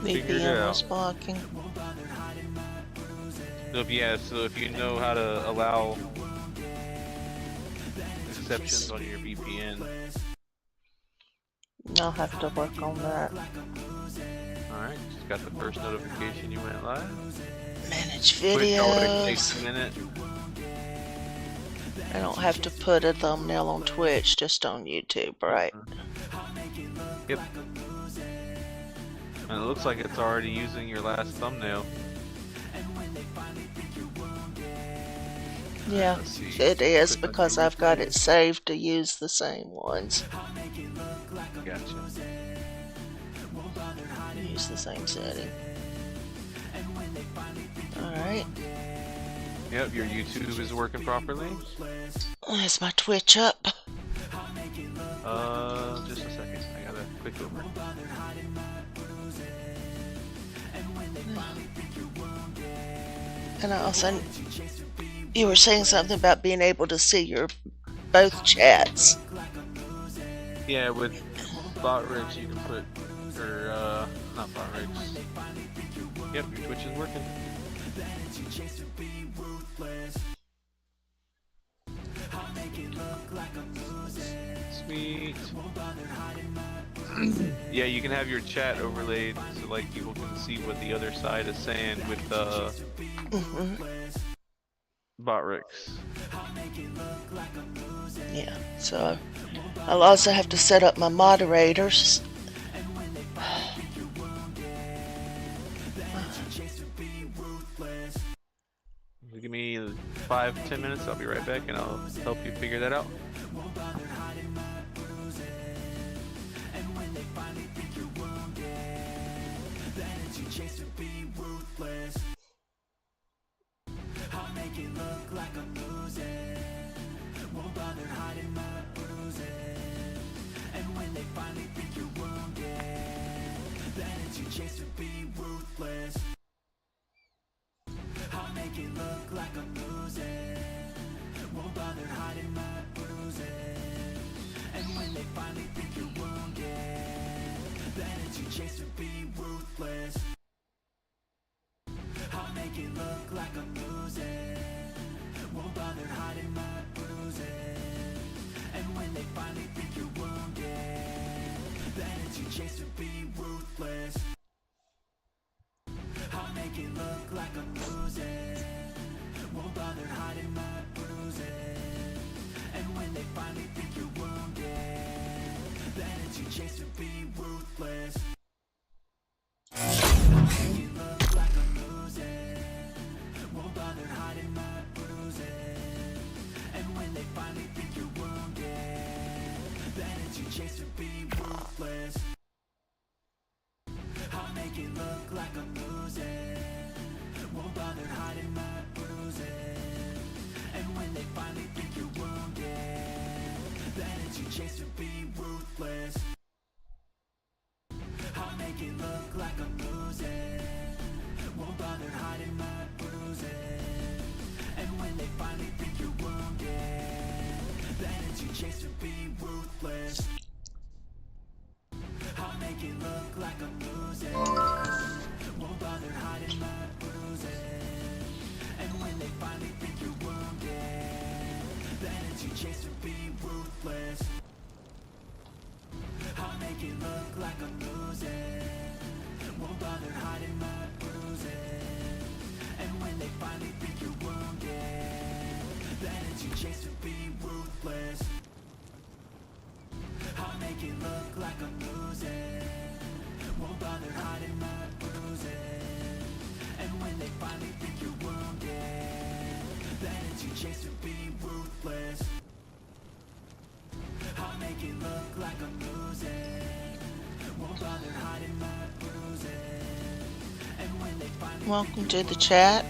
figured it VPN was out. blocking. So if you know how to allow exceptions on your VPN. I'll have to work on that. Alright, just got the first notification you went live. Manage Twitch always takes videos. a minute. I don't have to put a thumbnail on Twitch, just on YouTube, right? Yep. And it looks like it's already using your last thumbnail. Yeah, it is because I've got it saved to use the same ones. Gotcha. Use the same setting. Alright. Yep, your YouTube is working properly. Is my Twitch up? Just a second. I gotta click over. And I also, you were saying something about being able to see your both chats. Yeah, with bot rigs you can put, or not bot rigs. Yep, your Twitch is working. Sweet. Yeah, you can have your chat overlaid so like people can see what the other side is saying with bot rigs. Yeah, so I'll also have to set up my moderators. Give me 5-10 minutes, I'll be right back and I'll help you figure that out. Welcome to the chat.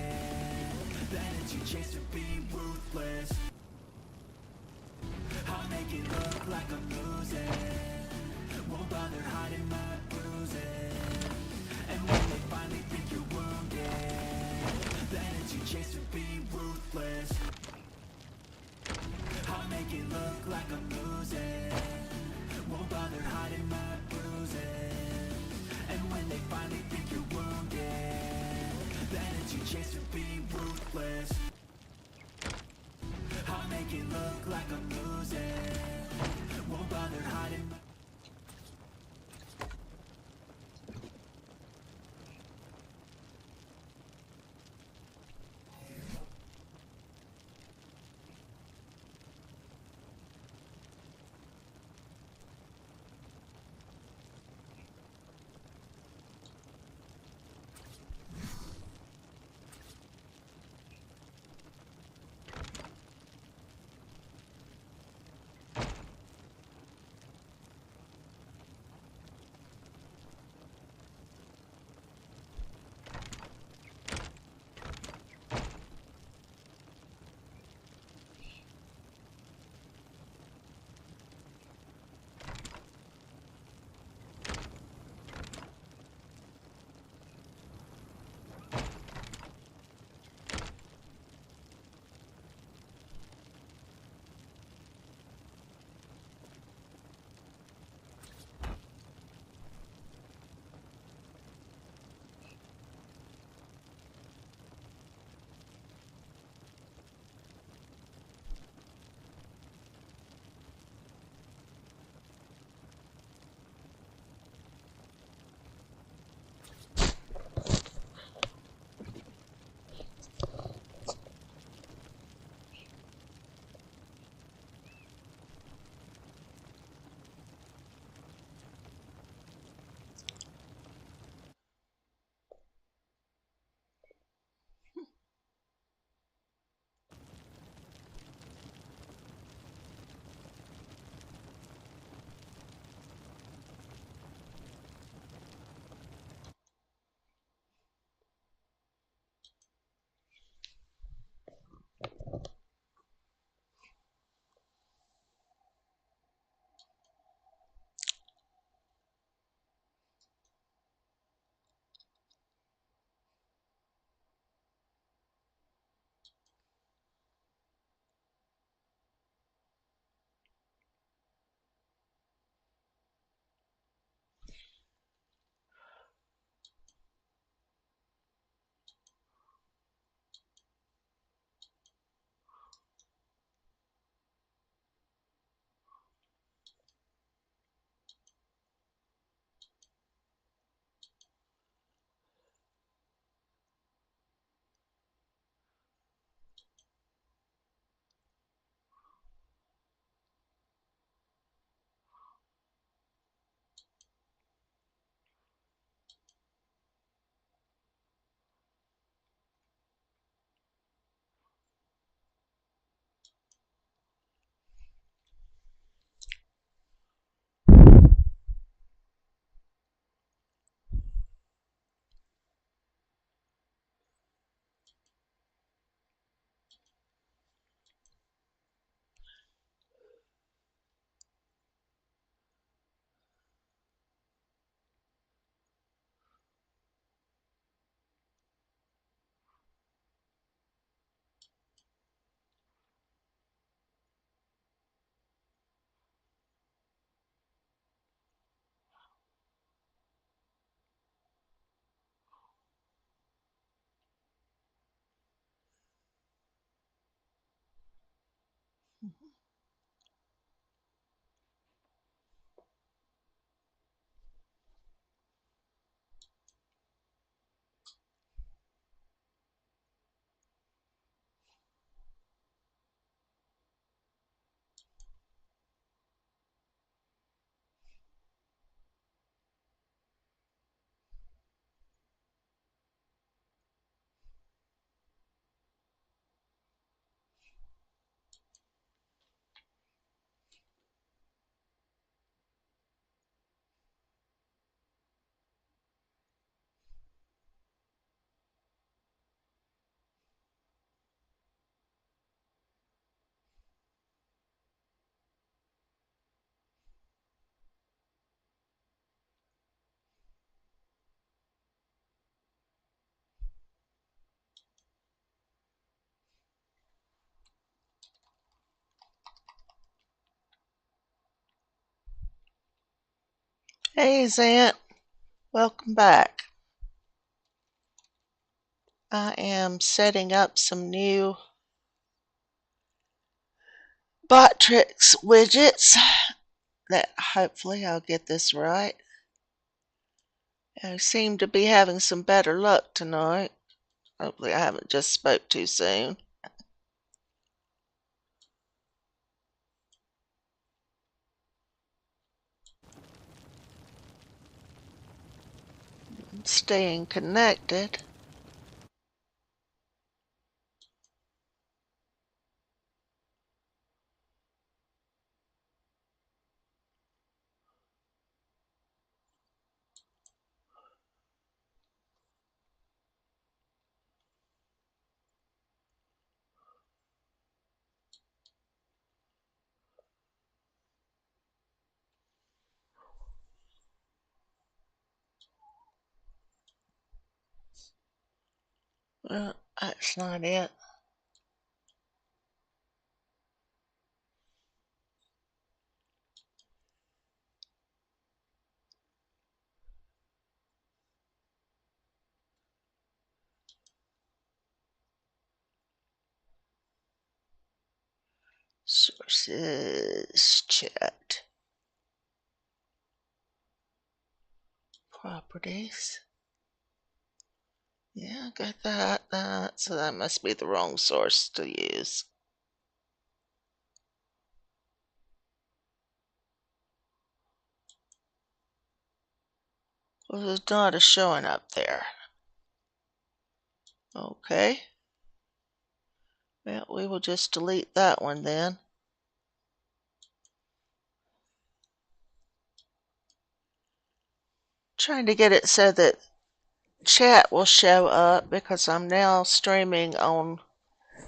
Hey, Zant. Welcome back. I am setting up some new Botrix widgets. That hopefully I'll get this right. I seem to be having some better luck tonight. Hopefully I haven't just spoke too soon. Staying connected. Well, that's not it. Sources, chat, properties. Yeah, I got that. So that must be the wrong source to use. Well, there's not a showing up there. Okay. Well, we will just delete that one then. Trying to get it so that chat will show up because I'm now streaming on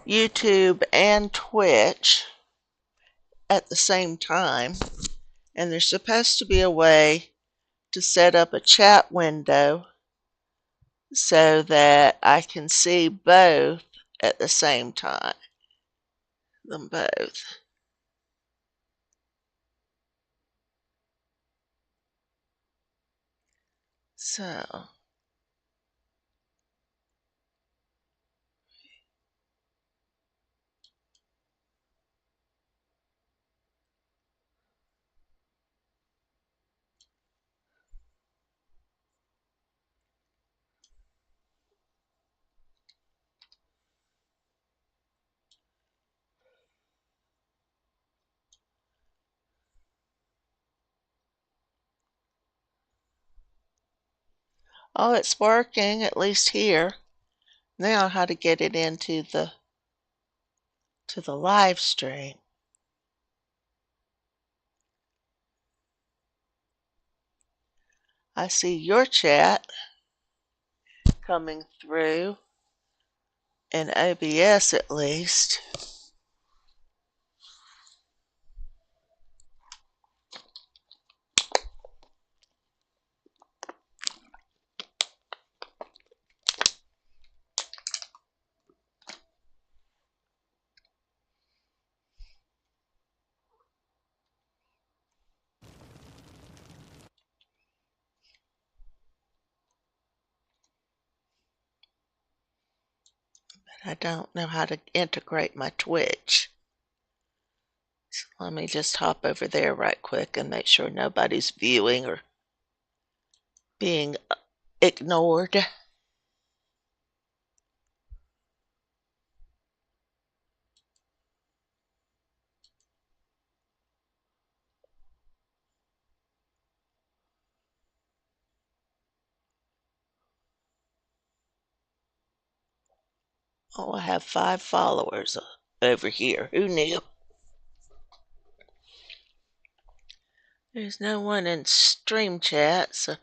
YouTube and Twitch at the same time. And there's supposed to be a way to set up a chat window so that I can see both at the same time. Them both. So. Oh, it's working, at least here. Now how to get it into the live stream. I see your chat coming through in OBS at least. But I don't know how to integrate my Twitch. So let me just hop over there right quick and make sure nobody's viewing or being ignored. Oh, I have 5 followers over here. Who knew? There's no one in stream chat, so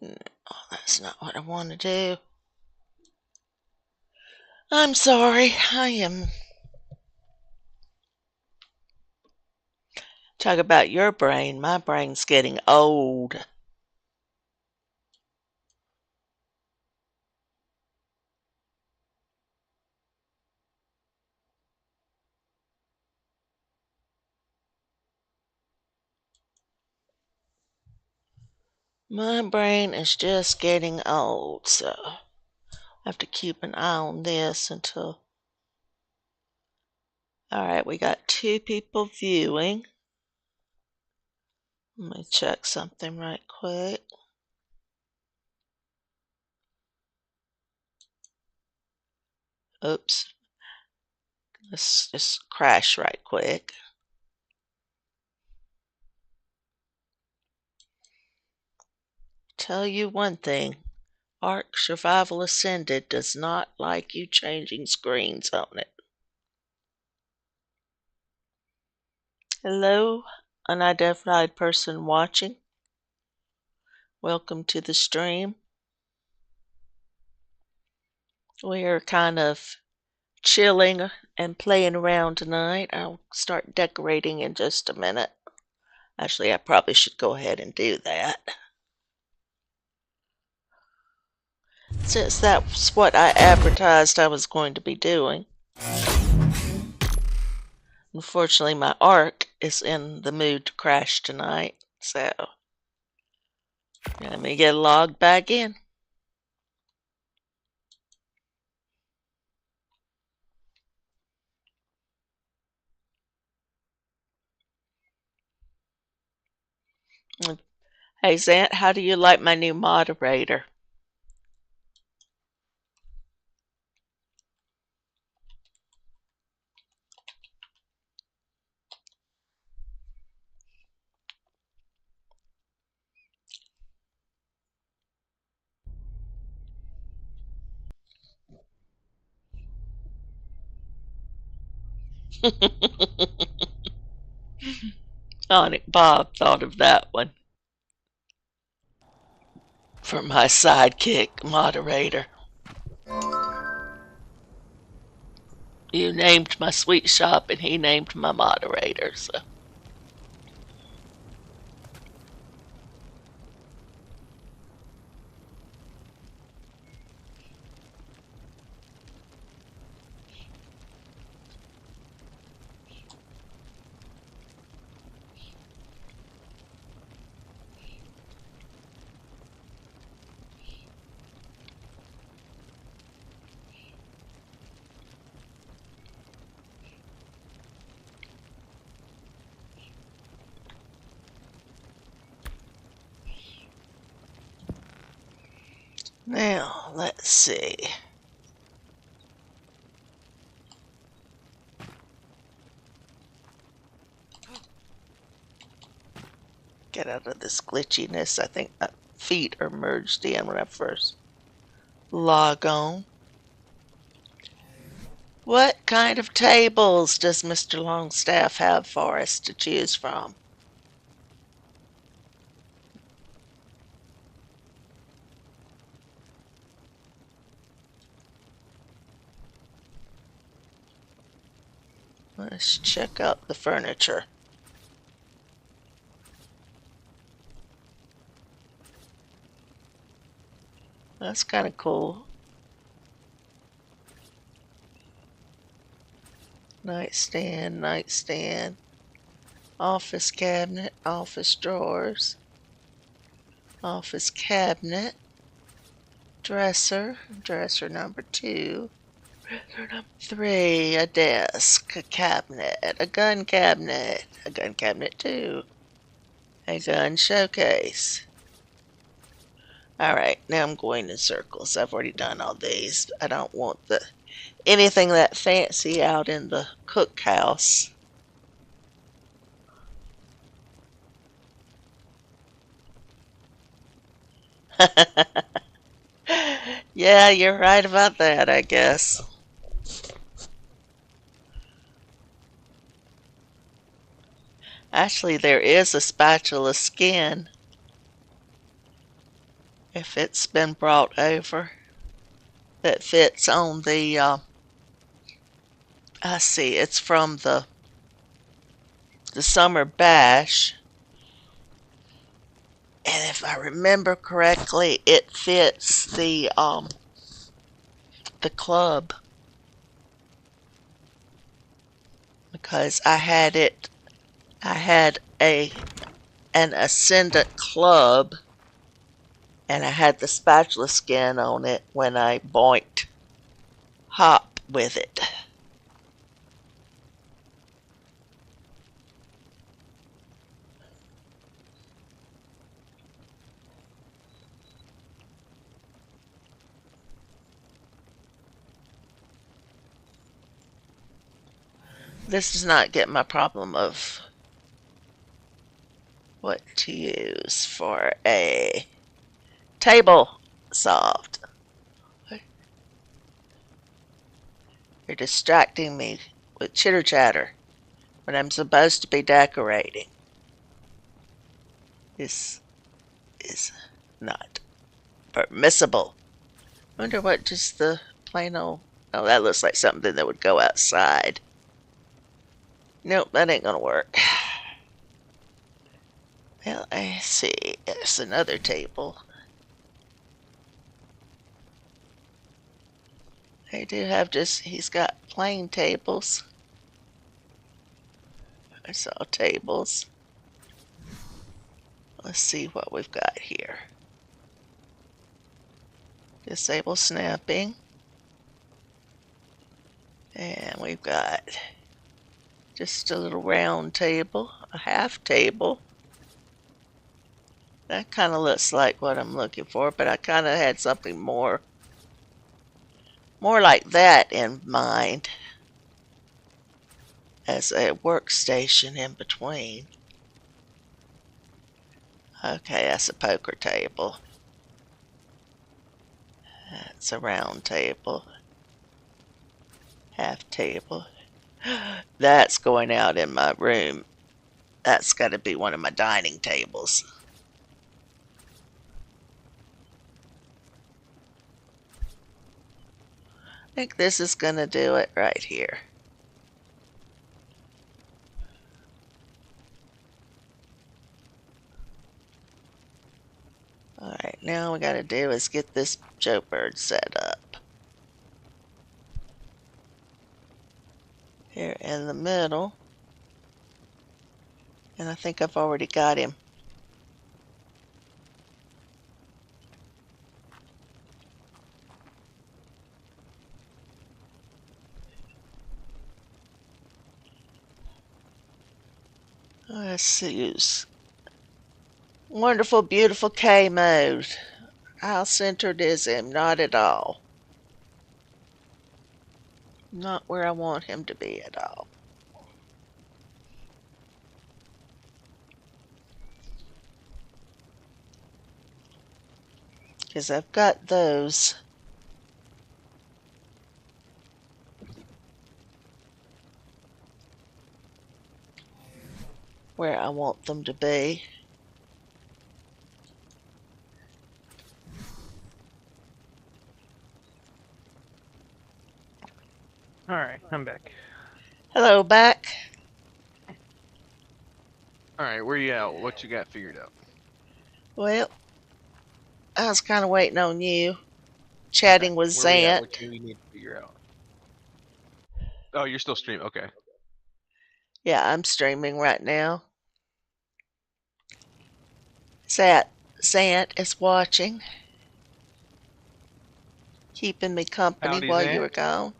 oh, that's not what I want to do. I'm sorry. I am. Talk about your brain. My brain's getting old. My brain is just getting old, so I have to keep an eye on this until... Alright, we got 2 people viewing. Let me check something right quick. Oops. Let's just crash right quick. Tell you one thing. Ark Survival Ascended does not like you changing screens on it. Hello, unidentified person watching. Welcome to the stream. We are kind of chilling and playing around tonight. I'll start decorating in just a minute. Actually, I probably should go ahead and do that, since that's what I advertised I was going to be doing. Unfortunately, my Ark is in the mood to crash tonight, so let me get logged back in. Hey, Zant, how do you like my new moderator? Sonic Bob thought of that one for my sidekick moderator. You named my sweet shop and he named my moderator, so. Now, let's see. Get out of this glitchiness. I think my feet are merged in when I first log on. What kind of tables does Mr. Longstaff have for us to choose from? Let's check out the furniture. That's kind of cool. Nightstand, nightstand. Office cabinet, office drawers. Office cabinet. Dresser, dresser number 2. Dresser number 3, a desk, a cabinet, a gun cabinet 2, a gun showcase. Alright, now I'm going in circles. I've already done all these. I don't want anything that fancy out in the cookhouse. Yeah, you're right about that, I guess. Actually, there is a spatula skin, if it's been brought over, that fits on the, I see, it's from the summer bash. And if I remember correctly, it fits the club. Because I had an Ascendant club And I had the spatula skin on it when I boinked hop with it. This does not get my problem of what to use for a table solved. You're distracting me with chitter chatter when I'm supposed to be decorating. This is not permissible. I wonder what just the plain old. Oh, that looks like something that would go outside. Nope, that ain't gonna work. Well, I see. There's another table. They do have just. He's got plain tables. I saw tables. Let's see what we've got here. Disable snapping. And we've got just a little round table, a half table. That kind of looks like what I'm looking for, but I kind of had something more like that in mind as a workstation in between. Okay, that's a poker table. That's a round table. Half table. That's going out in my room. That's got to be one of my dining tables. I think this is going to do it right here. Alright, now we got to do is get this Joe Bird set up. Here in the middle. And I think I've already got him. Let's use wonderful, beautiful K mode. How centered is him? Not at all. Not where I want him to be at all. Because I've got those where I want them to be. Alright, I'm back. Hello, back. Alright, where you at? What you got figured out? Well, I was kind of waiting on you, Okay, chatting with where we at? Zant. What do we need to figure out? Oh, you're still streaming. Okay. Yeah, I'm streaming right now. Zant is watching, keeping me company Howdy, while you were Zant. gone.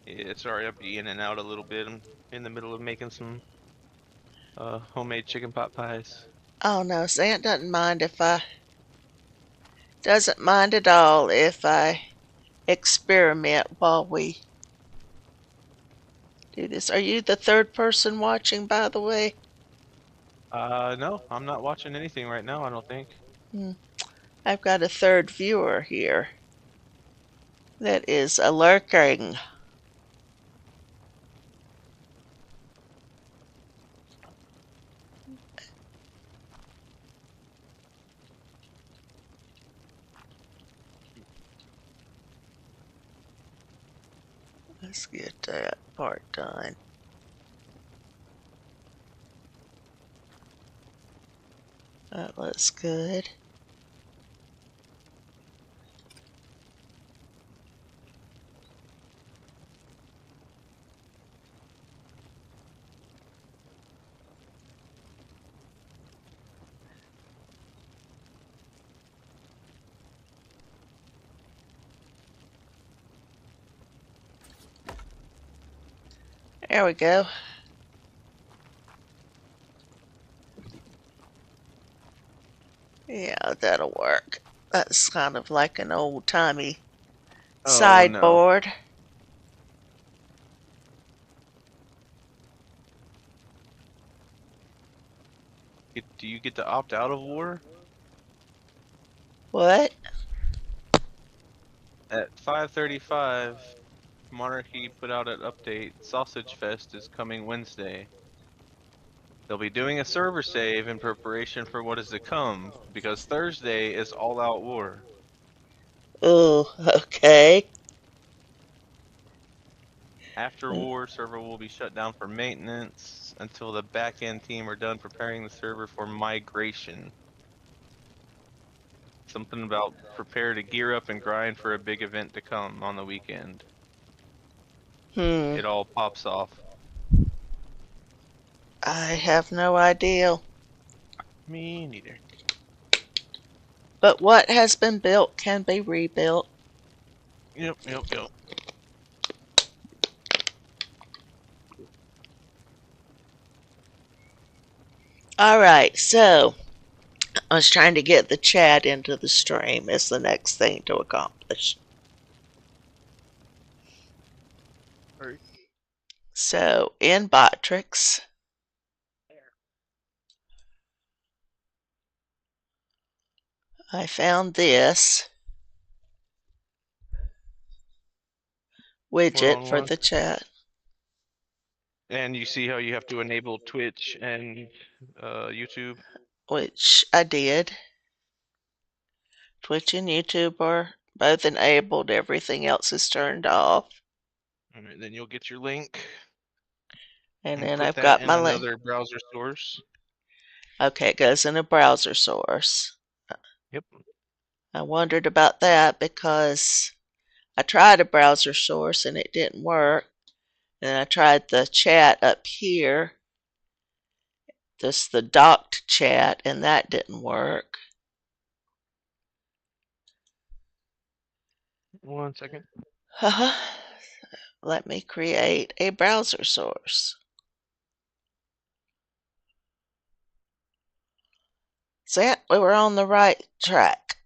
Yeah, sorry, I'll be in and out a little bit. I'm in the middle of making some homemade chicken pot pies. Oh no, Zant doesn't mind at all if I experiment while we do this. Are you the third person watching, by the way? No, I'm not watching anything right now, I don't think. Hmm. I've got a third viewer here that is lurking. Let's get that part done. That looks good. There we go. Yeah, that'll work. That's kind of like an old-timey Oh no. sideboard. Do you get to opt out of war? What? At 5:35, Monarchy put out an update. Sausage Fest is coming Wednesday. They'll be doing a server save in preparation for what is to come, because Thursday is all-out war. Ooh, okay. After war, server will be shut down for maintenance until the back-end team are done preparing the server for migration. Something about prepare to gear up and grind for a big event to come on the weekend. It all pops off. I have no idea. Me neither. But what has been built can be rebuilt. Yep. Alright, so I was trying to get the chat into the stream is the next thing to accomplish. Alright. So in Botrix, I found this Hold widget on for one. the chat, And you see how you have to enable Twitch and YouTube? which I did. Twitch and YouTube are both enabled, everything else is turned off. Alright, then you'll get your link And and then put I've that got in my link. another browser source. Okay, it goes in a browser source. Yep. I wondered about that because I tried a browser source and it didn't work. And I tried the chat up here, just the docked chat, and that didn't work. 1 second. Let me create a browser source. See, we were on the right track.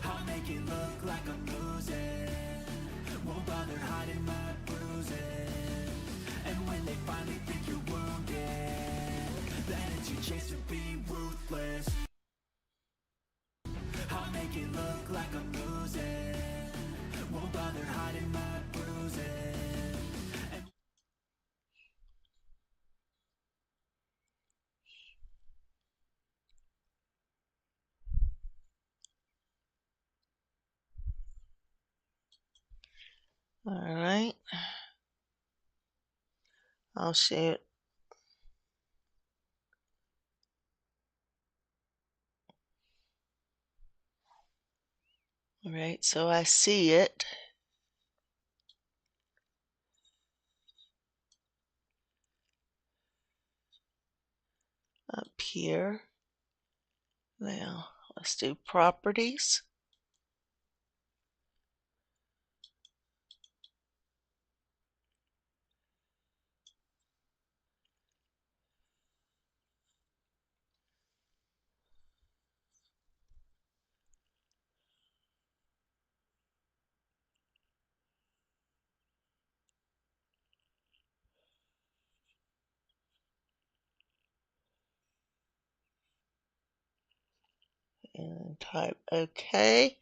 I'll make it look like I'm losing. Won't bother hiding my bruises. And when they finally think you're wounded, then it's your chance to be ruthless. I'll make it look like I'm losing. Won't bother hiding my bruises. Alright. I'll shoot. Alright, so I see it up here. Now, let's do properties. And type OK.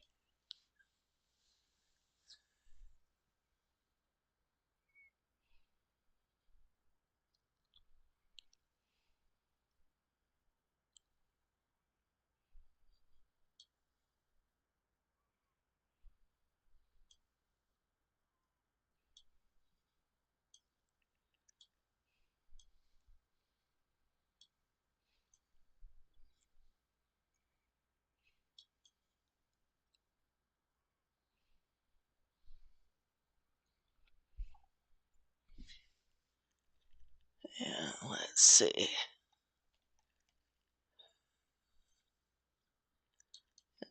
Yeah, let's see.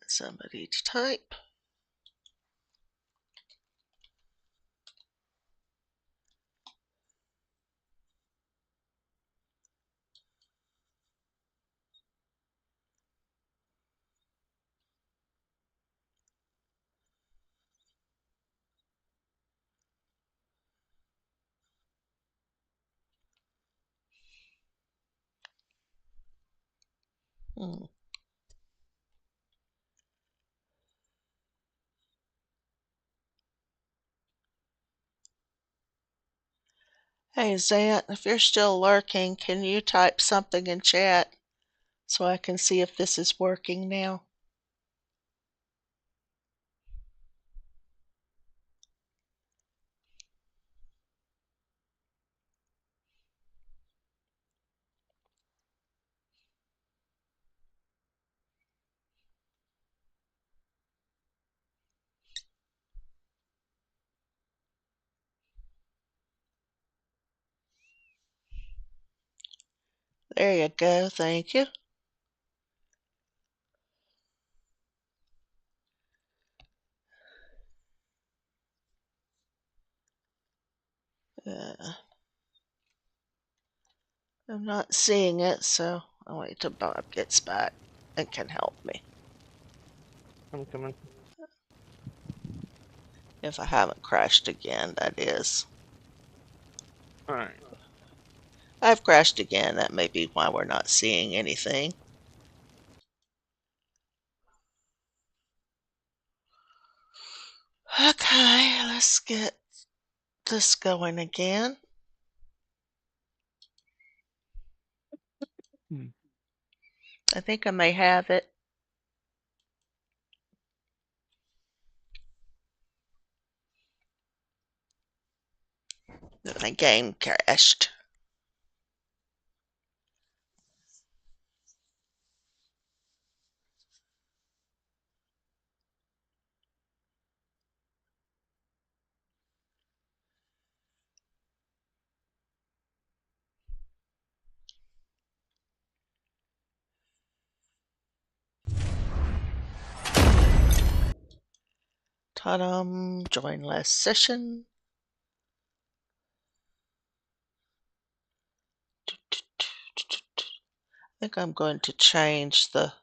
Somebody to type. Hey Zant, if you're still lurking, can you type something in chat so I can see if this is working now? There you go, thank you. I'm not seeing it, so I'll wait till Bob gets back and can help me. I'm coming. If I haven't crashed again, that is. Alright. I've crashed again, that may be why we're not seeing anything. Okay, let's get this going again. I think I may have it. The game crashed. Ta-dam, join last session. I think I'm going to change the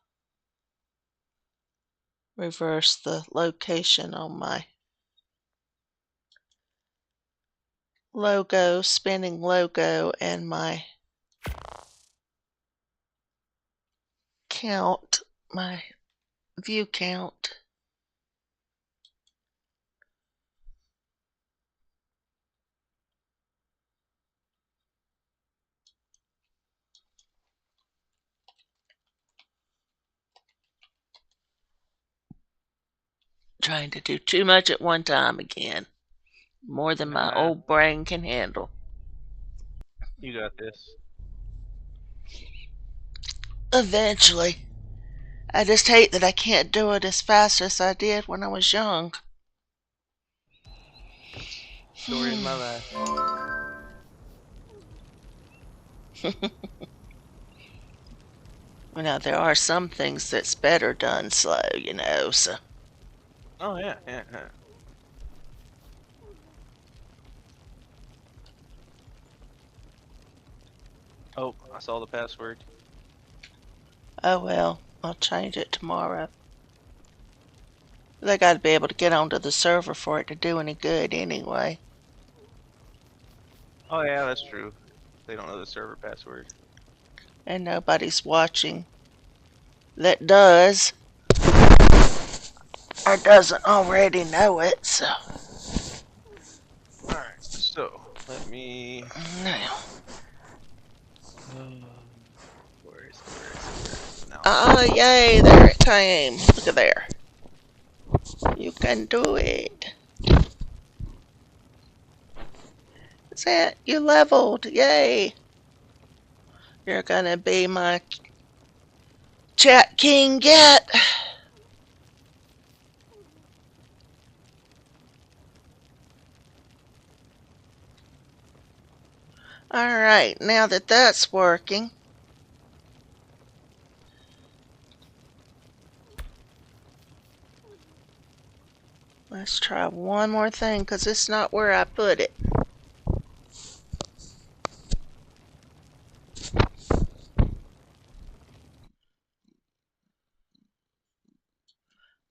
reverse the location on my logo, spinning logo, and my count, my view count. Trying to do too much at one time again. More than my old brain can handle. You got this. Eventually. I just hate that I can't do it as fast as I did when I was young. Story of my life. You know, there are some things that's better done slow, you know, so. Oh yeah, yeah, yeah. Oh, I saw the password. Oh well, I'll change it tomorrow. They gotta be able to get onto the server for it to do any good anyway. Oh yeah, that's true. They don't know the server password. And nobody's watching that does or doesn't already know it, so. Alright, so let me. Now. Where is it? Now. Yay, there it came. Look at there. You can do it. That's it. You leveled. Yay. You're gonna be my chat king yet. Alright, now that that's working, let's try one more thing because it's not where I put it.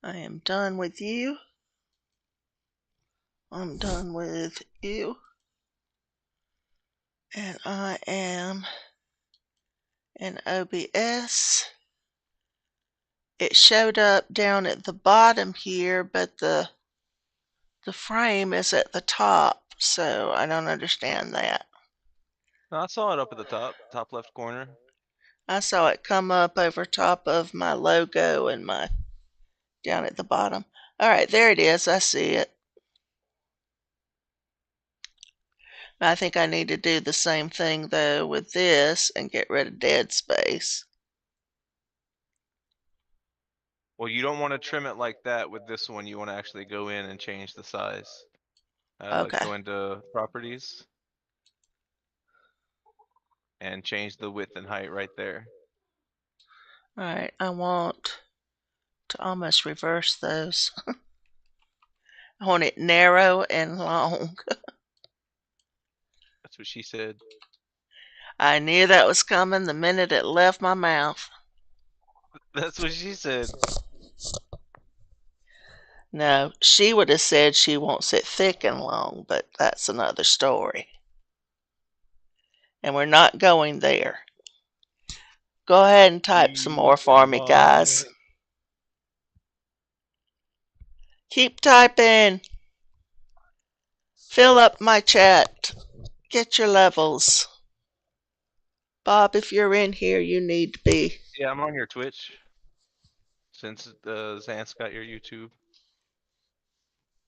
I am done with you. I'm done with you. And I am in OBS. It showed up down at the bottom here, but the frame is at the top, so I don't understand that. No, I saw it up at the top left corner. I saw it come up over top of my logo and my down at the bottom. Alright, there it is. I see it. I think I need to do the same thing though with this and get rid of dead space. Well, you don't want to trim it like that with this one. You want to actually go in and change the size. Like Okay. go into properties and change the width and height right there. Alright, I want to almost reverse those. I want it narrow and long. That's what she said. I knew that was coming the minute it left my mouth. That's what she said. No, she would have said she wants it thick and long, but that's another story. And we're not going there. Go ahead and type some more for me, guys. Keep typing. Fill up my chat. Get your levels. Bob, if you're in here, you need to be. Yeah, I'm on your Twitch. Since Zant's got your YouTube.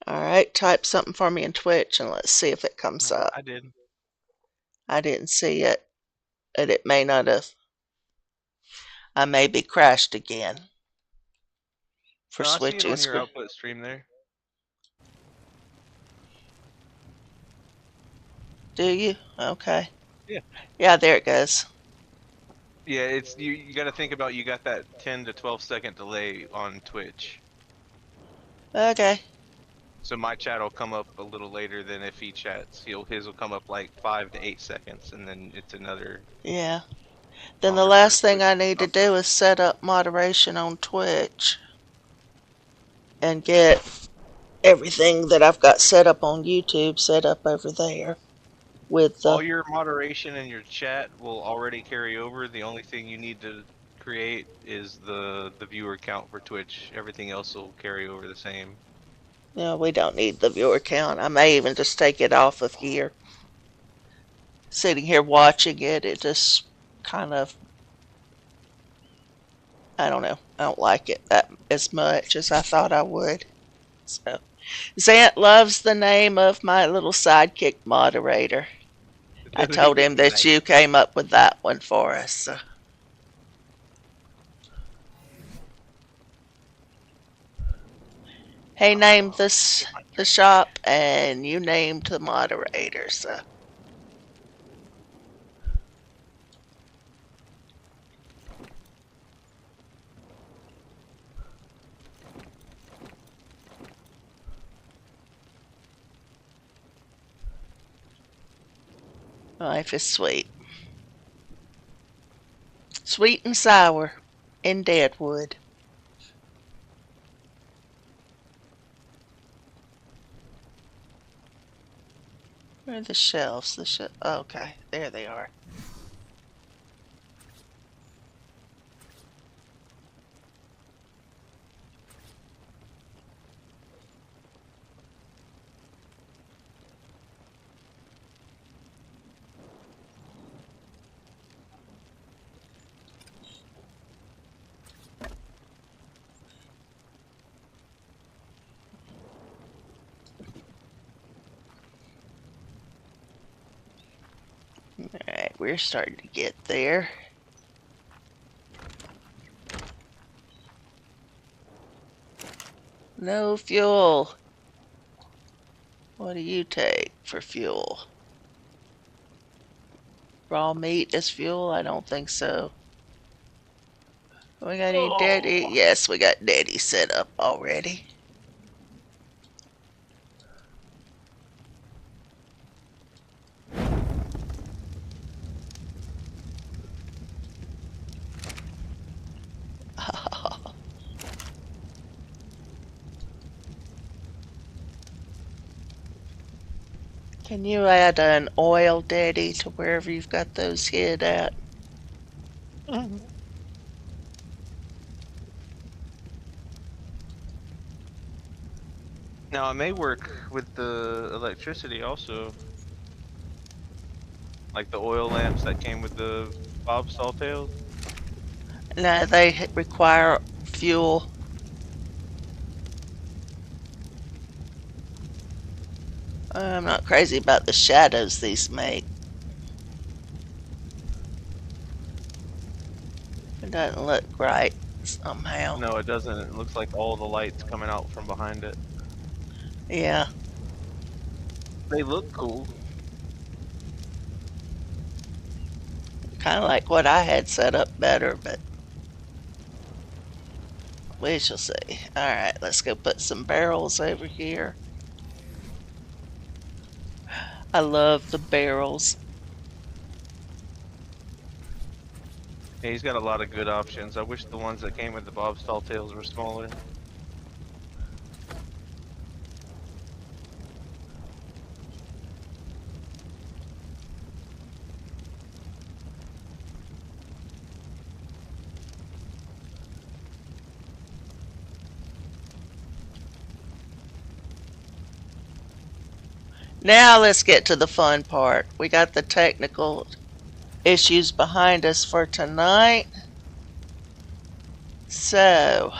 Alright, type something for me in Twitch and let's see if it comes up. I did. I didn't see it. And it may not have. I may be crashed again. For No, I see it switching on your screen. output stream there. Do you? Okay. Yeah. Yeah, there it goes. Yeah, it's you got to think about you got that 10 to 12 second delay on Twitch. Okay. So my chat will come up a little later than if he chats. His will come up like 5 to 8 seconds, and then it's another. Yeah. Then the longer last for thing I Twitch need to upload. do is set up moderation on Twitch. And get everything that I've got set up on YouTube set up over there. With All your moderation and your chat will already carry over. The only thing you need to create is the viewer count for Twitch. Everything else will carry over the same. No, we don't need the viewer count. I may even just take it off of here. Sitting here watching it, it just kind of, I don't know. I don't like it that as much as I thought I would. So, Zant loves the name of my little sidekick moderator. I told him that you came up with that one for us. So. He named this the shop, and you named the moderator. So. Life is sweet. Sweet and sour in Deadwood. Where are the shelves? Okay, there they are. Alright, we're starting to get there. No fuel. What do you take for fuel? Raw meat as fuel? I don't think so. We got any daddy? Oh. Yes, we got daddy set up already. Can you add an oil daddy to wherever you've got those hid at? Now it may work with the electricity also, like the oil lamps that came with the Bob Sawtails. No, they require fuel. I'm not crazy about the shadows these make. It doesn't look right somehow. No, it doesn't. It looks like all the lights coming out from behind it. Yeah, They look cool. kind of like what I had set up better, but we shall see. Alright, let's go put some barrels over here. I love the barrels. Yeah, he's got a lot of good options. I wish the ones that came with the Bob Sawtails were smaller. Now let's get to the fun part. We got the technical issues behind us for tonight. So,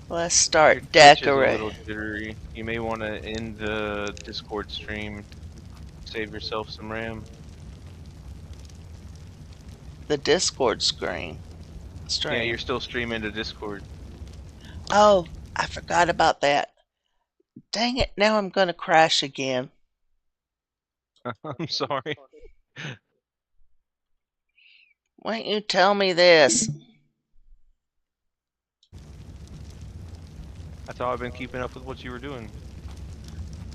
let's Your start Twitch is a decorating. little jittery. You may want to end the Discord stream. Save yourself some RAM. The Discord screen. Yeah, you're still streaming to Discord. Oh, I forgot about that. Dang it, now I'm gonna crash again. I'm sorry. Why don't you tell me this? That's how I've been keeping up with what you were doing.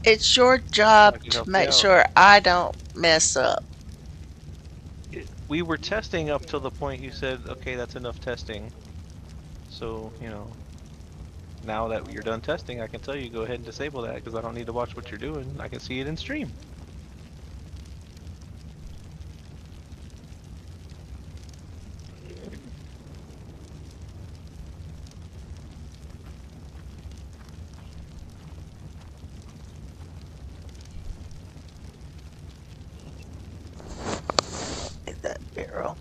It's your job I can to help you make out. sure I don't mess up. We were testing up till the point you said, okay, that's enough testing. So, you know, now that you're done testing, I can tell you go ahead and disable that because I don't need to watch what you're doing. I can see it in stream. Get that barrel.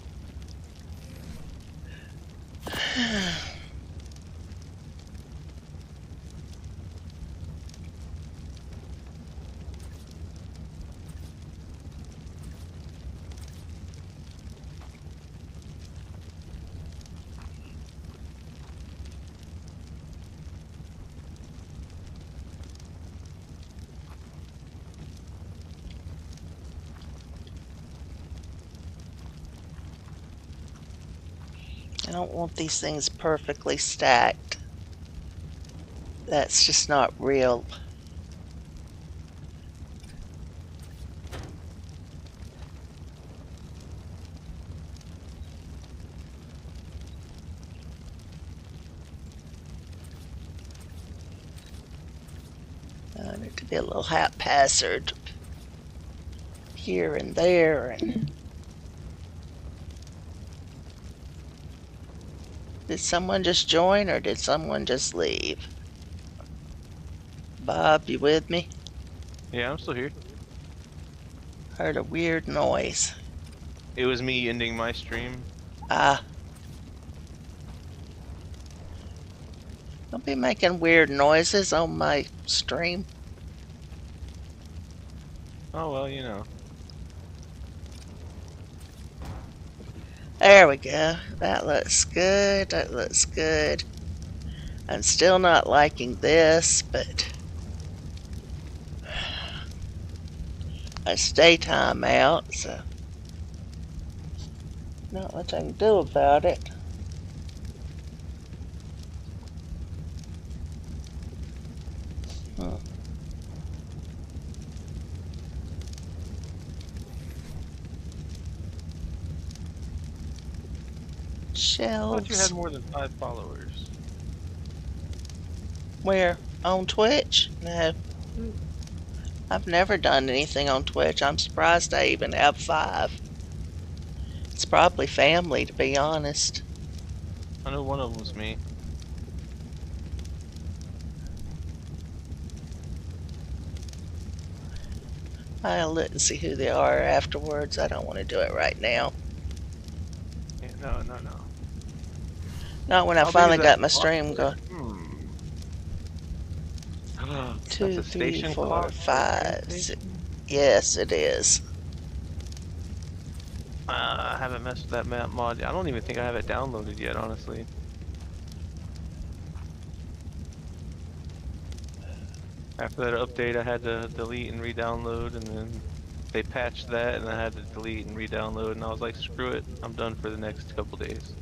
I don't want these things perfectly stacked. That's just not real. I need to be a little haphazard here and there. And did someone just join or did someone just leave? Bob, you with me? Yeah, I'm still here. Heard a weird noise. It was me ending my stream. Ah. Don't be making weird noises on my stream. Oh, well, you know. There we go. That looks good. That looks good. I'm still not liking this, but It's daytime out, so not much I can do about it. Hmm. I thought you had Shelves. more than 5 followers. Where? On Twitch? No. I've never done anything on Twitch. I'm surprised I even have 5. It's probably family, to be honest. I know one of them's me. I'll look and see who they are afterwards. I don't want to do it right now. Yeah, no. Not when I How big finally is that got my clock stream there? going. That's 2, a 3, station 4, clock for a train 5, 6. station? Yes, it is. I haven't messed with that map mod yet. I don't even think I have it downloaded yet, honestly. After that update, I had to delete and re-download, and then they patched that, and I had to delete and re-download, and I was like, screw it, I'm done for the next couple days.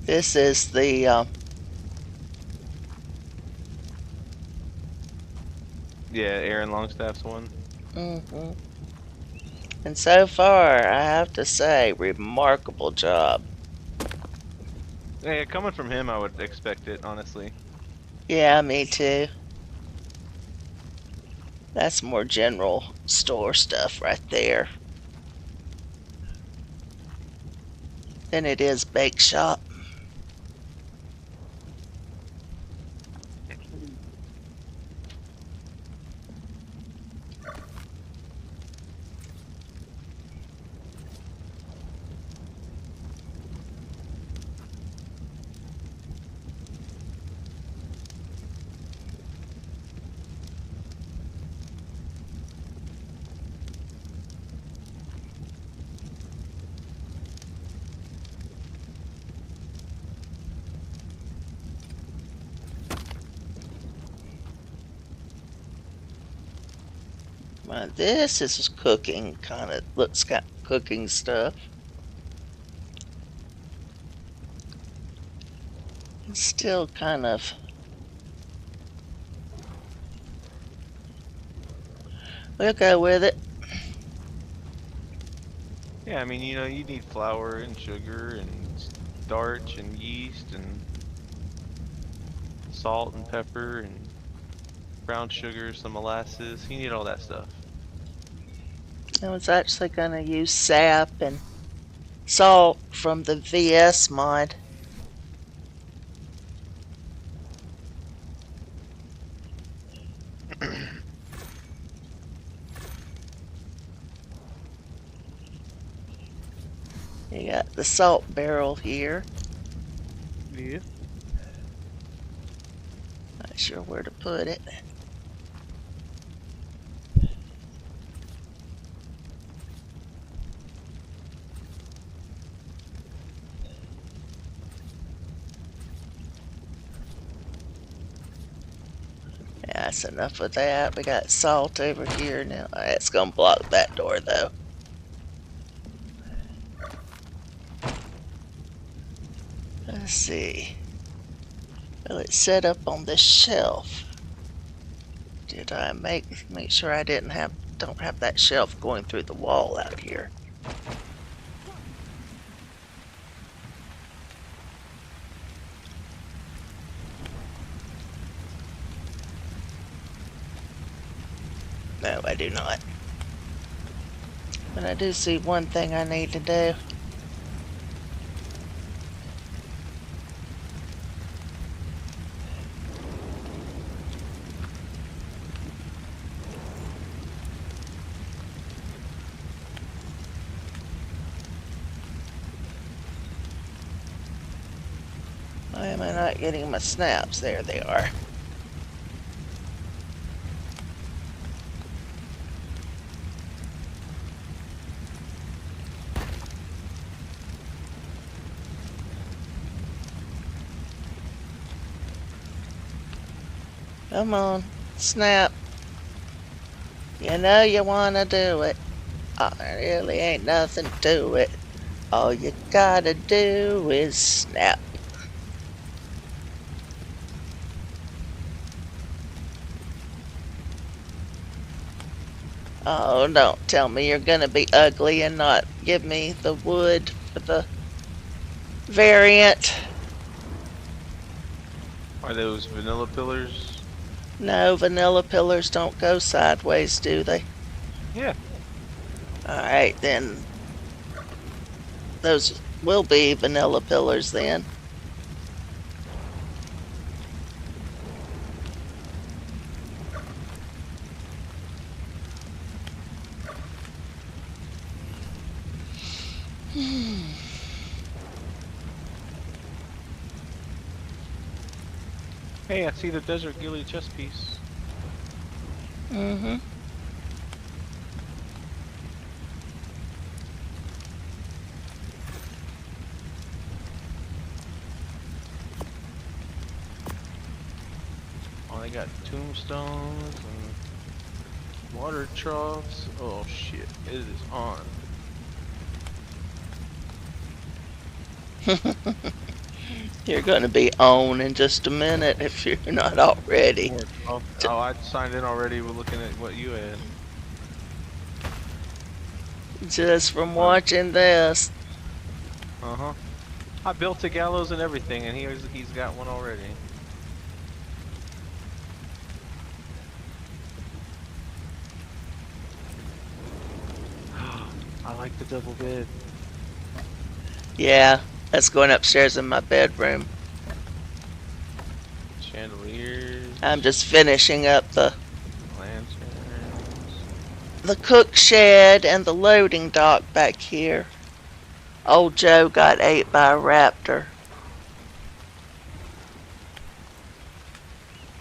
This is the Yeah, Aaron Longstaff's one. mhm. And so far, I have to say, remarkable job. Yeah, coming from him, I would expect it, honestly. Yeah, me too. That's more general store stuff right there than it is bake shop. This is cooking, kind of looks got cooking stuff. It's still kind of. We'll go with it. Yeah, I mean, you need flour and sugar and starch and yeast and salt and pepper and brown sugar, some molasses. You need all that stuff. I was actually going to use sap and salt from the VS mod. You got the salt barrel here. Yeah. Not sure where to put it. Yeah, that's enough of that. We got salt over here now. It's gonna block that door though. Let's see. Well, it's set up on this shelf. Did I make sure I don't have that shelf going through the wall out here? No, I do not. But I do see one thing I need to do. Why am I not getting my snaps? There they are. Come on, snap. You know you want to do it. Oh, there really ain't nothing to it. All you gotta do is snap. Oh, don't tell me you're gonna be ugly and not give me the wood for the variant. Are those vanilla pillars? No, vanilla pillars don't go sideways, do they? Yeah. Alright, then those will be vanilla pillars then. Hey, I see the desert gilly chest piece. Mm-hmm. Oh, they got tombstones and water troughs. Oh shit, it is on. You're going to be on in just a minute if you're not already. Oh, I signed in already. We're looking at what you had. Just from watching this. Uh-huh. I built a gallows and everything, and he's got one already. I like the double bed. Yeah, that's going upstairs in my bedroom. Chandeliers. I'm just finishing up the Lanterns. cook shed and the loading dock back here. Old Joe got ate by a raptor.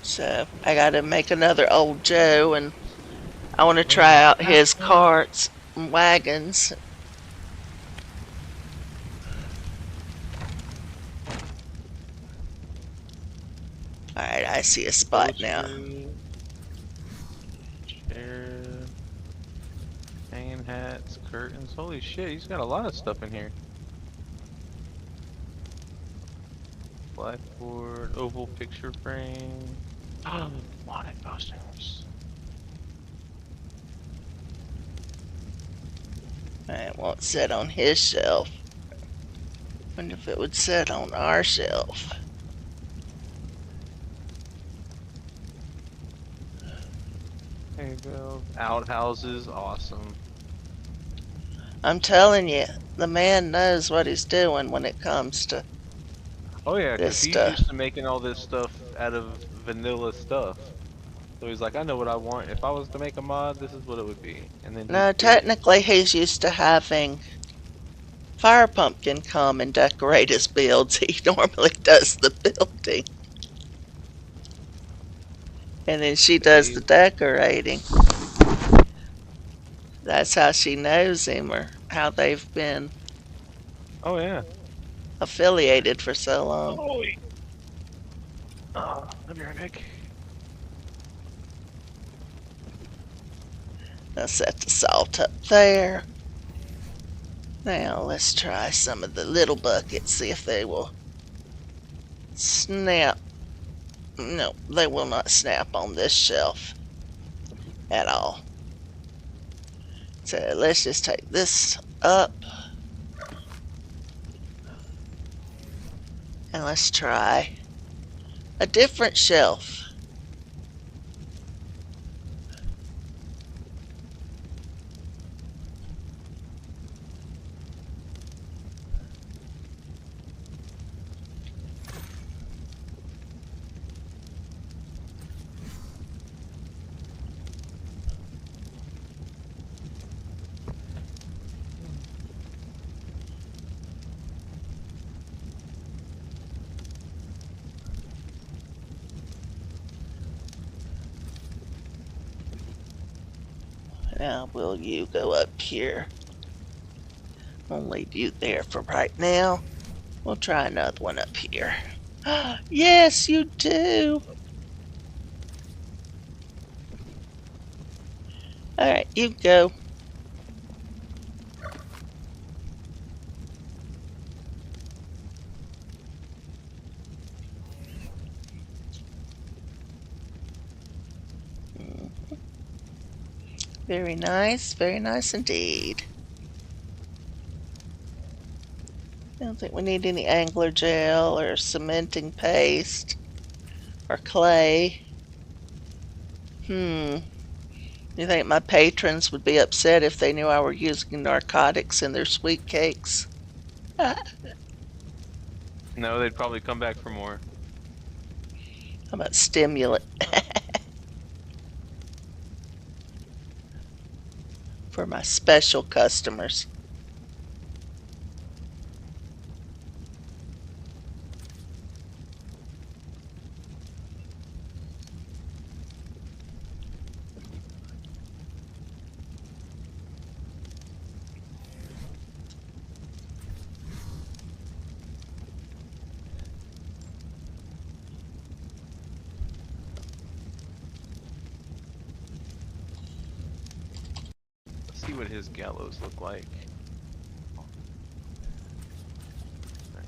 So I gotta make another Old Joe, and I want to try out his carts and wagons. Alright, I see a spot now. Chair. Hanging hats, curtains. Holy shit, he's got a lot of stuff in here. Blackboard, oval picture frame. Wanted posters. It won't sit on his shelf. Wonder if it would sit on our shelf. There you go. Outhouses, awesome. I'm telling you, the man knows what he's doing when it comes to Oh yeah, because this he's stuff. used to making all this stuff out of vanilla stuff. So he's like, I know what I want. If I was to make a mod, this is what it would be. And then No, technically he's used to having Fire Pumpkin come and decorate his builds. He normally does the building. And then she does the decorating. That's how she knows him, or how they've been Oh yeah. affiliated for so long. Holy. Oh, I'll be right back. I'll set the salt up there. Now let's try some of the little buckets, see if they will snap. No, they will not snap on this shelf at all. So let's just take this up. And let's try a different shelf. Now, will you go up here? I'll leave you there for right now. We'll try another one up here. Yes, you do. you go. Very nice indeed. I don't think we need any angler gel or cementing paste or clay. You think my patrons would be upset if they knew I were using narcotics in their sweet cakes? How No, they'd probably come back for more. about stimulant? For my special customers. Let's see what his gallows look like. Alright,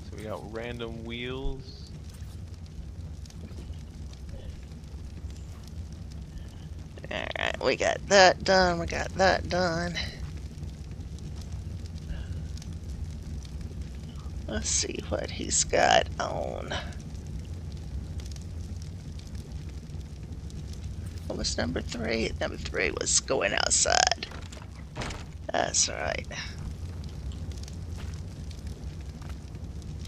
so we got random wheels. Alright, we got that done, we got that done. Let's see what he's got on. What was number 3? Number 3 was going outside. That's right.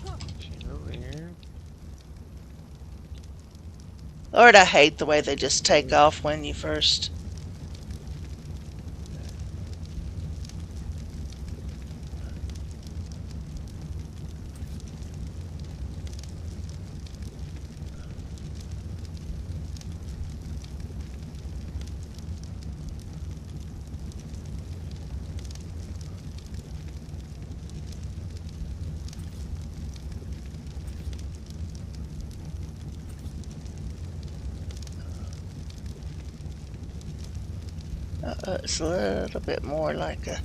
Over here. Lord, I hate the way they just take off when you first. It's a little bit more like a. Of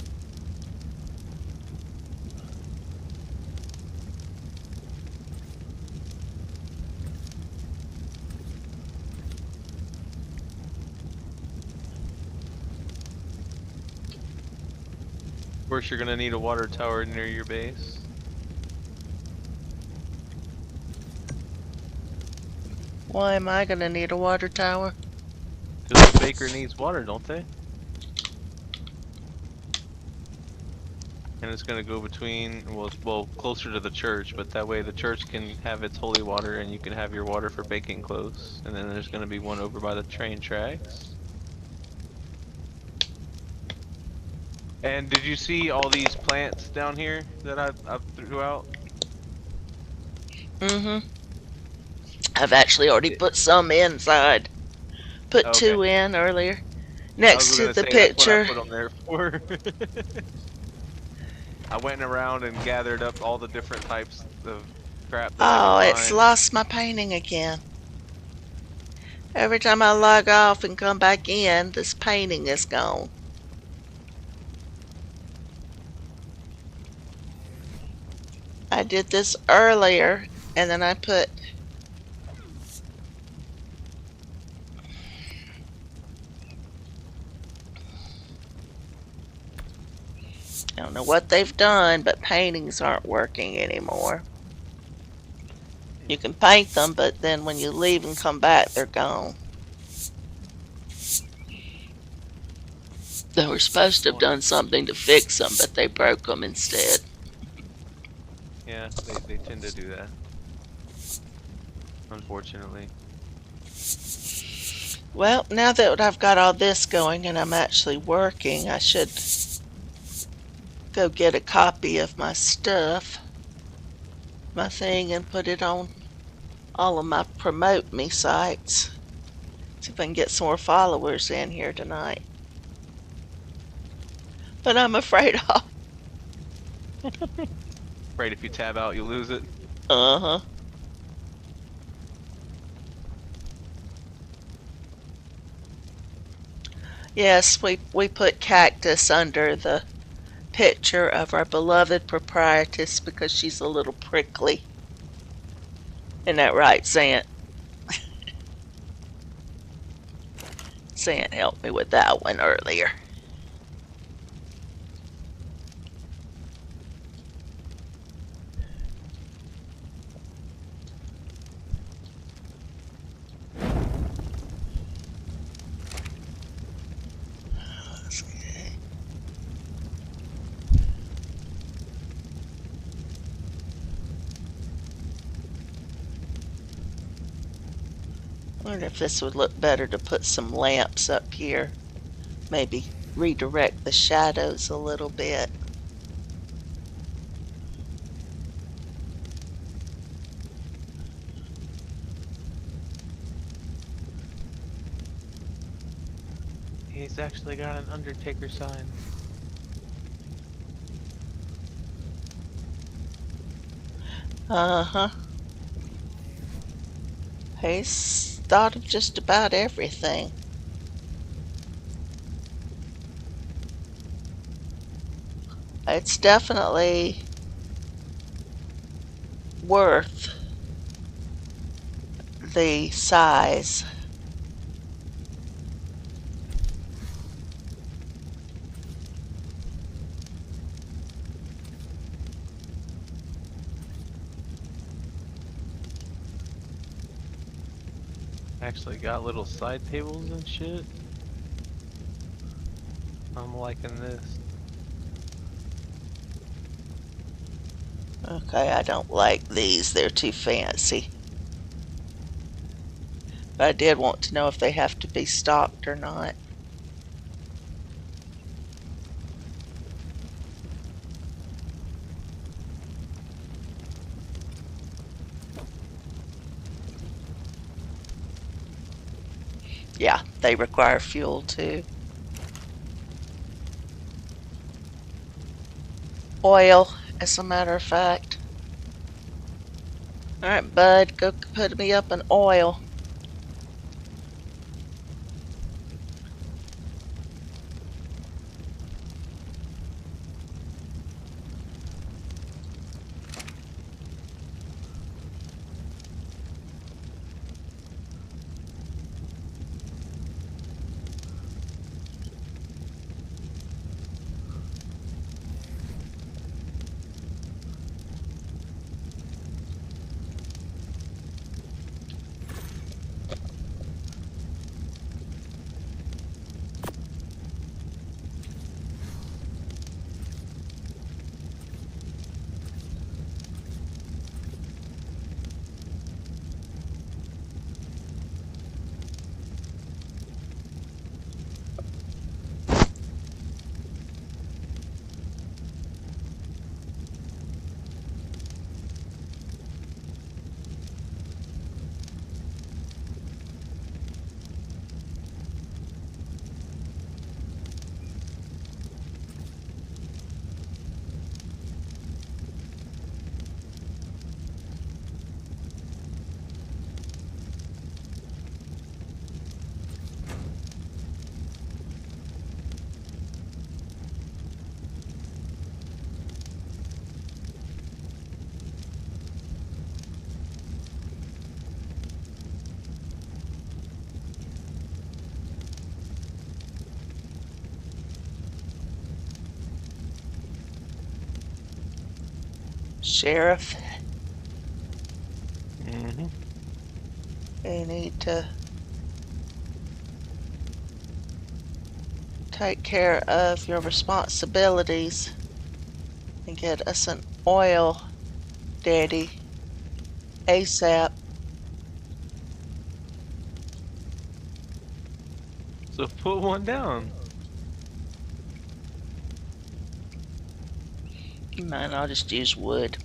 course, you're gonna need a water tower near your base. Why am I gonna need a water tower? Because the baker needs water, don't they? And it's gonna go between, well, closer to the church, but that way the church can have its holy water and you can have your water for baking close. And then there's gonna be one over by the train tracks. And did you see all these plants down here that I threw out? I've actually already put some inside. Put Okay. 2 in earlier. I Next was to gonna the say that's what I picture. put them there for. I went around and gathered up all the different types of crap that Oh, I could it's find. lost my painting again. Every time I log off and come back in, this painting is gone. I did this earlier, and then I put. I don't know what they've done, but paintings aren't working anymore. You can paint them, but then when you leave and come back, they're gone. They were supposed to have done something to fix them, but they broke them instead. Yeah, they tend to do that. Unfortunately. Well, now that I've got all this going and I'm actually working, I should go get a copy of my stuff, my thing, and put it on all of my promote me sites. See if I can get some more followers in here tonight. But I'm afraid I'll. Right, if you tab out, you lose it. Uh-huh. Yes, we put cactus under the picture of our beloved proprietress because she's a little prickly. Isn't that right, Sant? Sant helped me with that one earlier. Okay. I wonder if this would look better to put some lamps up here. Maybe redirect the shadows a little bit. He's actually got an Undertaker sign. Uh-huh. He's thought of just about everything. It's definitely worth the size. Actually got little side tables and shit. I'm liking this. Okay, I don't like these. They're too fancy. But I did want to know if they have to be stocked or not. Yeah, they require fuel too. Oil, as a matter of fact. Alright, bud, go put me up in oil. Sheriff, Mm-hmm. you need to take care of your responsibilities and get us an oil daddy ASAP. So put one down. Man, I'll just use wood.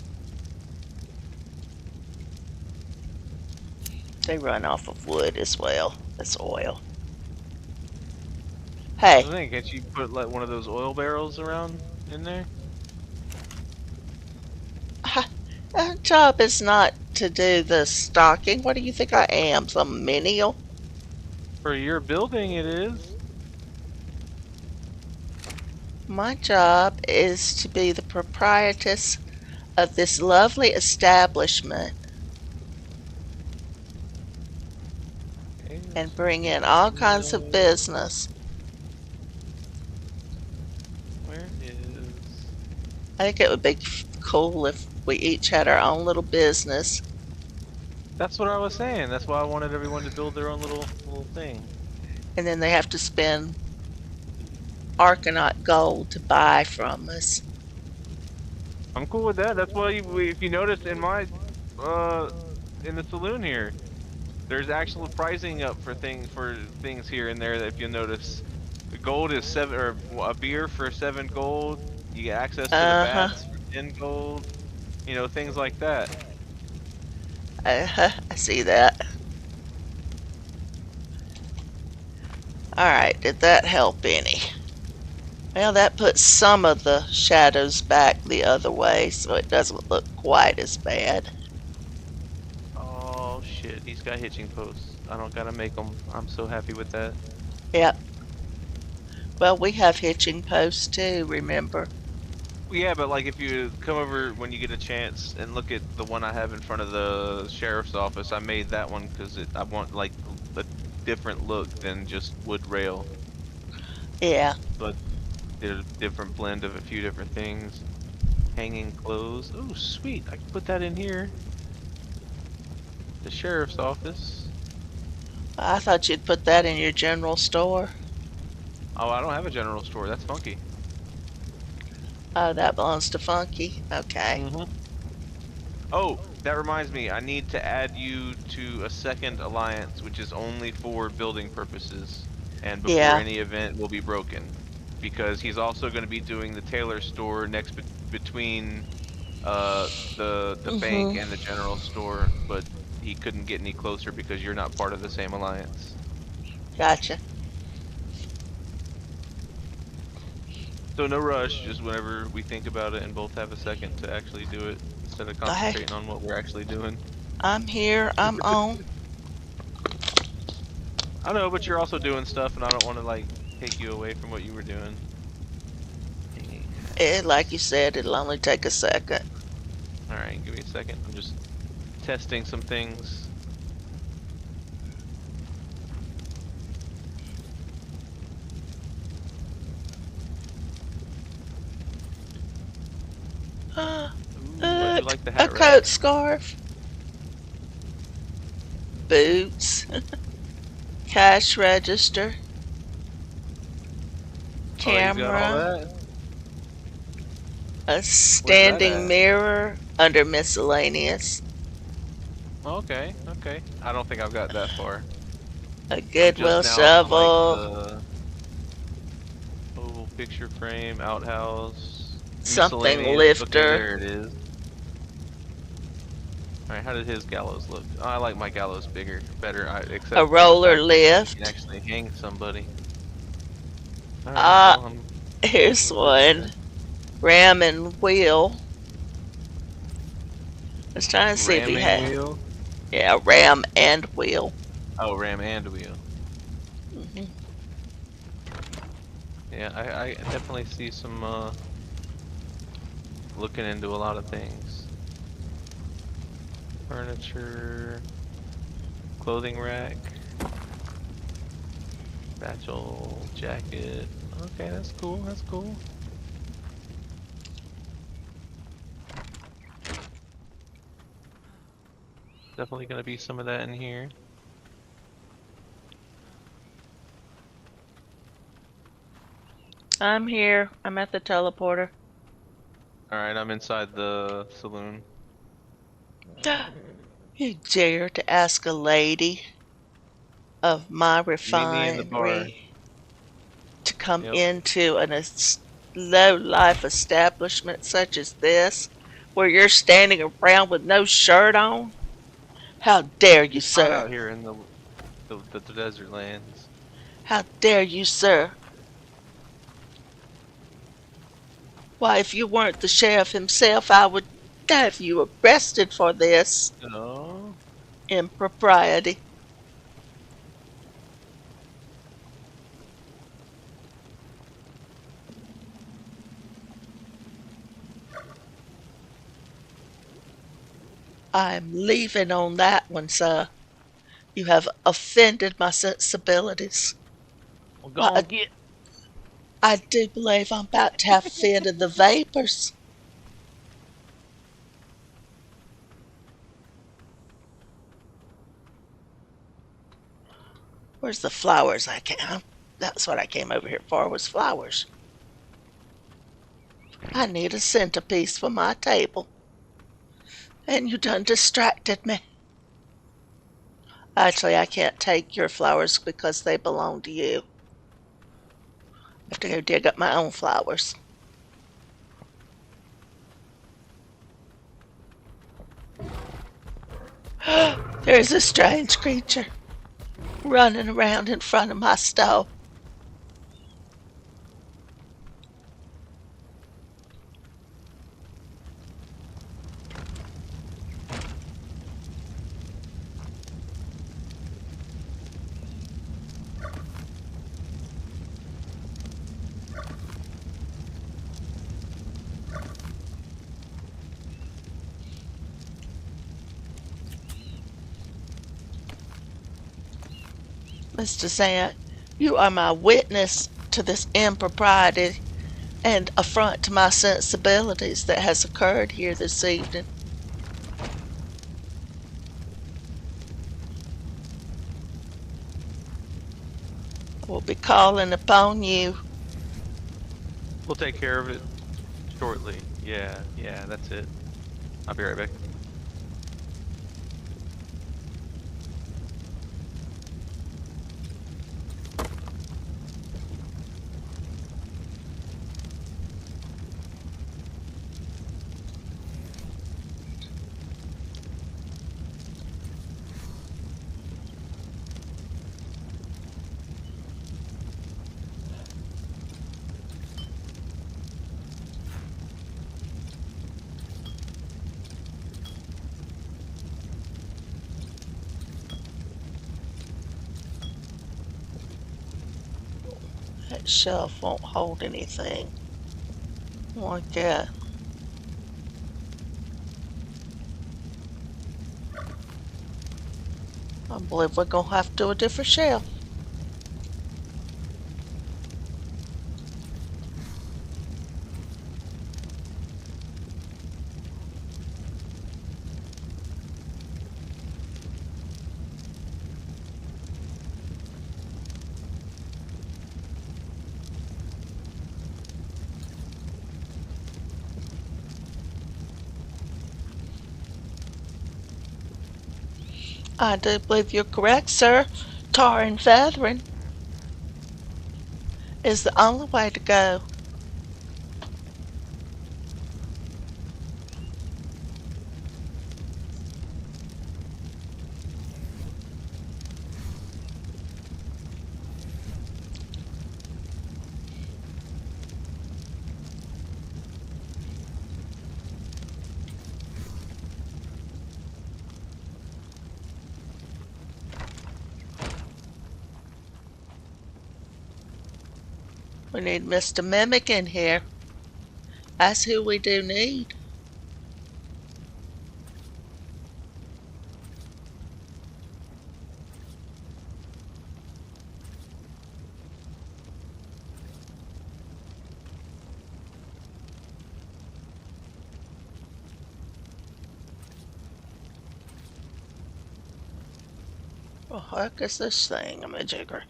They run off of wood as well as oil. I Hey, think can't you put like one of those oil barrels around in there? our job is not to do the stocking. What do you think I am? Some menial? For your building, it is. My job is to be the proprietress of this lovely establishment Okay, and let's bring get in all kinds of Gino. business. Where is? I think it would be cool if we each had our own little business, That's what I was saying. That's why I wanted everyone to build their own little thing. and then they have to spend Arkonaut gold to buy from us. I'm cool with that. That's why if you notice in my uh in the saloon here, there's actual pricing up for things here and there that if you notice. The gold is 7 or a beer for 7 gold. You get access to the Uh-huh. bats for 10 gold. You know, things like that. Uh-huh. I see that. Alright, did that help any? Well, that puts some of the shadows back the other way so it doesn't look quite as bad. Oh shit, he's got hitching posts. I don't gotta make them. I'm so happy with that. Yep. Well, we have hitching posts too, remember? Yeah, but like if you come over when you get a chance and look at the one I have in front of the sheriff's office, I made that one because I want like a different look than just wood rail. Yeah. So I did a different blend of a few different things. Hanging clothes. Oh, sweet. I can put that in here. The sheriff's office. I thought you'd put that in your general store. Oh, I don't have a general store. That's funky. Oh, that belongs to Funky. Okay. Mm-hmm. Oh, that reminds me. I need to add you to a second alliance, which is only for building purposes, and before Yeah. any event will be broken. Because he's also going to be doing the tailor store next between the bank Mm-hmm. and the general store, but he couldn't get any closer because you're not part of the same alliance. Gotcha. So no rush, just whenever we think about it and both have a second to actually do it instead of Hey, concentrating on what we're actually doing. I'm here. I'm on. I know, but you're also doing stuff and I don't want to like take you away from what you were doing. Hanging And like you hats. said, it'll only take a second. Alright, give me a second. I'm just testing some things. Ooh, I do Look, like the a hat rack. coat scarf, boots, cash register, Oh, he's got all camera, that? a Where's that standing at? mirror under miscellaneous, Okay, okay. I don't think I've got that far. a I'm just Goodwill now to like shovel, the oval picture frame, outhouse, something miscellaneous. Okay, lifter, there it is. Alright, how did his gallows look? Oh, I like my gallows better, a except for the roller fact that you can lift. actually hang somebody. Alright, Ah, well, I'm here's good with one. that. Ram and wheel. I was trying to see if he Ramming had. wheel? Yeah, ram and wheel. Oh, ram and wheel. Hmm. Yeah, I definitely see some, looking into a lot of things. Furniture, clothing rack, satchel, jacket. Okay, that's cool, that's cool. Definitely gonna be some of that in here. I'm here. I'm at the teleporter. Alright, I'm inside the saloon. You dare to ask a lady of my Meet me in the bar. refinery to come Yep. into low-life establishment such as this, where you're standing around with no shirt on? How dare you, It's hot sir? out here in the desert lands. How dare you, sir? Why, if you weren't the sheriff himself, I would have you arrested for this Oh, impropriety. I'm leaving on that one, sir. You have offended my sensibilities. Well, go Why, on, get. I do believe I'm about to have a fit of the vapors. Where's the flowers I came? That's what I came over here for, was flowers. I need a centerpiece for my table. And you done distracted me. Actually, I can't take your flowers because they belong to you. I have to go dig up my own flowers. There's a strange creature running around in front of my stove. Mr. Sant, you are my witness to this impropriety and affront to my sensibilities that has occurred here this evening. I will be calling upon you. We'll take care of it shortly. Yeah, that's it. I'll be right back. That shelf won't hold anything like that. I believe we're gonna have to do a different shelf. I do believe you're correct, sir. Tar and feathering is the only way to go. We need Mr. Mimic in here. That's who we do need. What the heck is this thing, a majigger?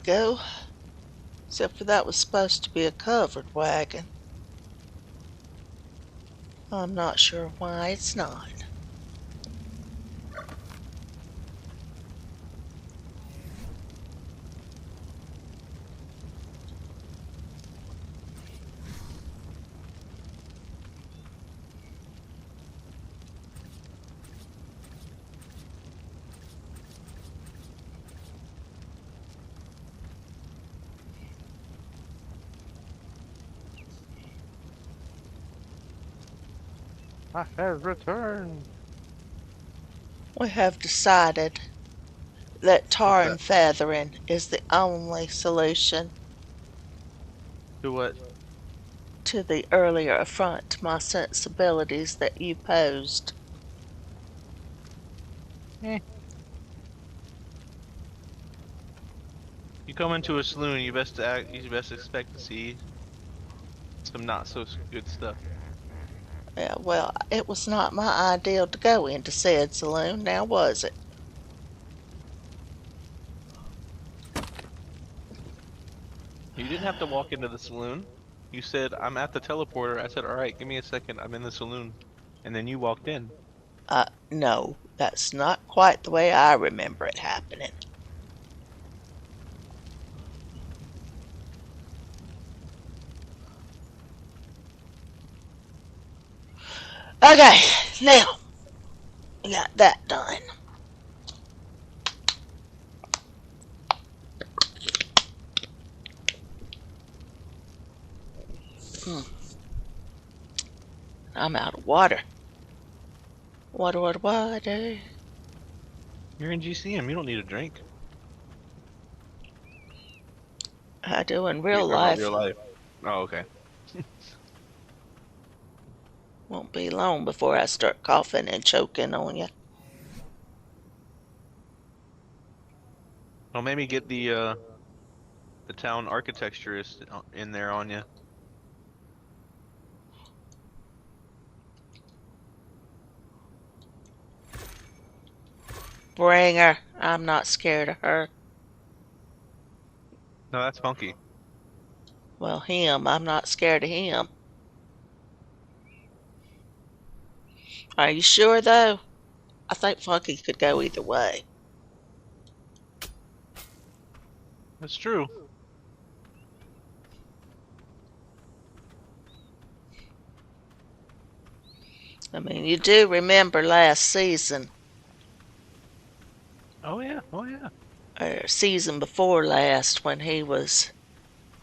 go. Except for that was supposed to be a covered wagon. I'm not sure why it's not. I have returned. We have decided that tar What's and that? feathering is the only solution To what? to the earlier affront to my sensibilities that you posed. You come into a saloon, you best expect to see some not so good stuff. Yeah, well, it was not my ideal to go into said saloon, now was it? You didn't have to walk into the saloon. You said, I'm at the teleporter. I said, alright, give me a second, I'm in the saloon. And then you walked in. No, that's not quite the way I remember it happening. Okay, now we got that done. I'm out of water. Water, water, water. You're in GCM, you don't need a drink. I do in You're real talking about life. real life. Oh, okay. Won't be long before I start coughing and choking on you. Well, maybe get the town architecturist in there on you. Bring her. I'm not scared of her. No, that's Funky. Well, him. I'm not scared of him. Are you sure, though? I think Funky could go either way. That's true. I mean, you do remember last season, Oh yeah, oh yeah. or season before last, when he was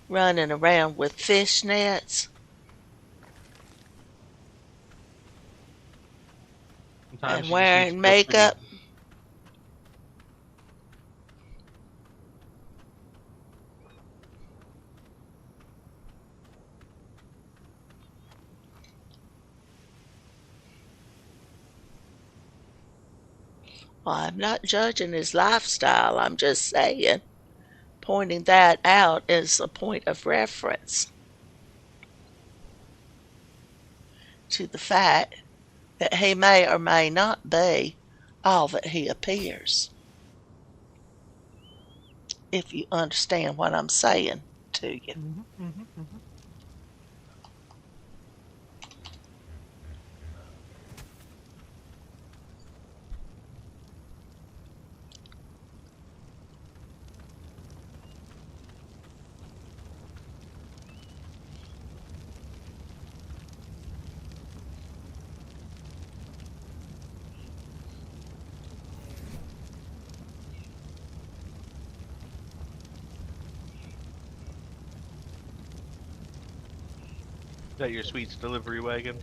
running around with fishnets Sometimes and you just need to wearing feel pretty. makeup. Well, I'm not judging his lifestyle. I'm just saying, pointing that out as a point of reference to the fact that he may or may not be all that he appears. If you understand what I'm saying to you. Got your sweets delivery wagon.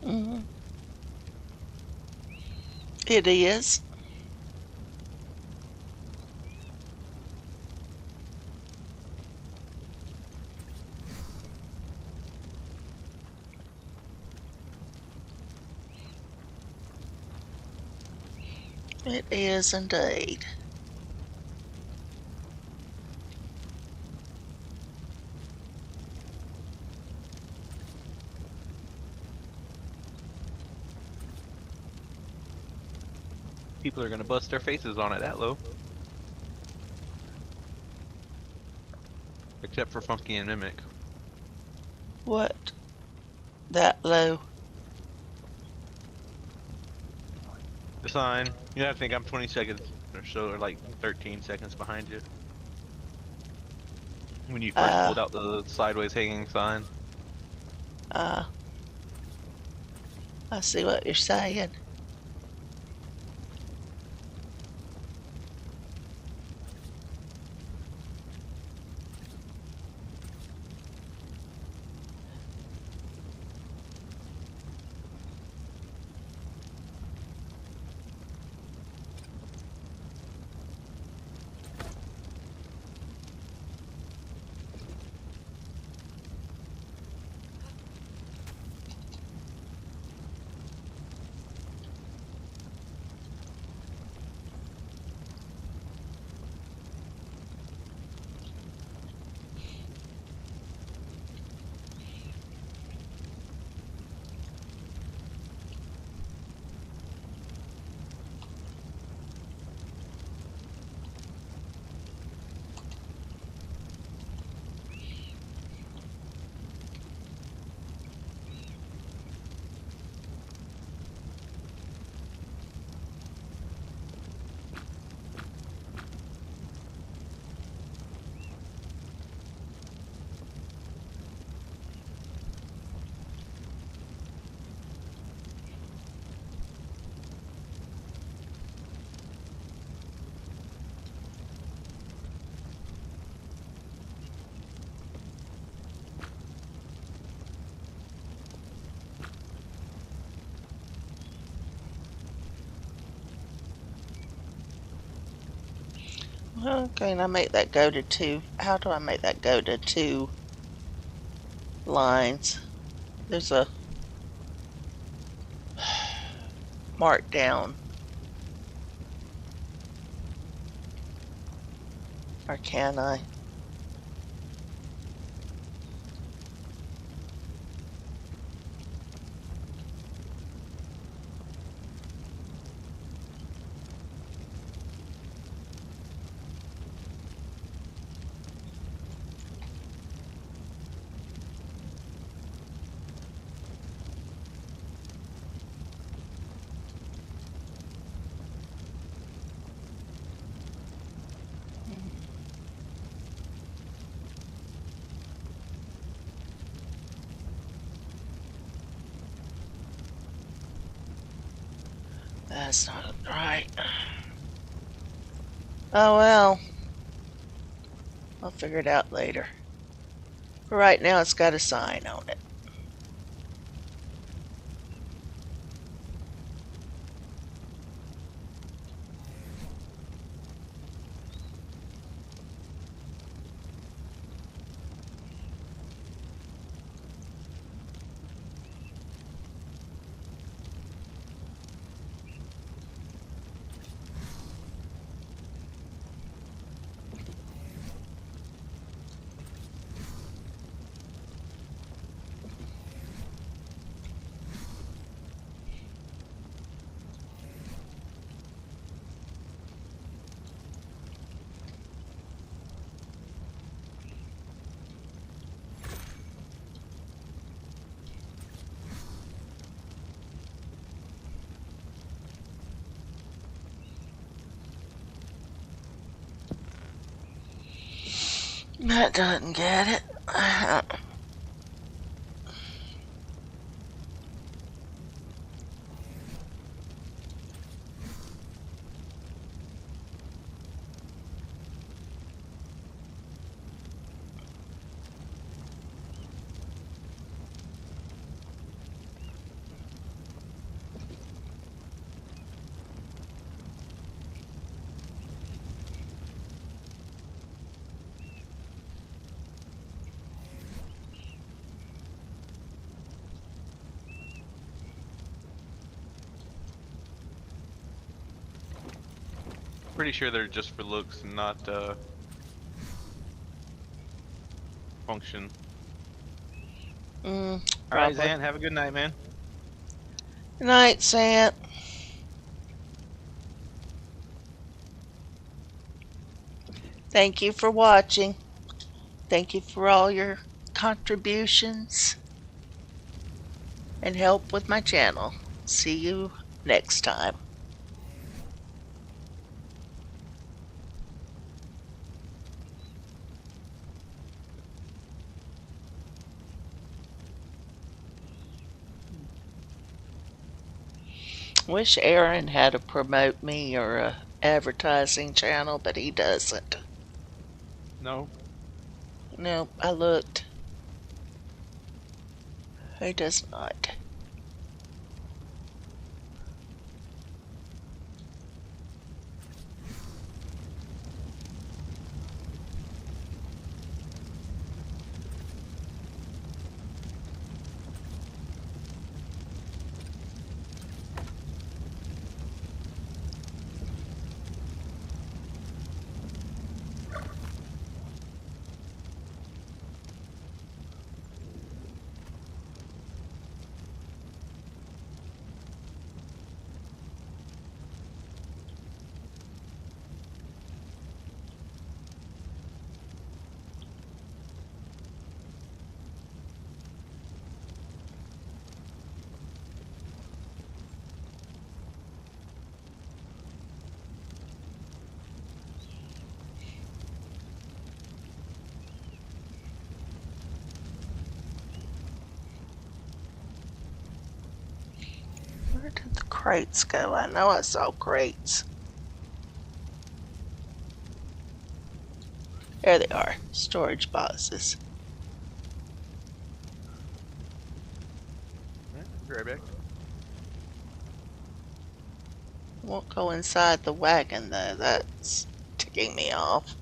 Hmm. It is. It is indeed. People are gonna bust their faces on it that low. Except for Funky and Mimic. What? That low? The sign. You have to think I'm 20 seconds or so, or like 13 seconds behind you. When you first Uh, pulled out the sideways hanging sign. uh, I see what you're saying. Okay, and I make that go to two. How do I make that go to two lines? There's a mark down. Or can I? That's not right. Oh well. I'll figure it out later. For right now, it's got a sign on it. That doesn't get it. Pretty sure they're just for looks and not function. Alright, Probably. Zan, have a good night, man. Good night, Sant. Thank you for watching. Thank you for all your contributions and help with my channel. See you next time. Wish Aaron had a promote me or a advertising channel, but he doesn't. No. No, I looked. He does not. Where did the crates go? I know I saw crates. There they are. Storage boxes. Yeah, be right back. Won't go inside the wagon though. That's ticking me off.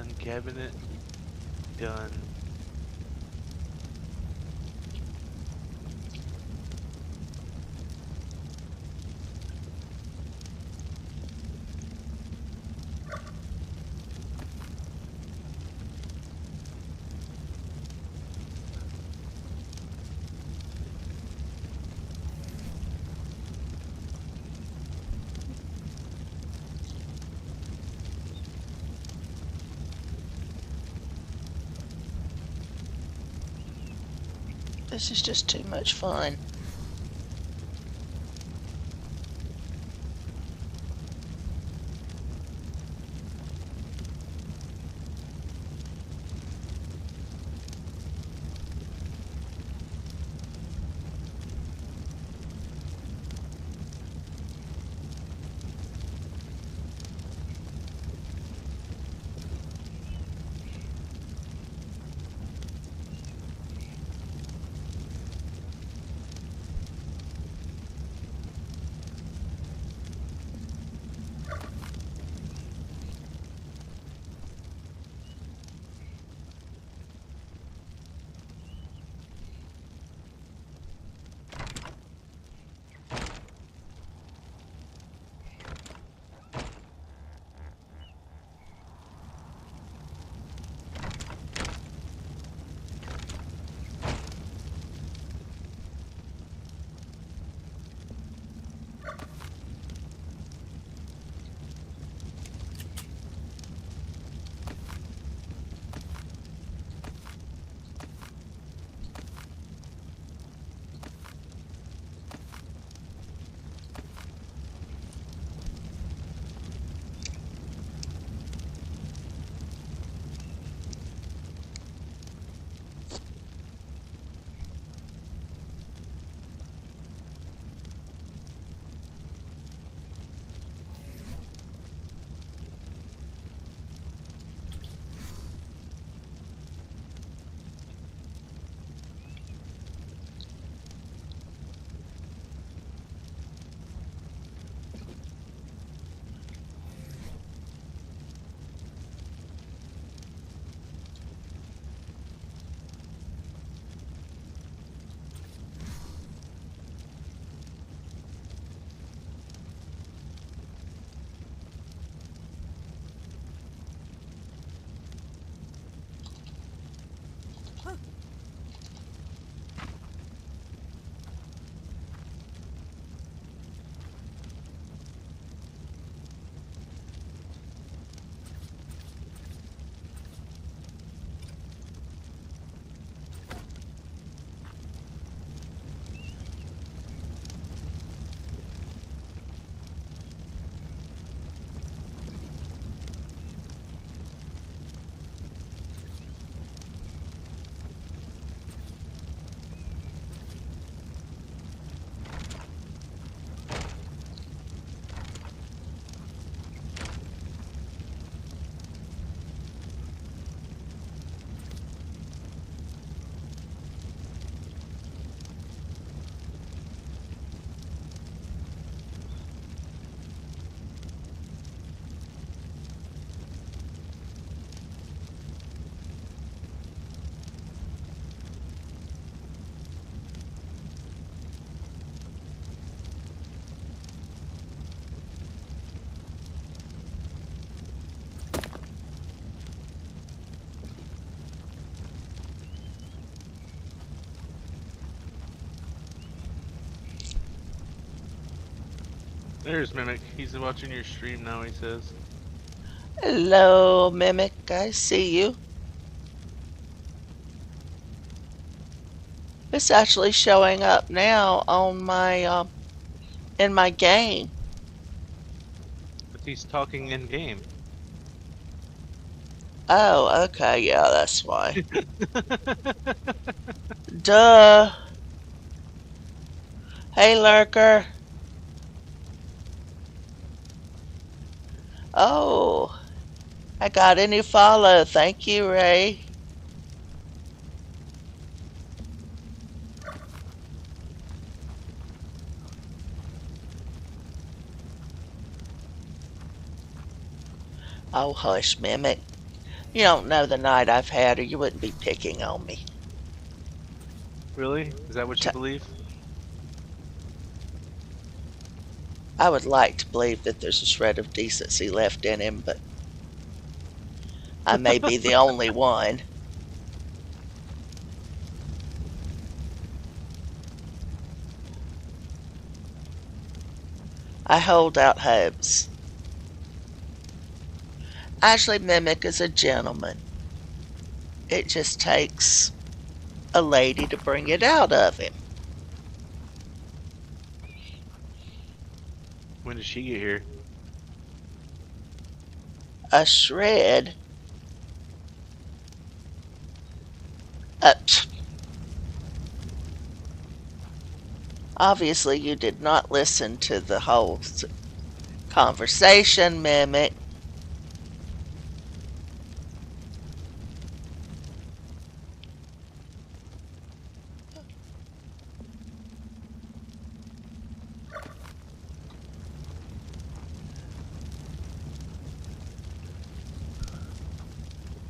Done. Cabinet. Done. This is just too much fun. There's Mimic. He's watching your stream now, he says. Hello, Mimic. I see you. It's actually showing up now on my in my game. But he's talking in game. Oh, okay, yeah, that's why. Duh. Hey, Lurker. Oh, I got a new follow. Thank you, Ray. Oh, hush, Mimic. You don't know the night I've had, or you wouldn't be picking on me. Really? Is that what you believe? I would like to believe that there's a shred of decency left in him, but I may be the only one. I hold out hopes. Actually, Mimic is a gentleman. It just takes a lady to bring it out of him. When did she get here? A shred. Obviously, you did not listen to the whole conversation, Mimic.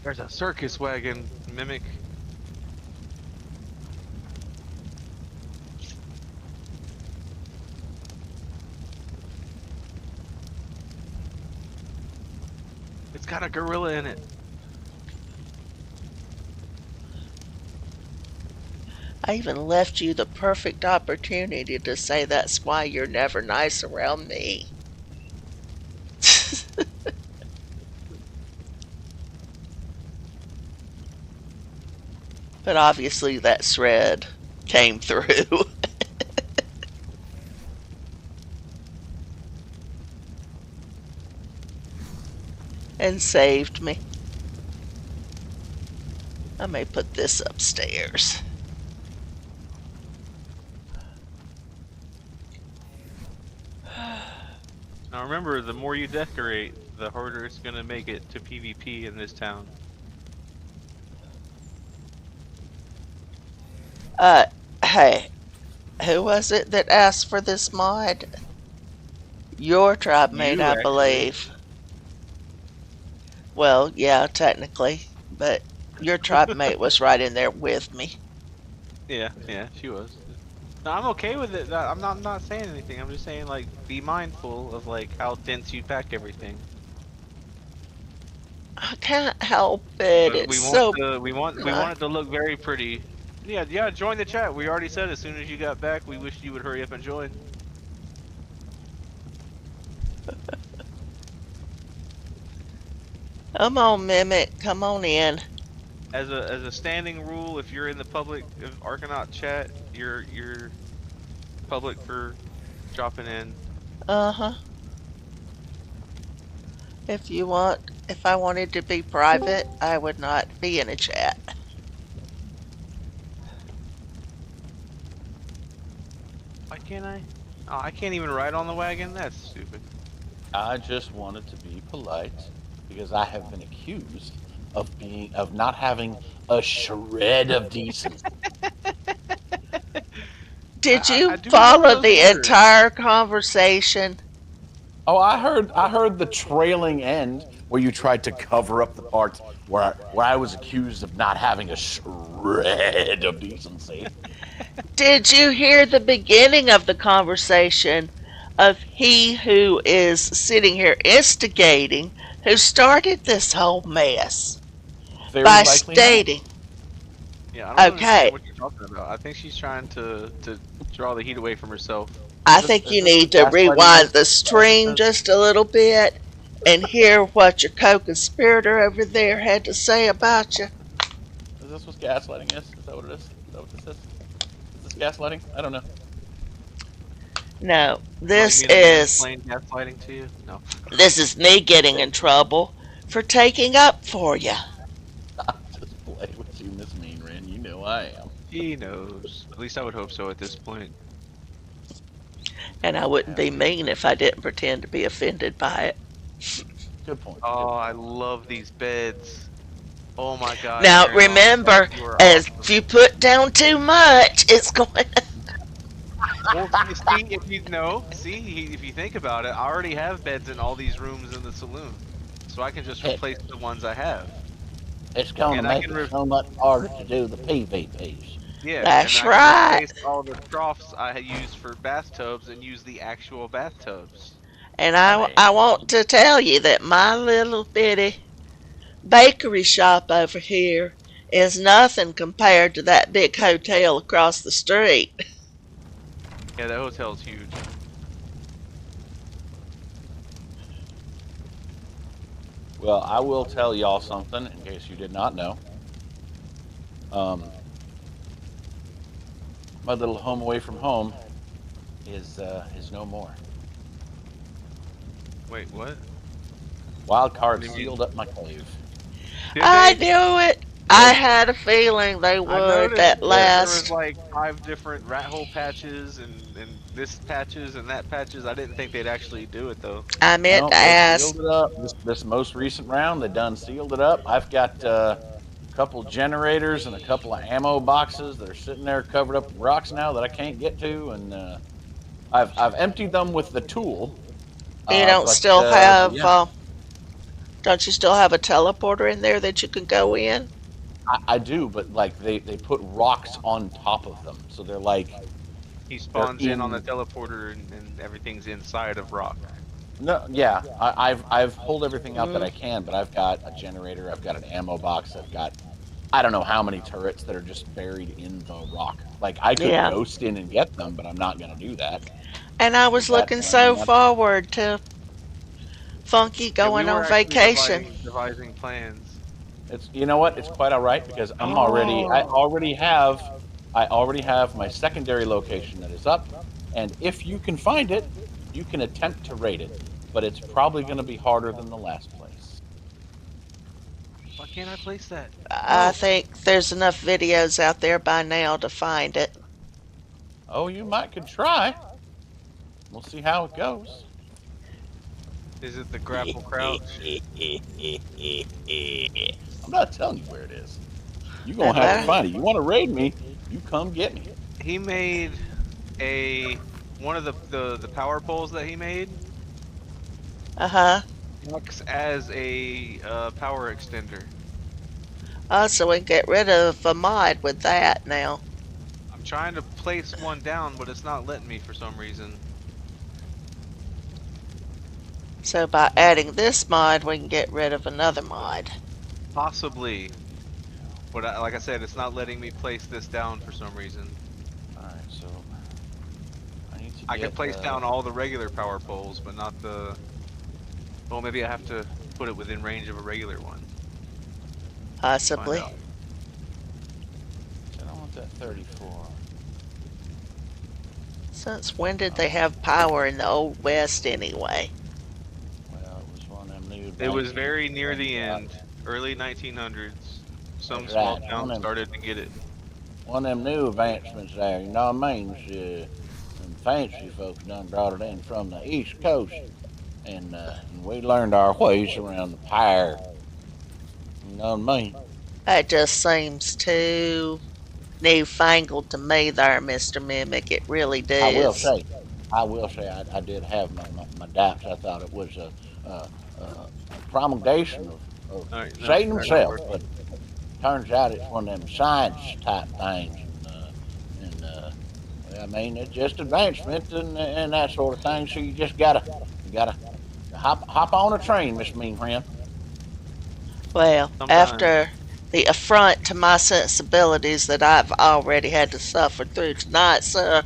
There's a circus wagon, Mimic. It's got a gorilla in it. I even left you the perfect opportunity to say that's why you're never nice around me. But obviously that shred came through. And saved me. I may put this upstairs. Now remember, the more you decorate, the harder it's gonna make it to PvP in this town. Hey, who was it that asked for this mod? Your tribe mate, You, I actually. believe. Well, yeah, technically, but your tribe mate was right in there with me. Yeah, she was. No, I'm okay with it. I'm not saying anything. I'm just saying, like, be mindful of like how dense you pack everything. I can't help it. But It's so. we want it to look very pretty. Yeah. Join the chat. We already said as soon as you got back, we wished you would hurry up and join. Come on, Mimic. Come on in. As a standing rule, if you're in the public Arkonaut chat, you're public for dropping in. Uh-huh. If I wanted to be private, I would not be in a chat. Why can't I? Oh, I can't even ride on the wagon? That's stupid. I just wanted to be polite because I have been accused of not having a shred of decency. Did you I do follow remember the those words. entire conversation? Oh, I heard the trailing end where you tried to cover up the parts where I was accused of not having a shred of decency. Did you hear the beginning of the conversation of he who is sitting here instigating, who started this whole mess Very by likely stating, Yeah, I don't Okay. understand what you're talking about. I think she's trying to draw the heat away from herself. I Is think this you what need to gaslighting rewind is? the stream just a little bit and hear what your co-conspirator over there had to say about you. Is this what gaslighting is? Is that what it is? Is that what this is? Is this gaslighting? I don't know. No, this Like me to is mansplain gaslighting to you? No. this is me getting in trouble for taking up for you. I'm just playing with you, Miss Mean Ren. You know I am. He knows. At least I would hope so at this point. And I wouldn't be mean if I didn't pretend to be offended by it. Good point. Oh, I love these beds. Oh my god. Now Aaron remember, Longstaff, you are as awesome. if you put down too much, it's going to... Well, you see, if you think about it, I already have beds in all these rooms in the saloon, so I can just Hey. replace the ones I have. It's going to And I make can it so much harder to do the PvPs. Yeah, and That's I can right. replace all the troughs I used for bathtubs and use the actual bathtubs. And I I, mean, I want to tell you that my little bitty bakery shop over here is nothing compared to that big hotel across the street. Yeah, that hotel's huge. well, I will tell y'all something in case you did not know. My little home away from home is no more. Wait, what? Wild What card do you mean? sealed up my cave. Did I they? knew it. I had a feeling they I would noticed that Yeah. that there was last. like 5 different rat hole patches and this patches and that patches. I didn't think they'd actually do it though. I meant No, to they ask. sealed it up. This most recent round, they done sealed it up. I've got a couple generators and a couple of ammo boxes that are sitting there covered up with rocks now that I can't get to, and I've emptied them with the tool. You don't still But have. yeah, Don't you still have a teleporter in there that you can go in? I do. But like they put rocks on top of them, so they're like He they're spawns in on the in. teleporter and everything's inside of rock. No, yeah, I've pulled everything out that Mm, I can, but I've got a generator, I've got an ammo box, I've got I don't know how many turrets that are just buried in the rock. Like I could yeah. ghost in and get them, but I'm not gonna do that And I because was looking that I mean so that forward to Funky Yeah, we going were on actually vacation. devising plans. it's you know what it's quite all right because Oh, I already have my secondary location that is up, and if you can find it, you can attempt to raid it, but it's probably going to be harder than the last place. why can't I place that? I No. think there's enough videos out there by now to find it. Oh, you might could try. We'll see how it goes. Is it the grapple crouch? I'm not telling you where it is. You're They gonna have to better. find it. You want to raid me? You come get me. He made a one of the power poles that he made Uh huh. works as a power extender. So we can get rid of a mod with that now. I'm trying to place one down, but it's not letting me for some reason. So by adding this mod, we can get rid of another mod. Possibly, but like I said, it's not letting me place this down for some reason. All right, so I need to I can get. place down all the regular power poles, but not the. Well, maybe I have to put it within range of a regular one. Possibly. Find out. I don't want that 34. Since when did they have power in the Old West anyway? Well, it was one of them new. It was advancements very that near they the got. end, early 1900s. Some That's small right. towns started to get it. One of them new advancements there. You know what I mean? Them fancy folks done brought it in from the East Coast, and we learned our ways around the pyre. You know what I mean? That just seems too newfangled to me there, Mr. Mimic. It really I will does. say, I did have my doubts. I thought it was a promulgation of Alright, no, Satan they're not himself, working. but turns out it's one of them science type things. Well, I mean, it's just advancement and that sort of thing. So you just gotta hop on a train, Miss Mean Friend. Well, Sometimes. after the affront to my sensibilities that I've already had to suffer through tonight, sir,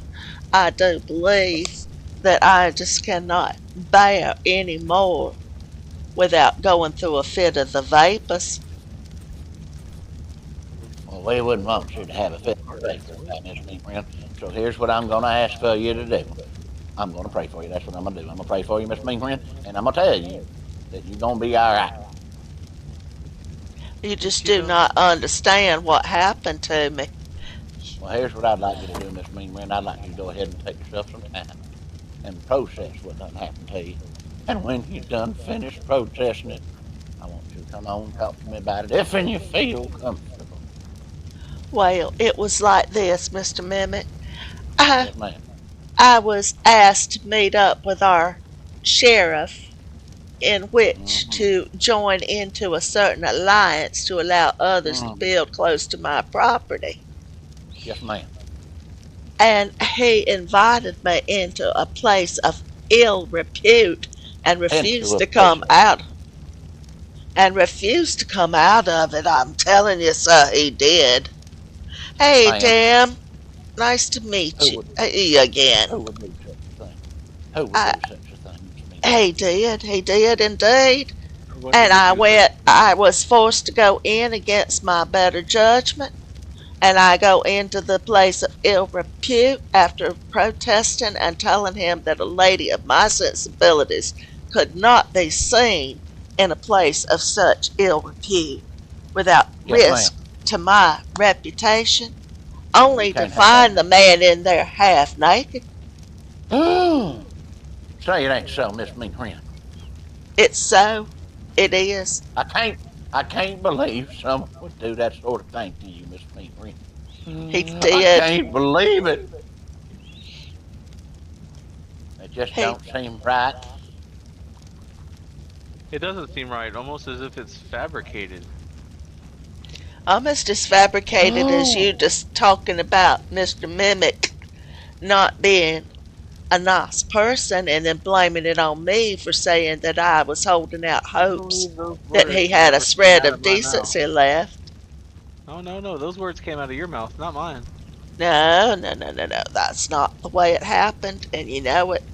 I do believe that I just cannot bear any more without going through a fit of the vapors. Well, we wouldn't want you to have a fit of faith with that, Miss Mean Friend. So here's what I'm gonna ask for you to do. I'm gonna pray for you. That's what I'm gonna do. I'm gonna pray for you, Miss Mean Friend, and I'm gonna tell you that you're gonna be all right. You just do Okey-doke. not understand what happened to me. Well, here's what I'd like you to do, Miss Mean Friend. I'd like you to go ahead and take yourself some time and process what done happened to you. And when you done finished processing it, I want you to come on and talk to me about it if and you feel comfortable. Well, it was like this, Mr. Mimic. I, Yes, ma'am. I was asked to meet up with our sheriff in which Mm-hmm. to join into a certain alliance to allow others to Mm-hmm. build close to my property. Yes, ma'am. And he invited me into a place of ill repute and Into refused a to place come of out of it. I'm telling you, sir, he did. Hey, ma'am. Tim, nice to meet Who you would again. who would do such a thing? Who would I, do such a thing, Miss Mean? he did indeed. What And did he do? Such I was forced to go in against my better judgment. And I go into the place of ill repute after protesting and telling him that a lady of my sensibilities could not be seen in a place of such ill repute without Yes, ma'am. risk to my reputation, Well, you only to can't have that. find the man in there half naked. Say it ain't so, Miss Mean Friend. It's so. It is. I can't I can't believe someone would do that sort of thing to you, Miss Mean Friend. He I did. can't believe it. It just He don't seem right. It doesn't seem right, almost as if it's fabricated. almost as fabricated as you Oh, just talking about Mr. Mimic not being a nice person and then blaming it on me for saying that I was holding out I hopes believe those that words he had a never came shred out of of my mouth. decency left. Oh no, no, those words came out of your mouth, not mine. No, no, no, no, no. That's not the way it happened, and you know it.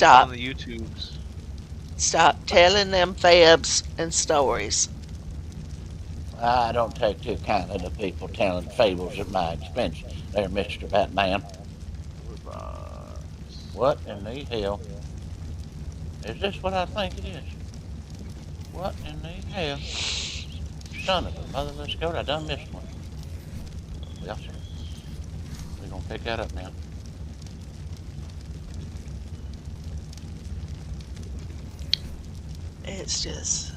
It's on Stop, the YouTubes. stop telling them fibs and stories. I don't take too kindly to people telling fables at my expense there, Mr. Batman. Robots. What in the hell? Is this what I think it is? What in the hell? Son of a motherless goat, I done missed one. Well, sir, we're gonna pick that up now. It's just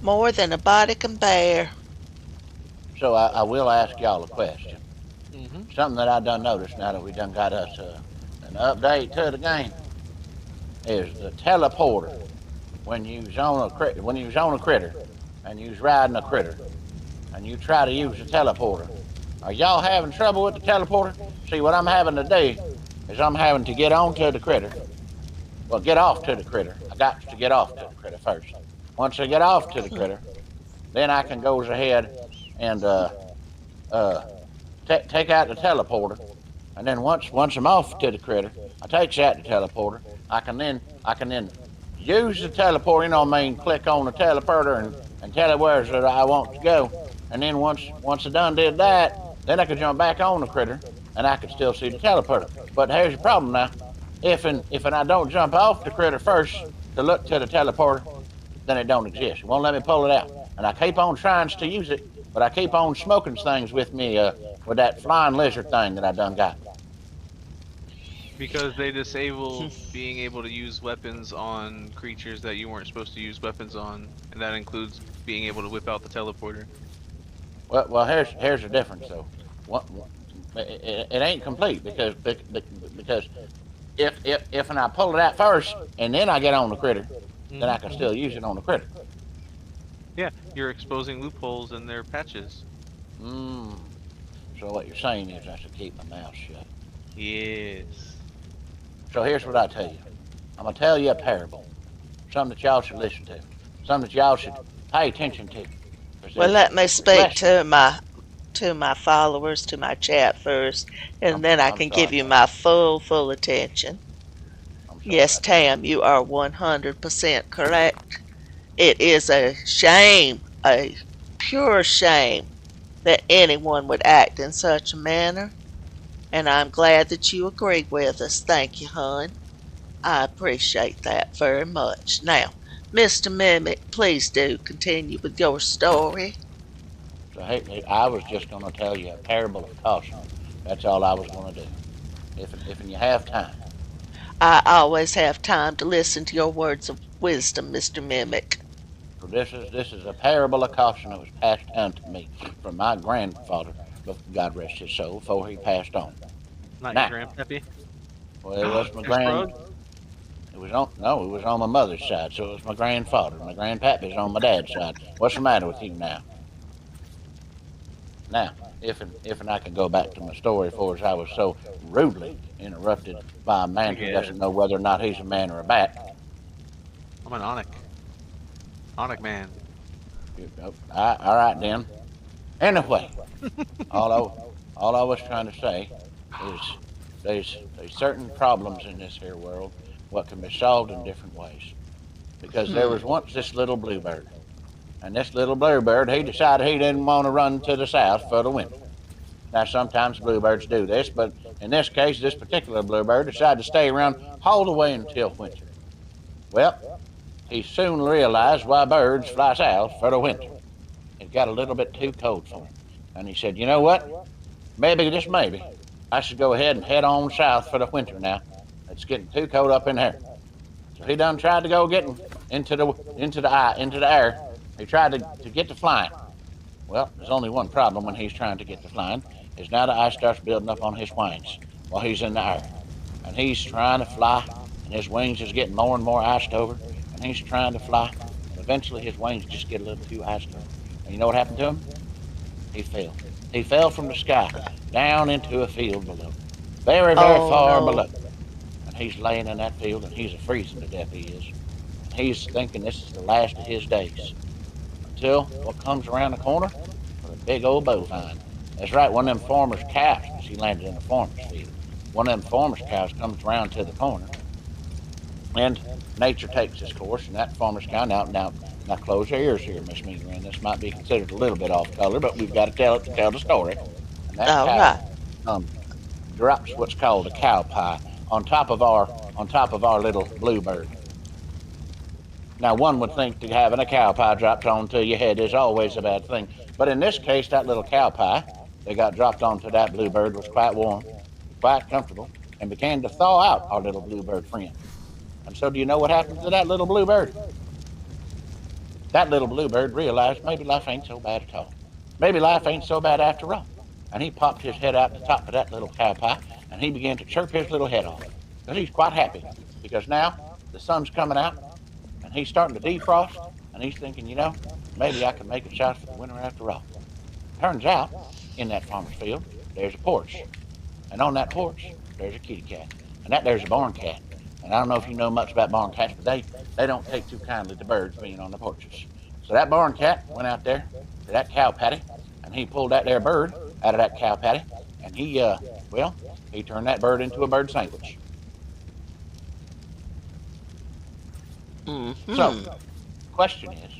more than a body can bear. So I will ask y'all a question. Mm-hmm. Something that I done noticed now that we done got us an update to the game is the teleporter. When you's on a critter and you's riding a critter and you try to use the teleporter, are y'all having trouble with the teleporter? See, what I'm having to do is I'm having to get onto the critter. Well, get off to the critter. I got to get off to the critter first. Once I get off to the critter, then I can go ahead and uh, take out the teleporter, and then once I'm off to the critter, I takes out the teleporter. I can then use the teleporter. You know what I mean? Click on the teleporter and tell it where that I want to go. And then once I done did that, then I could jump back on the critter, and I could still see the teleporter. But here's the problem now. If I don't jump off the critter first to look to the teleporter, then it don't exist. It won't let me pull it out. And I keep on trying to use it, but I keep on smoking things with me with that flying lizard thing that I done got. Because they disable being able to use weapons on creatures that you weren't supposed to use weapons on, and that includes being able to whip out the teleporter. Well, here's the difference though. It ain't complete because if and I pull it out first and then I get on the critter, then I can still use it on the critter. Yeah, you're exposing loopholes in their patches. Mm. So what you're saying is I should keep my mouth shut. Yes. So here's what I tell you. I'm gonna tell you a parable, something that y'all should listen to, something that y'all should pay attention to. 'Cause Well, let me there's speak lessons. to my followers, to my chat first, and then I I'm can give sorry. you my full attention. I'm sorry Yes, about that. Tam, you are 100% correct. It is a shame, a pure shame, that anyone would act in such a manner, and I'm glad that you agree with us. Thank you, hon. I appreciate that very much. Now, Mr. Mimic, please do continue with your story. So hey, I was just gonna tell you a parable of caution. That's all I was gonna do. If you have time. I always have time to listen to your words of wisdom, Mr. Mimic. So this is a parable of caution that was passed down to me from my grandfather, God rest his soul, before he passed on. Not your Now, grandpappy? well, it was my Your scrub? It was on my mother's side, so it was my grandfather. My grandpappy's on my dad's side. What's the matter with you now? Now, if and I can go back to my story, for as I was so rudely interrupted by a man who doesn't know whether or not he's a man or a bat. I'm an Onic. Onic man. All right then. Anyway, all I was trying to say is there's certain problems in this here world what can be solved in different ways. Because there was once this little bluebird, and this little bluebird, he decided he didn't want to run to the south for the winter. Now, sometimes bluebirds do this, but in this case, this particular bluebird decided to stay around all the way until winter. Well, he soon realized why birds fly south for the winter. It got a little bit too cold for him. And he said, you know what? Maybe, just maybe, I should go ahead and head on south for the winter now. It's getting too cold up in here. So he done tried to go getting into the air. He tried to get to flying. Well, there's only one problem when he's trying to get to flying, is now the ice starts building up on his wings while he's in the air. And he's trying to fly, and his wings is getting more and more iced over, and he's trying to fly, and eventually his wings just get a little too iced over. And you know what happened to him? He fell. He fell from the sky down into a field below. Very, very far below. And he's laying in that field, and he's freezing to death, he is. And he's thinking this is the last of his days. Until what comes around the corner with a big old bovine. That's right, one of them farmer's cows, because he landed in a farmer's field. One of them farmer's cows comes around to the corner, and nature takes its course, and that farmer's cow, now close your ears here, Miss Meager, and this might be considered a little bit off color, but we've got to tell the story. And that cow drops what's called a cow pie on top of our little bluebird. Now, one would think that having a cow pie dropped onto your head is always a bad thing, but in this case, that little cow pie that got dropped onto that bluebird was quite warm, quite comfortable, and began to thaw out our little bluebird friend. And so do you know what happened to that little bluebird? That little bluebird realized maybe life ain't so bad at all. Maybe life ain't so bad after all. And he popped his head out the top of that little cow pie, and he began to chirp his little head off. Because he's quite happy, because now the sun's coming out, and he's starting to defrost, and he's thinking, you know, maybe I can make it south for the winter after all. Turns out, in that farmer's field, there's a porch. And on that porch, there's a kitty cat. And there's a barn cat. And I don't know if you know much about barn cats, but they don't take too kindly to birds being on the porches. So that barn cat went out there to that cow patty, and he pulled that there bird out of that cow patty, and he turned that bird into a bird sandwich. Mm-hmm. So, the question is,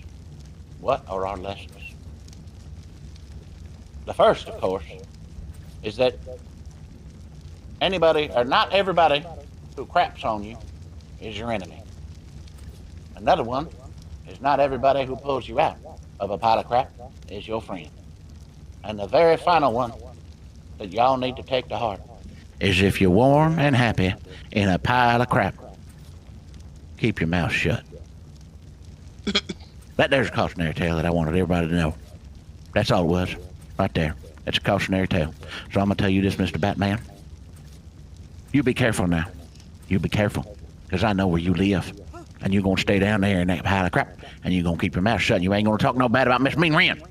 what are our lessons? The first, of course, is that not everybody who craps on you is your enemy. Another one is not everybody who pulls you out of a pile of crap is your friend. And the very final one that y'all need to take to heart is if you're warm and happy in a pile of crap, keep your mouth shut. That there's a cautionary tale that I wanted everybody to know. That's all it was, right there. That's a cautionary tale. So I'm going to tell you this, Mr. Batman. You be careful now. You be careful, because I know where you live. And you're going to stay down there in that pile of crap, and you're going to keep your mouth shut, and you ain't going to talk no bad about Miss Mean Wren.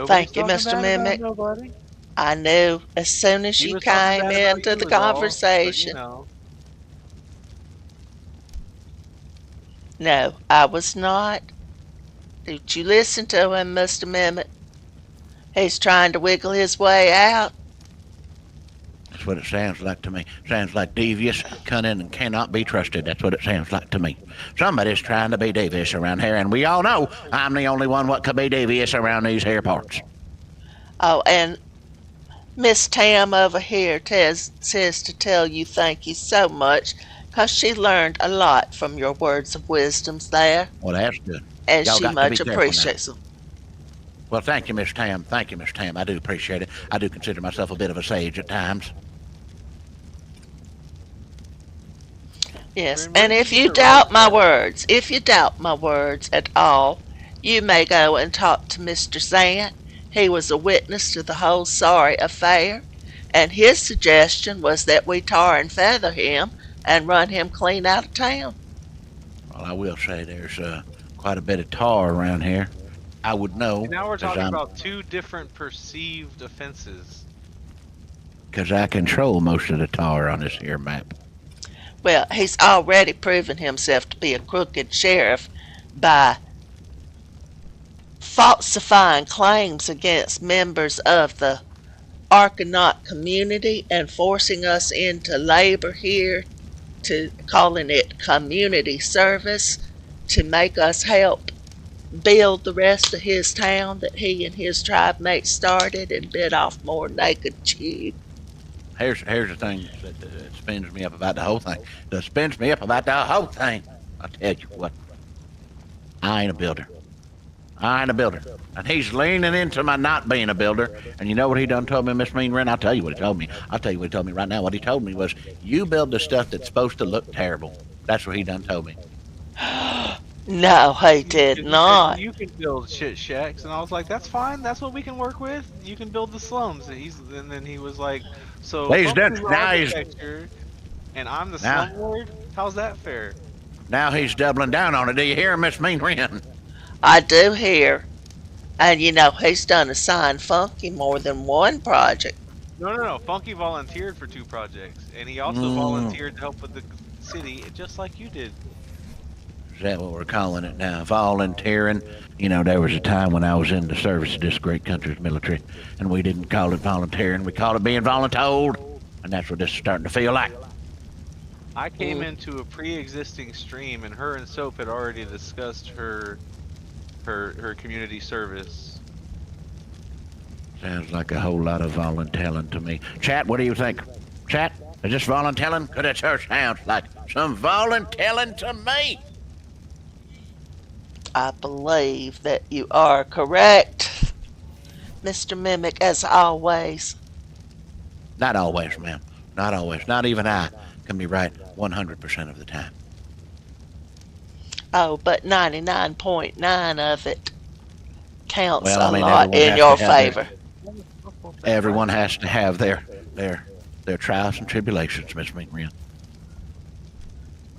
Thank you, Mr. Mimic. I knew as soon as you came into the conversation. No, I was not. Did you listen to him, Mr. Mimic? He's trying to wiggle his way out. That's what it sounds like to me. Sounds like devious, cunning, and cannot be trusted. That's what it sounds like to me. Somebody's trying to be devious around here, and we all know I'm the only one what could be devious around these here parts. Oh, and Miss Tam over here says to tell you thank you so much, because she learned a lot from your words of wisdoms there. Well, that's good. And she much appreciates them. Well, thank you, Miss Tam. Thank you, Miss Tam. I do appreciate it. I do consider myself a bit of a sage at times. Yes, and if you doubt my words, at all, you may go and talk to Mr. Zant. He was a witness to the whole sorry affair, and his suggestion was that we tar and feather him and run him clean out of town. Well, I will say there's quite a bit of tar around here. I would know. And now we're talking I'm, about two different perceived offenses. Because I control most of the tar on this here map. Well, he's already proven himself to be a crooked sheriff by falsifying claims against members of the ARKonaut community and forcing us into labor here, to calling it community service, to make us help build the rest of his town that he and his tribe mates started and bit off more than they could chew. Here's the thing that spins me up about the whole thing. That spins me up about the whole thing. I'll tell you what. I ain't a builder. And he's leaning into my not being a builder. And you know what he done told me, Miss Mean Wren? I'll tell you what he told me. I'll tell you what he told me right now. What he told me was, you build the stuff that's supposed to look terrible. That's what he done told me. No, he did not. You can build shit shacks, and I was like, "That's fine. That's what we can work with. You can build the slums." And then he was like, "So He's done. Now architecture, and I'm the slumlord. How's that fair?" Now he's doubling down on it. Do you hear, Miss Mean Wren? I do hear. And you know, he's done assigned Funky more than one project. No. Funky volunteered for 2 projects, and he also volunteered to help with the city, just like you did. Is that what we're calling it now? Volunteering? You know, there was a time when I was in the service of this great country's military, and we didn't call it volunteering. We called it being voluntold. And that's what this is starting to feel like. I came into a pre-existing stream, and her and Soap had already discussed her community service. Sounds like a whole lot of volunteering to me. Chat, what do you think? Chat, is this volunteering? Because it sure sounds like some volunteering to me. I believe that you are correct, Mr. Mimic, as always. Not always, ma'am. Not always. Not even I can be right 100% of the time. Oh, but 99.9 of it counts Well, I mean, a lot in your favor. Everyone has to have their trials and tribulations, Miss Mean.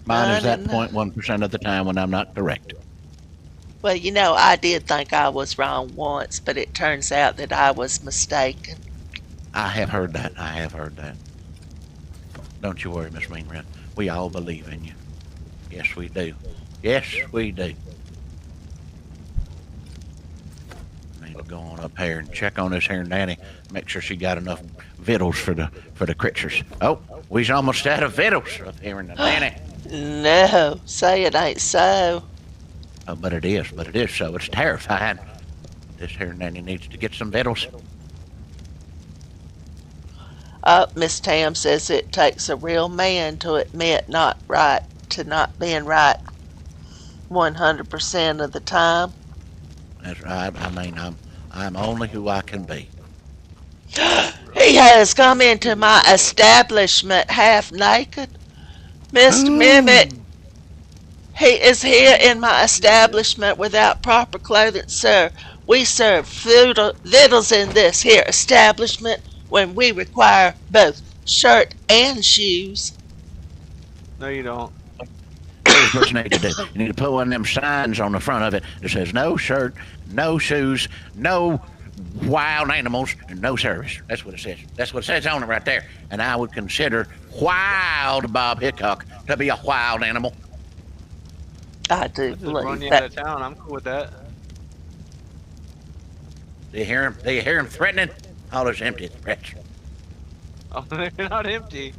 Mine is that 0.1% of the time when I'm not correct. Well, you know, I did think I was wrong once, but it turns out that I was mistaken. I have heard that. Don't you worry, Miss Mean. We all believe in you. Yes, we do. Yes, we do. I need to go on up here and check on this here nanny. Make sure she got enough victuals for the creatures. Oh, we's almost out of victuals up here in the nanny. No, say it ain't so. Oh, but it is so. It's terrifying. This here nanny needs to get some victuals. Miss Tam says it takes a real man to admit not being right 100% of the time. That's right. I mean, I'm only who I can be. He has come into my establishment half naked. Mr. Mimic, he is here in my establishment without proper clothing, sir. We serve victuals in this here establishment when we require both shirt and shoes. No, you don't. Here's what you need to do. You need to put one of them signs on the front of it that says no shirt, no shoes, no wild animals, and no service. That's what it says. That's what it says on it right there. And I would consider wild Bob Hickok to be a wild animal. I do Just run believe you that. out of town. I'm cool with that. Do you hear him? Do you hear him threatening? All those empty threats. Oh, they're not empty.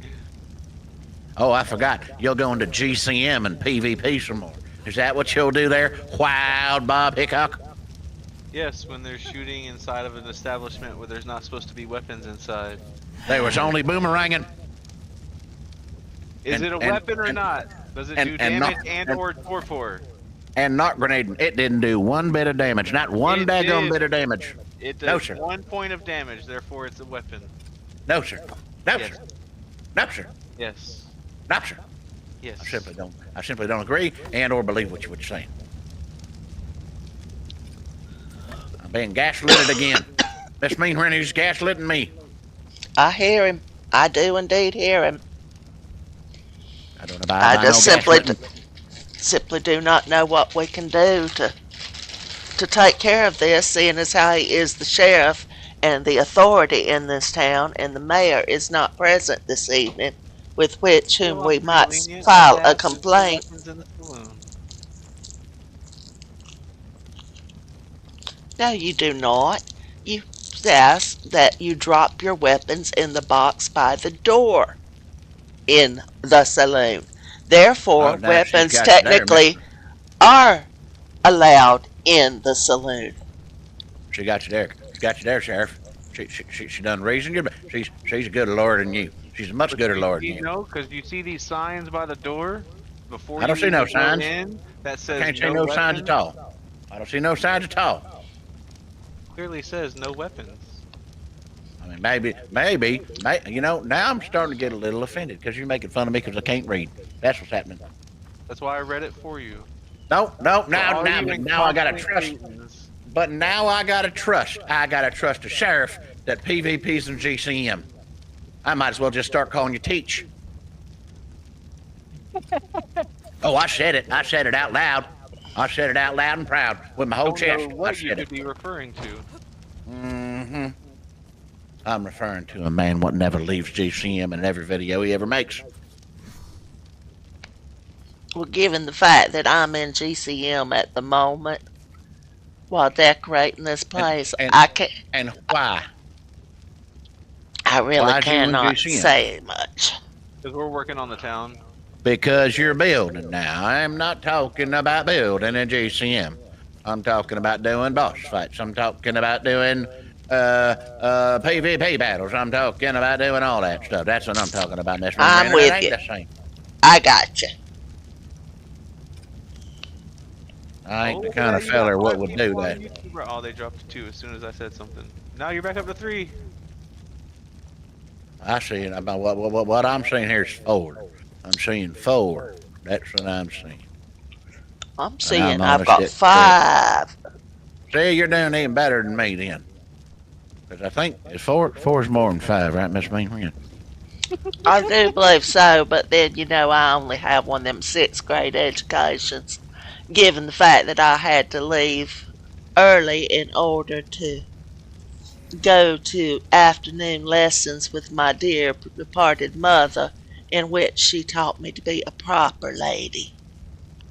Oh, I forgot. You'll go into GCM and PvP some more. Is that what you'll do there, wild Bob Hickok? Yes, when they're shooting inside of an establishment where there's not supposed to be weapons inside. There was only boomeranging. Is it a weapon or not? Does it do damage or torpor? And not grenading. It didn't do one bit of damage. Not one daggone bit of damage. It does No, sir. 1 point of damage, therefore it's a weapon. No, sir. No, Yes. sir. No, sir. Yes. No, sir. Yes. I simply don't agree and or believe what you're saying. I'm being gaslitted again. Miss Mean Rennie's gaslitting me. I hear him. I do indeed hear him. I don't abide I by just no gaslighting. simply do not know what we can do to take care of this, seeing as how he is the sheriff and the authority in this town, and the mayor is not present this evening, with which Feel whom I'm we pretty might lenient. All I file a ask is no complaint. weapons in the saloon. No, you do not. You ask that you drop your weapons in the box by the door in the saloon. Oh, Therefore, now she's weapons got you there, Miss. technically are allowed in the saloon. She got you there. She got you there, Sheriff. She done reason you. She's a gooder lawyer than you. She's a much But gooder you lawyer than see, you. no, because you see these signs by the door before I don't you see no even go signs. in that I says can't see no no signs at weapons. all. I don't see no signs at all. Clearly says no weapons. I mean, maybe, you know, now I'm starting to get a little offended because you're making fun of me because I can't read. That's what's happening. That's why I read it for you. No, For all you now I gotta incompetent trust. Cretans. But now I gotta trust. I gotta trust the sheriff that PvP's and GCM. I might as well just start calling you Teach. Oh, I said it. I said it out loud. I said it out loud and proud with my whole Don't know chest. I what you said could it. be referring to. Mm-hmm. I'm referring to a man what never leaves GCM in every video he ever makes. Well, given the fact that I'm in GCM at the moment while decorating this place, And and why? I really Why's you in cannot GCM? say much. Because we're working on the town. Because you're building now. I'm not talking about building in GCM. I'm talking about doing boss fights. I'm talking about doing PvP battles. I'm talking about doing all that stuff. That's what I'm talking about, Miss Ring I'm Rainer. It with ain't you. the same. I got you. I ain't Oh, the look at kind that, of you got feller what 5 would do people on that. YouTube. Oh, they dropped to 2 as soon as I said something. Now you're back up to 3. I see it. What I'm seeing here is 4. I'm seeing 4. That's what I'm seeing. I'm And seeing I'm I've honest got at that. 5. See, you're doing even better than me then. Because I think it's 4. 4 is more than 5, right, Miss Ring Rainer? I do believe so, but then, I only have one of them 6th grade educations, given the fact that I had to leave early in order to go to afternoon lessons with my dear departed mother, in which she taught me to be a proper lady.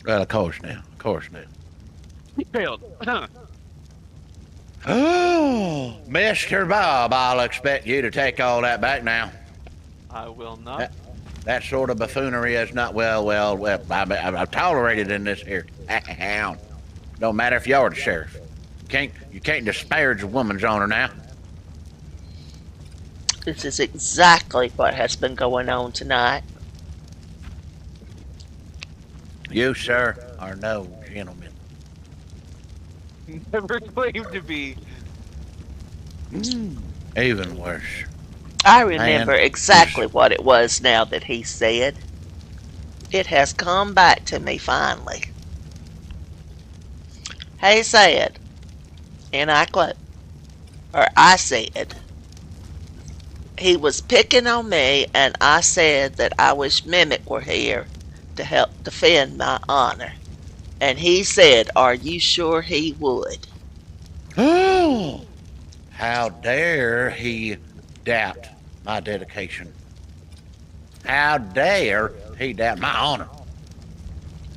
Well, of course now. Of course now. He failed. Oh, Mr. Bob, I'll expect you to take all that back now. I will not. That sort of buffoonery is not I've tolerated in this here town. Don't matter if you're the sheriff. You can't disparage a woman's honor now. This is exactly what has been going on tonight. You, sir, are no gentleman. Never claimed to be. Even worse. I remember Man, exactly what it was now that he said. It has come back to me finally. He said, and I quote, or I said, he was picking on me, and I said that I wish Mimic were here to help defend my honor. And he said, are you sure he would? Oh, how dare he doubt my dedication? How dare he doubt my honor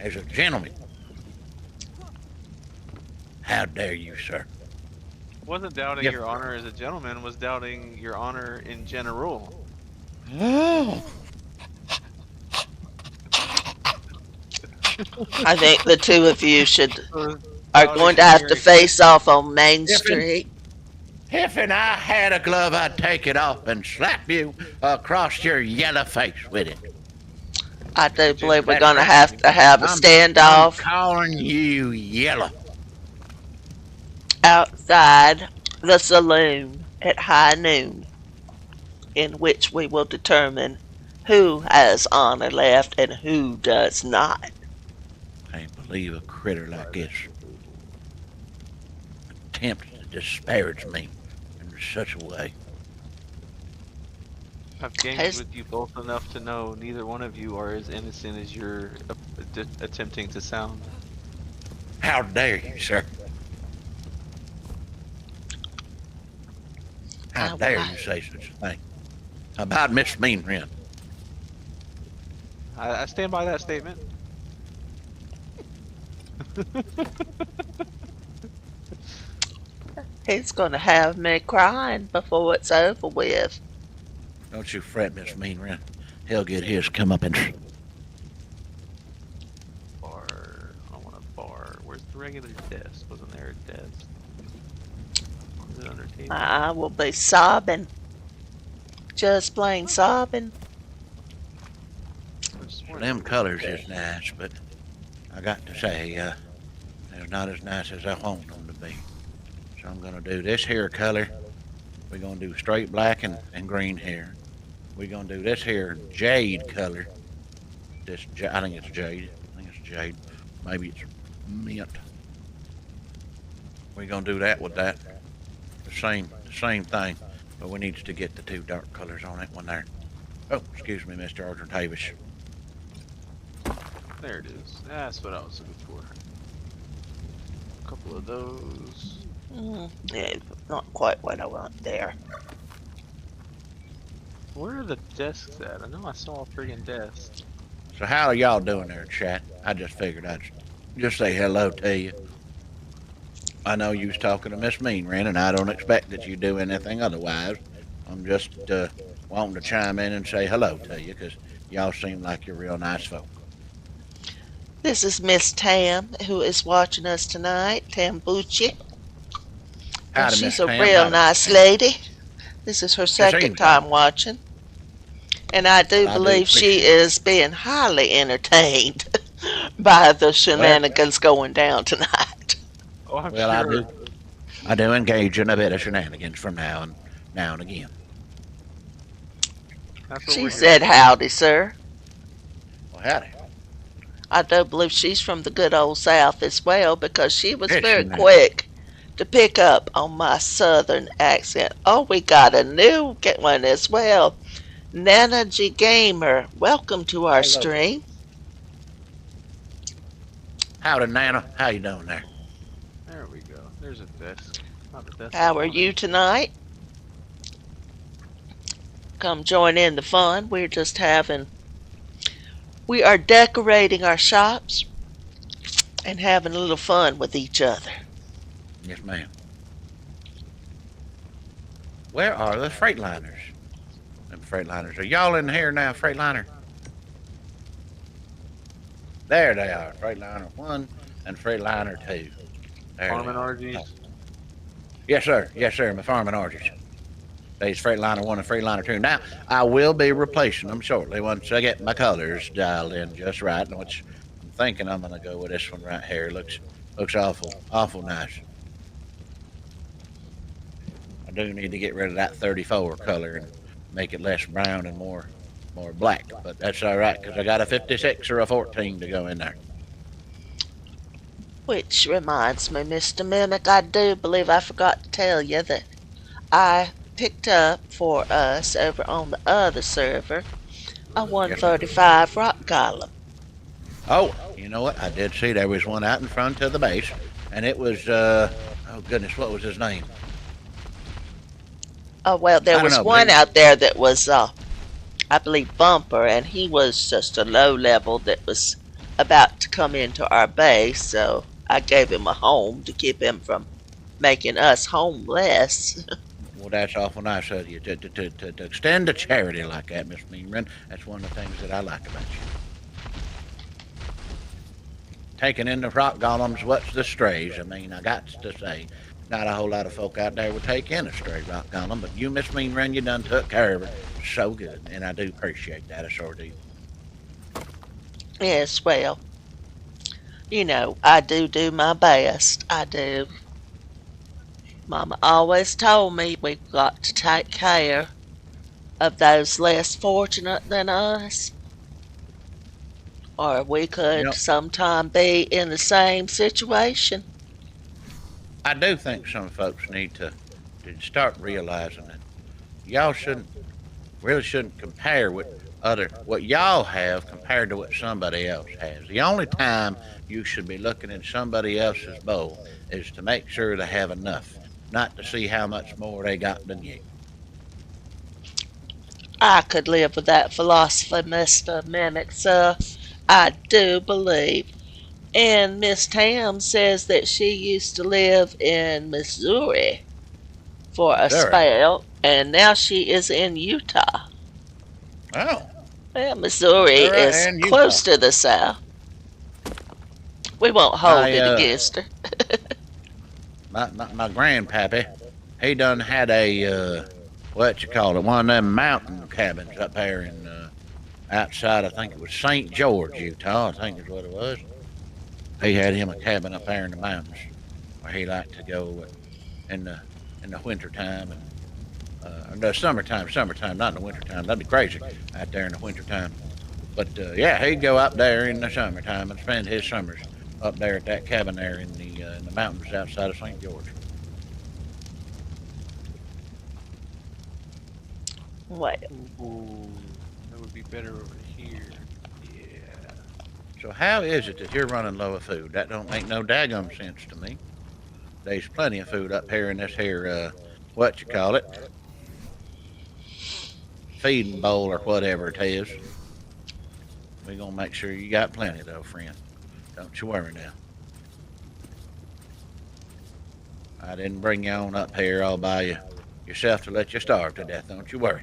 as a gentleman? How dare you, sir? Wasn't doubting Yep. your honor as a gentleman, was doubting your honor in general. Oh, I think the two of you are Doubting going to have to your face off on Main If it- Street. if and I had a glove, I'd take it off and slap you across your yellow face with it. I do believe we're That's going to right. have a I'm standoff calling you yellow. outside the saloon at high noon, in which we will determine who has honor left and who does not. I can't believe a critter like this attempts to disparage me in such a way. I've gamed Has, with you both enough to know neither one of you are as innocent as you're attempting to sound. How dare you, sir? How dare you say such a thing about Miss Mean Ren? I stand by that statement. he's going to have me crying before it's over with. Don't you fret, Miss Mean Ren. He'll get his comeuppance. Bar. I want a bar. Where's the regular desk? Wasn't there a desk? Was it under table? I will be sobbing. Just plain sobbing. Them colors is nice, but I got to say, they're not as nice as I want them to be. So I'm gonna do this here color. We're gonna do straight black and green here. We're gonna do this here jade color. I think it's jade. Maybe it's mint. We're gonna do that with that. The same thing, but we need to get the two dark colors on that one there. Oh, excuse me, Mr. Arthur Tavish. There it is. That's what I was looking for. A couple of those. Yeah, not quite what I want there. Where are the desks at? I know I saw a friggin' desk. So how are y'all doing there, chat? I just figured I'd just say hello to you. I know you was talking to Miss Mean Ren, and I don't expect that you do anything otherwise. I'm just wanting to chime in and say hello to you, because y'all seem like you're real nice folk. This is Miss Tam, who is watching us tonight, Tam Bucci. And Howdy, she's Miss a Tam. real Howdy, nice Miss Tam. lady. This is her second seems time watching. And I do I do believe she appreciate it. is being highly entertained by the shenanigans going down tonight. Oh, I'm Well, sure. I do engage in a bit of shenanigans from now and again. That's what She we're said, here howdy, sir. Well, howdy. I do believe she's from the good old South as well, because she was Is very she now? quick to pick up on my Southern accent. Oh, we got a new one as well. Nana G Gamer, welcome to our Hello. stream. Howdy, Nana. How you doing there? for. There we go. There's a desk. Not the desk. How I are wanted. you tonight? Come join in the fun. We are decorating our shops and having a little fun with each other. Yes, ma'am. Where are the Freightliners? Them Freightliners. Are y'all in here now, Freightliner? There they are. Freightliner 1 and Freightliner 2. There Farming they are. RGs. Yes, sir. Yes, sir. My farming orgies. These Freightliner 1 and Freightliner 2. Now, I will be replacing them shortly once I get my colors dialed in just right, which I'm thinking I'm going to go with this one right here. Looks awful nice. I do need to get rid of that 34 color and make it less brown and more black, but that's all right because I got a 56 or a 14 to go in there. Which reminds me, Mr. Mimic, I do believe I forgot to tell you that I picked up for us over on the other server a 135 rock column. Oh, you know what? I did see there was one out in front of the base, and it was, oh goodness, what was his name? Oh, well, there I don't was know, one maybe- out there that was, I believe, Bumper, and he was just a low level that was about to come into our base, so I gave him a home to keep him from making us homeless. Well, that's awful nice of you to extend a charity like that, Miss Meanman. That's one of the things that I like about you. Taking in the rock golems, what's the strays? I mean, I got to say, not a whole lot of folk out there would take in a stray rock golem, but you, Miss Meanman, you done took care of it so good, and I do appreciate that. I sure do. Yes, well, you know, I do my best. I do. Mama always told me we've got to take care of those less fortunate than us, or we could Yep. sometime be in the same situation. I do think some folks need to start realizing that y'all shouldn't really shouldn't compare what y'all have compared to what somebody else has. The only time you should be looking in somebody else's bowl is to make sure they have enough, not to see how much more they got than you. I could live with that philosophy, Mr. Mimic, sir. I do believe. And Miss Tam says that she used to live in Missouri for a Missouri. spell, and now she is in Utah. Oh, Well, Missouri Missouri is and Utah. close to the south. We won't hold My it against her. my grandpappy, he done had a what you call it, one of them mountain cabins up there in outside. I think it was St. George, Utah. I think is what it was. He had him a cabin up there in the mountains where he liked to go in the winter time and the summertime, not in the winter time. That'd be crazy out there in the winter time. But yeah, he'd go up there in the summertime and spend his summers up there at that cabin there in the mountains outside of St. George. Well, Ooh, that would be better over here. Yeah. So how is it that you're running low of food? That don't make no daggum sense to me. There's plenty of food up here in this here what you call it, feeding bowl or whatever it is. We gonna make sure you got plenty though, friend. Don't you worry now. I didn't bring you on up here all by yourself to let you starve to death. Don't you worry.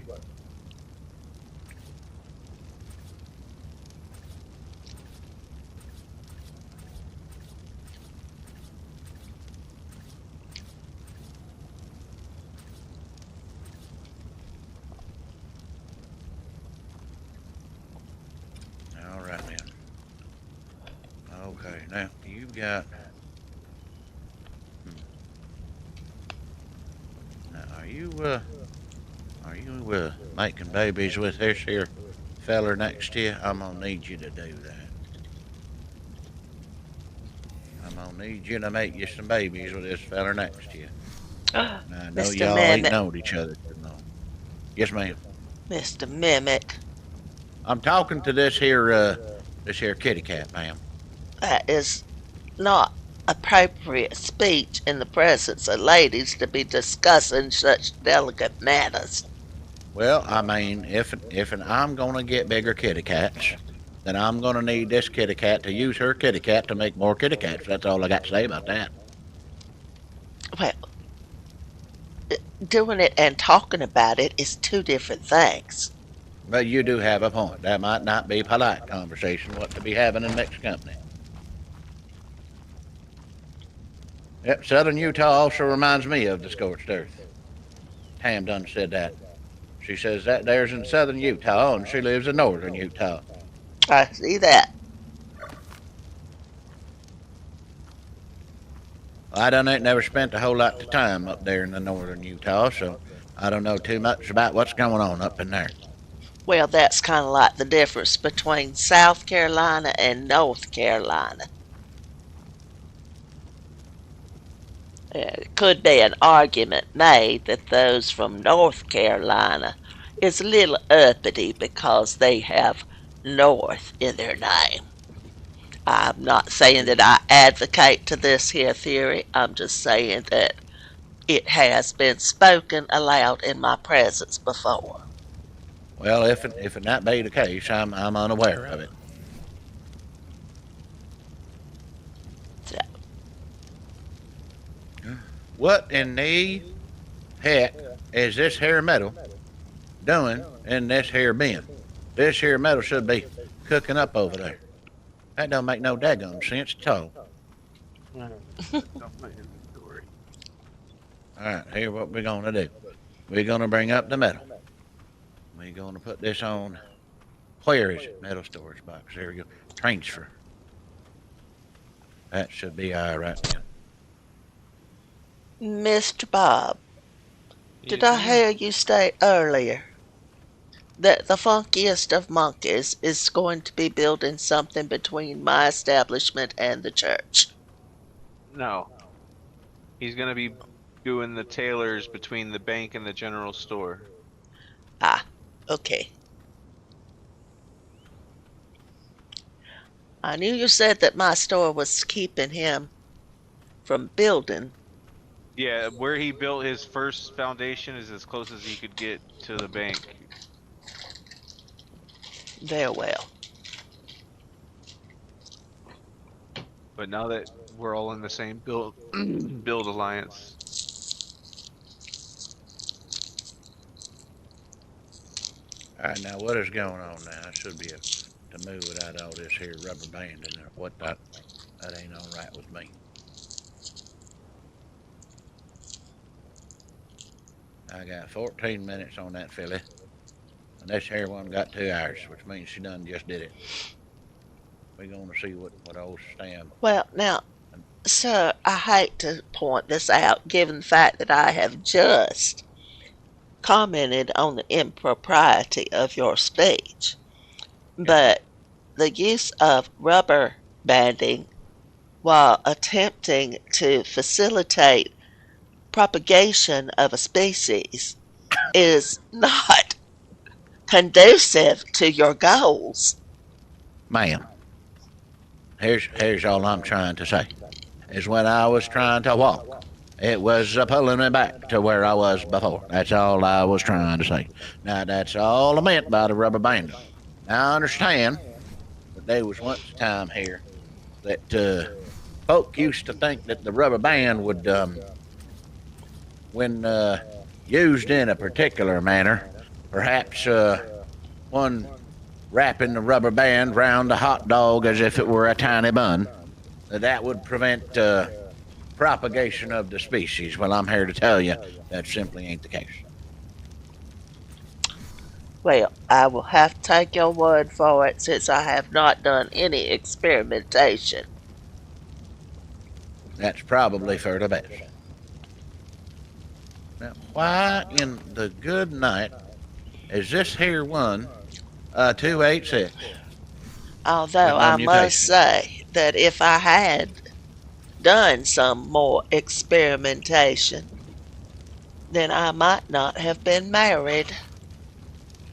All right, then. Okay, now you've got. Now, are you making babies with this here feller next to you? I'm gonna need you to do that. I'm gonna need you to make you some babies with this feller next to you. Now, I know Mr. y'all ain't Mimic, known each other too long. Yes, ma'am. Mr. Mimic, I'm talking to this here kitty cat, ma'am. that is not appropriate speech in the presence of ladies to be discussing such delicate matters. Well, I mean, if I'm gonna get bigger kitty cats, then I'm gonna need this kitty cat to use her kitty cat to make more kitty cats. That's all I got to say about that. Well, doing it and talking about it is two different things. But you do have a point. That might not be polite conversation what to be having in mixed company. Yep, southern Utah also reminds me of the scorched earth. Tam done said that. She says that there's in southern Utah and she lives in northern Utah. I see that. I done ain't never spent a whole lot of time up there in the northern Utah, so I don't know too much about what's going on up in there. Well, that's kind of like the difference between South Carolina and North Carolina. There could be an argument made that those from North Carolina is a little uppity because they have North in their name. I'm not saying that I advocate to this here theory. I'm just saying that it has been spoken aloud in my presence before. Well, if it not be the case, I'm unaware of it. So, What in the heck is this here metal doing in this here bin? This here metal should be cooking up over there. That don't make no daggone sense at all. Got my inventory. All right, here what we're gonna do. We're gonna bring up the metal. We're gonna put this on. Where is it? Metal storage box. There we go. Transfer. That should be all right then. Mr. Bob, did Yes, I ma'am. hear you state earlier that the funkiest of monkeys is going to be building something between my establishment and the church? No, he's gonna be doing the tailors between the bank and the general store. Ah, Okay. I knew you said that my store was keeping him from building. Yeah, where he built his first foundation is as close as he could get to the bank. Very well. But now that we're all in the same build build alliance, All right, now what is going on now? I should be able to move without all this here rubber band and what that. That ain't all right with me. I got 14 minutes on that filly, and this here one got 2 hours, which means she done just did it. We gonna see what old Stam. Well, now, sir, I hate to point this out given the fact that I have just commented on the impropriety of your speech. But the use of rubber banding while attempting to facilitate propagation of a species is not conducive to your goals. Ma'am, here's all I'm trying to say. Is when I was trying to walk, it was pulling me back to where I was before. That's all I was trying to say. Now that's all I meant by the rubber banding. Now I understand that there was once a time here that folk used to think that the rubber band would, when used in a particular manner, perhaps one wrapping the rubber band round the hot dog as if it were a tiny bun, that would prevent propagation of the species. Well, I'm here to tell you that simply ain't the case. Well, I will have to take your word for it since I have not done any experimentation. That's probably for the best. Now, why in the good night is this here one 286? Although With no I must mutation. say that if I had done some more experimentation, then I might not have been married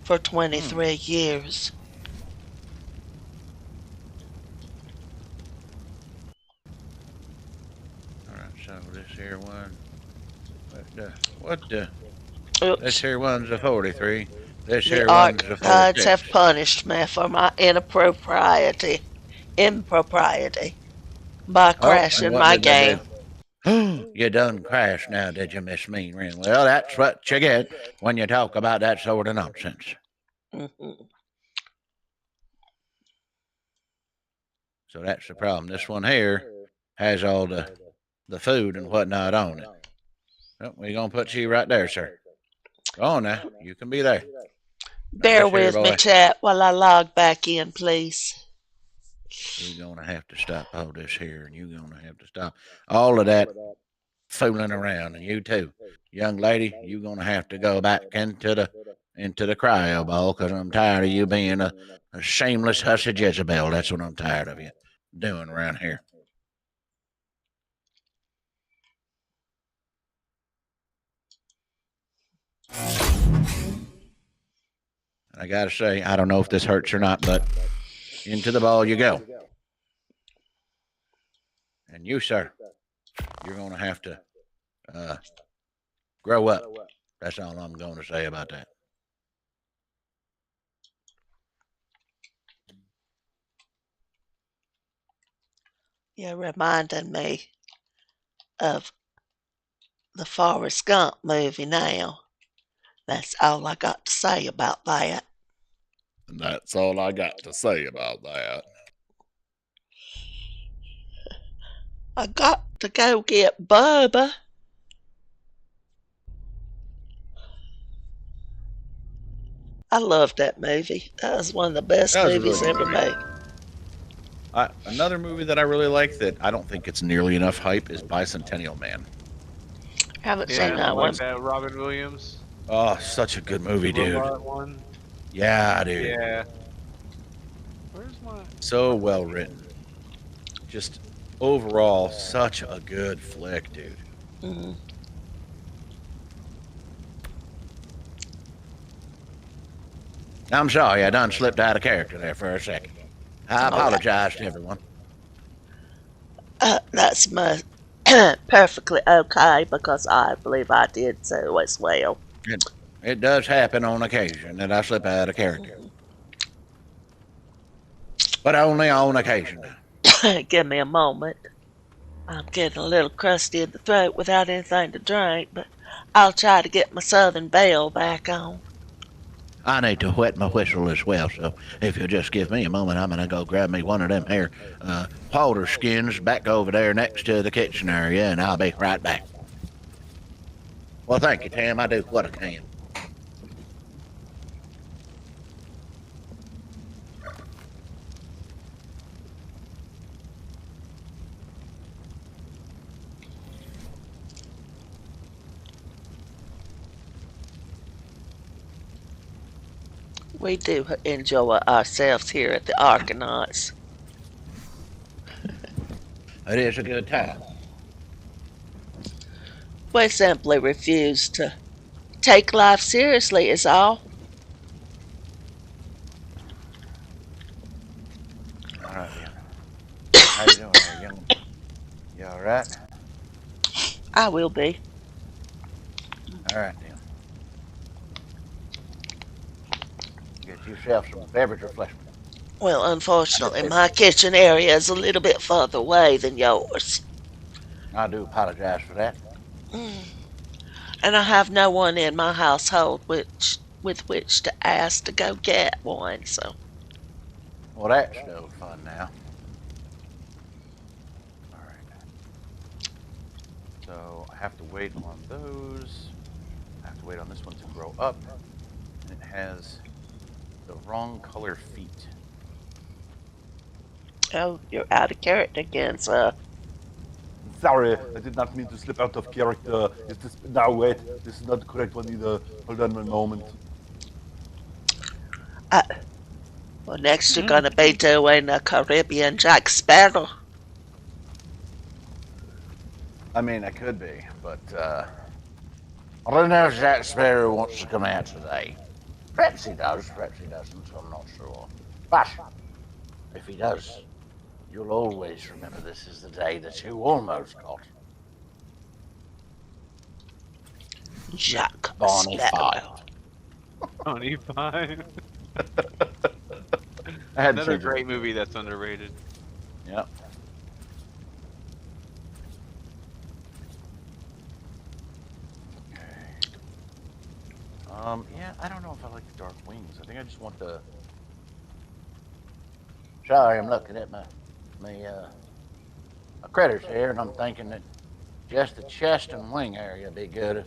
for 23 years. All right, so this here one, what the this Oops. here one's a 43. This The here one's Ark a gods 46. have punished me for my impropriety by Oh, and crashing what my did they game. do? You done crashed now, did you, Miss Mean Ren? Well, that's what you get when you talk about that sort of nonsense. Mhm. So that's the problem. This one here has all the food and whatnot on it. Well, we're going to put you right there, sir. Go on now. You can be there. Now, Bear this here with me, boy, chat, while I log back in, please. you're going to have to stop all this here, and you're going to have to stop all of that fooling around, and you too. Young lady, you're going to have to go back into the cryo ball because I'm tired of you being a shameless hussy Jezebel. That's what I'm tired of you doing around here. I got to say, I don't know if this hurts or not, but into the ball you go. And you, sir, you're going to have to grow up. That's all I'm going to say about that. You're reminding me of the Forrest Gump movie now. That's all I got to say about that. And that's all I got to say about that. I got to go get Bubba. I loved that movie. That was one of the best That was a really movies good ever movie. made. Another movie that I really like that I don't think it's nearly enough hype is Bicentennial Man. Haven't yeah, seen that like one. that Robin Williams Oh, such a good movie, dude. robot one. Yeah, dude. Yeah. Where's my? So well written. Just overall, such a good flick, dude. I'm sorry, I done slipped out of character there for a second. I All right. apologize to everyone. That's perfectly okay because I believe I did so as well. It does happen on occasion that I slip out of character, but only on occasion. Give me a moment. I'm getting a little crusty in the throat without anything to drink, but I'll try to get my Southern Belle back on. I need to wet my whistle as well, so if you'll just give me a moment, I'm gonna go grab me one of them here powder skins back over there next to the kitchen area, and I'll be right back. Well, thank you, Tam. I do what I can. We do enjoy ourselves here at the ARKonauts. It is a good time. We simply refuse to take life seriously, is all. All right, then. How you doing there, young? You all right? I will be. All right, then. Get yourself some beverage refreshment. Well, unfortunately, my kitchen area is a little bit further away than yours. I do apologize for that. And I have no one in my household with which to ask to go get one, so. Well, that's no fun now. All right. So I have to wait on those. I have to wait on this one to grow up. And it has the wrong color feet. Oh, you're out of character again, sir. Sorry, I did not mean to slip out of character. Is this now? Wait, this is not the correct one either. Hold on one moment. Well, next you're gonna be doing a Caribbean Jack Sparrow. I mean, I could be, but I don't know if Jack Sparrow wants to come out today. Perhaps he does, perhaps he doesn't, I'm not sure. But if he does, you'll always remember this is the day that you almost got Jack Bonnie Sparrow. Bonnie Five. I had Another great movie that's underrated. Yep. Yeah, I don't know if I like the dark wings. I think I just want the. Sorry, I'm looking at my critters here, and I'm thinking that just the chest and wing area would be good if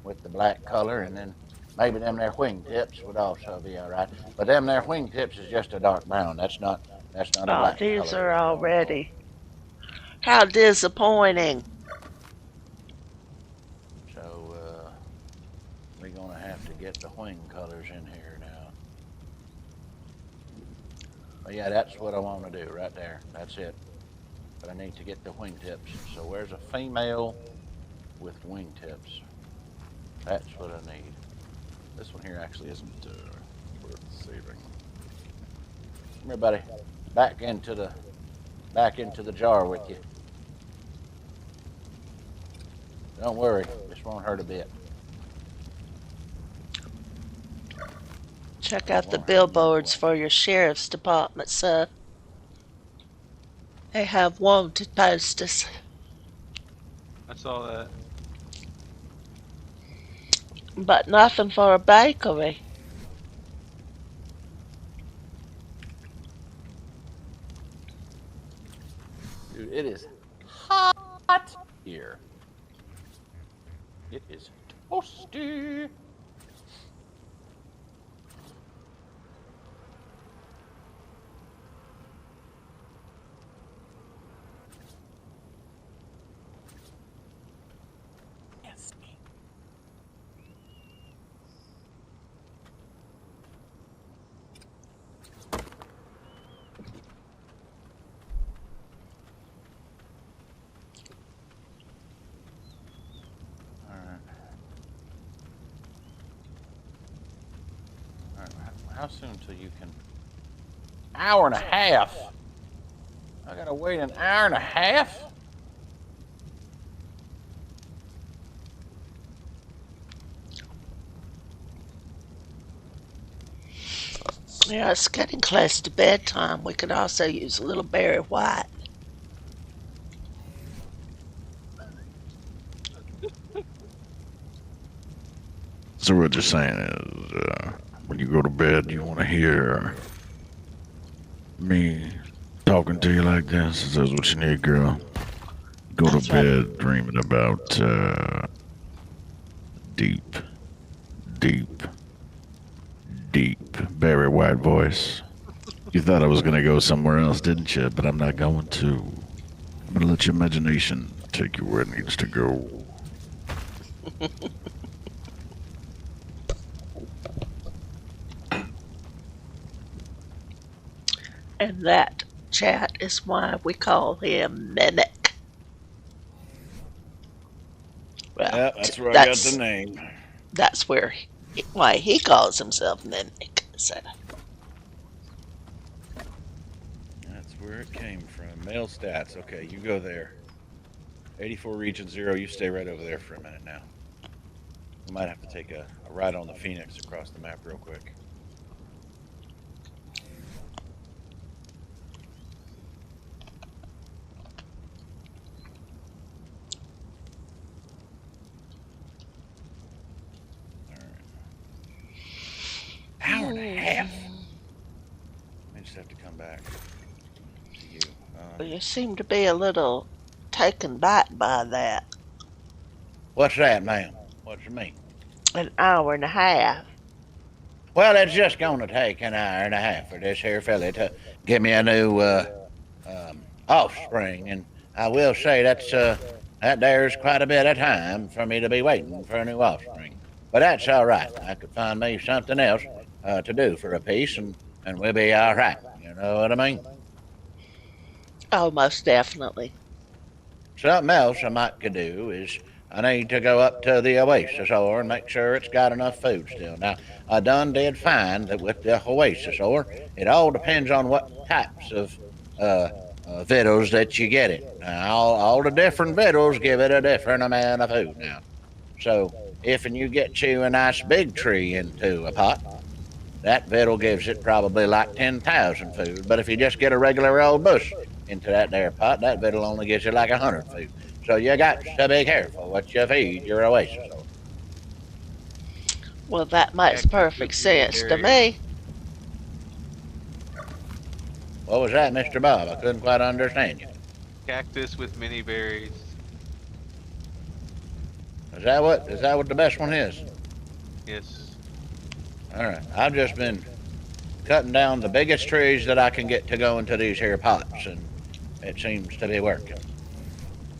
with the black color, and then maybe them there wingtips would also be all right. But them there wingtips is just a dark brown. That's not a Oh, black these color. are already. How disappointing. So we're gonna have to get the wing colors in here now. But yeah, that's what I want to do right there. That's it. But I need to get the wingtips. So where's a female with wingtips? That's what I need. This one here actually isn't worth saving. Come here, buddy. Back into the jar with you. Don't worry, this won't hurt a bit. Check out the billboards for your sheriff's department, sir. They have wanted posters. I saw that. But nothing for a bakery. Dude, it is hot here. It is toasty. How soon till you can? Hour and a half. I gotta wait an hour and a half. Yeah, it's getting close to bedtime. We could also use a little Barry White. So what you're saying is, when you go to bed, you want to hear me talking to you like this? Is that what you need, girl? Go to That's right. bed dreaming about deep, deep, deep Barry White voice. You thought I was gonna go somewhere else, didn't you? But I'm not going to. I'm gonna let your imagination take you where it needs to go. And that, chat, is why we call him Mimic. Well, Yeah, that's where I got the name. That's why he calls himself Mimic. So, That's where it came from. Male stats. Okay, you go there. 84 region 0. You stay right over there for a minute now. We might have to take a ride on the Phoenix across the map real quick. Hour and a half. I just have to come back to you. you seem to be a little taken back by that. What's that, ma'am? What you mean? An hour and a half. Well, it's just gonna take an hour and a half for this here fella to give me a new offspring, and I will say that there's quite a bit of time for me to be waiting for a new offspring. But that's all right. I could find me something else to do for a piece, and we'll be all right. You know what I mean? Oh, most definitely. Something else I might could do is I need to go up to the Oasis ore and make sure it's got enough food still. Now, I done did find that with the Oasis ore, it all depends on what types of victuals that you get it. Now, all the different victuals give it a different amount of food now. So, if and you get you a nice big tree into a pot, that victual gives it probably like 10,000 food. But if you just get a regular old bush into that there pot, that victual only gives you like 100 food. So you got to be careful what you feed your Oasis ore. Well, that makes perfect sense to me. What was that, Mr. Bob? I couldn't quite understand you. Cactus with mini berries. Is that what the best one is? Yes. All right. I've just been cutting down the biggest trees that I can get to go into these here pots, and it seems to be working.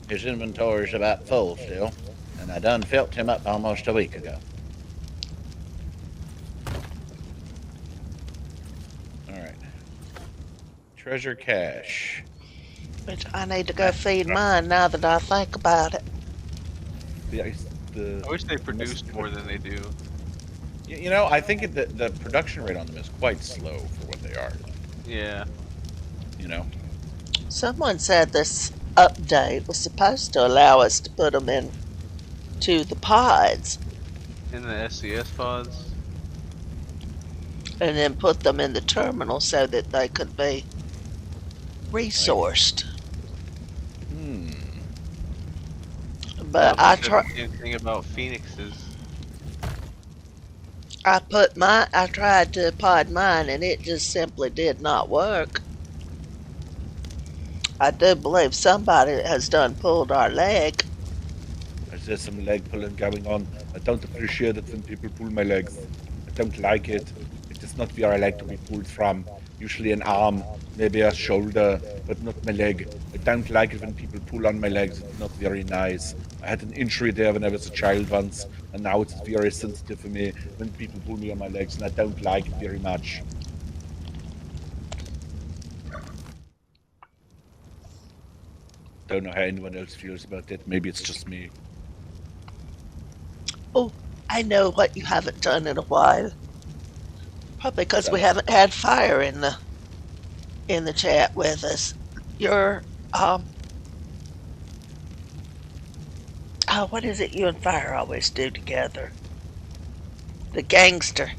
His inventory's about full still, and I done filled him up almost a week ago. All right. Treasure cache. Which I need to go feed mine now that I think about it. I wish they produced more than they do. You know, I think the production rate on them is quite slow for what they are. Yeah. You know? Someone said this update was supposed to allow us to put them into the pods In the SCS pods. and then put them in the terminal so that they could be resourced. But I tried. The same thing about phoenixes. I tried to pod mine and it just simply did not work. I do believe somebody has done pulled our leg. There's some leg pulling going on. I don't appreciate it when people pull my legs. I don't like it. It is not where I like to be pulled from. Usually an arm, maybe a shoulder, but not my leg. I don't like it when people pull on my legs. It's not very nice. I had an injury there when I was a child once, and now it's very sensitive for me when people pull me on my legs, and I don't like it very much. Don't know how anyone else feels about that. Maybe it's just me. Oh, I know what you haven't done in a while. Probably because we haven't had fire in the chat with us. Your what is it you and fire always do together? The gangster,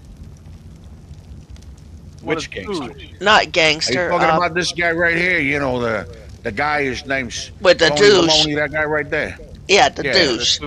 Which gangster? not Are you gangster. talking about this guy right here? You know, the guy, his name's With the Tony douche. Maloney, that guy right there. Yeah, the Yeah. douche.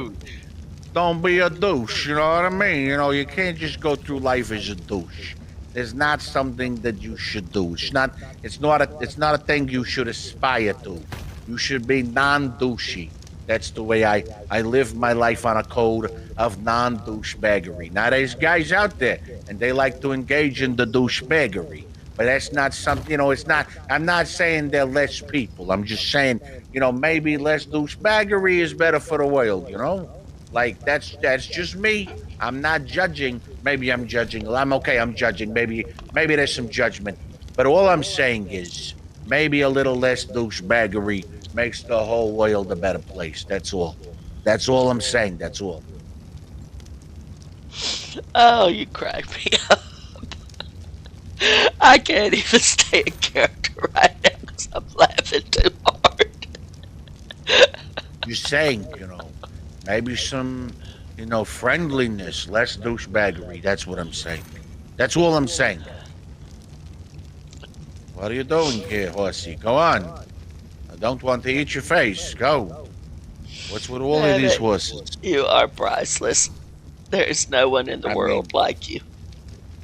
Don't be a douche, you know what I mean? You know, you can't just go through life as a douche. It's not something that you should do. It's not a thing you should aspire to. You should be non-douchey. That's the way I live my life, on a code of non-douchebaggery. Now there's guys out there and they like to engage in the douchebaggery. But that's not something, you know, it's not, I'm not saying they're less people. I'm just saying, you know, maybe less douchebaggery is better for the world, you know? Like, that's just me. I'm not judging. Maybe I'm judging. I'm okay, I'm judging. Maybe there's some judgment. But all I'm saying is, maybe a little less douchebaggery makes the whole world a better place. That's all. That's all I'm saying. That's all. Oh, you crack me up. I can't even stay in character right now because I'm laughing too hard. Just saying, you know, maybe some, you know, friendliness, less douchebaggery. That's what I'm saying. That's all I'm saying. What are you doing here, horsey? Go on. I don't want to eat your face. Go. What's with all of these horses? You are priceless. There is no one in the world like you.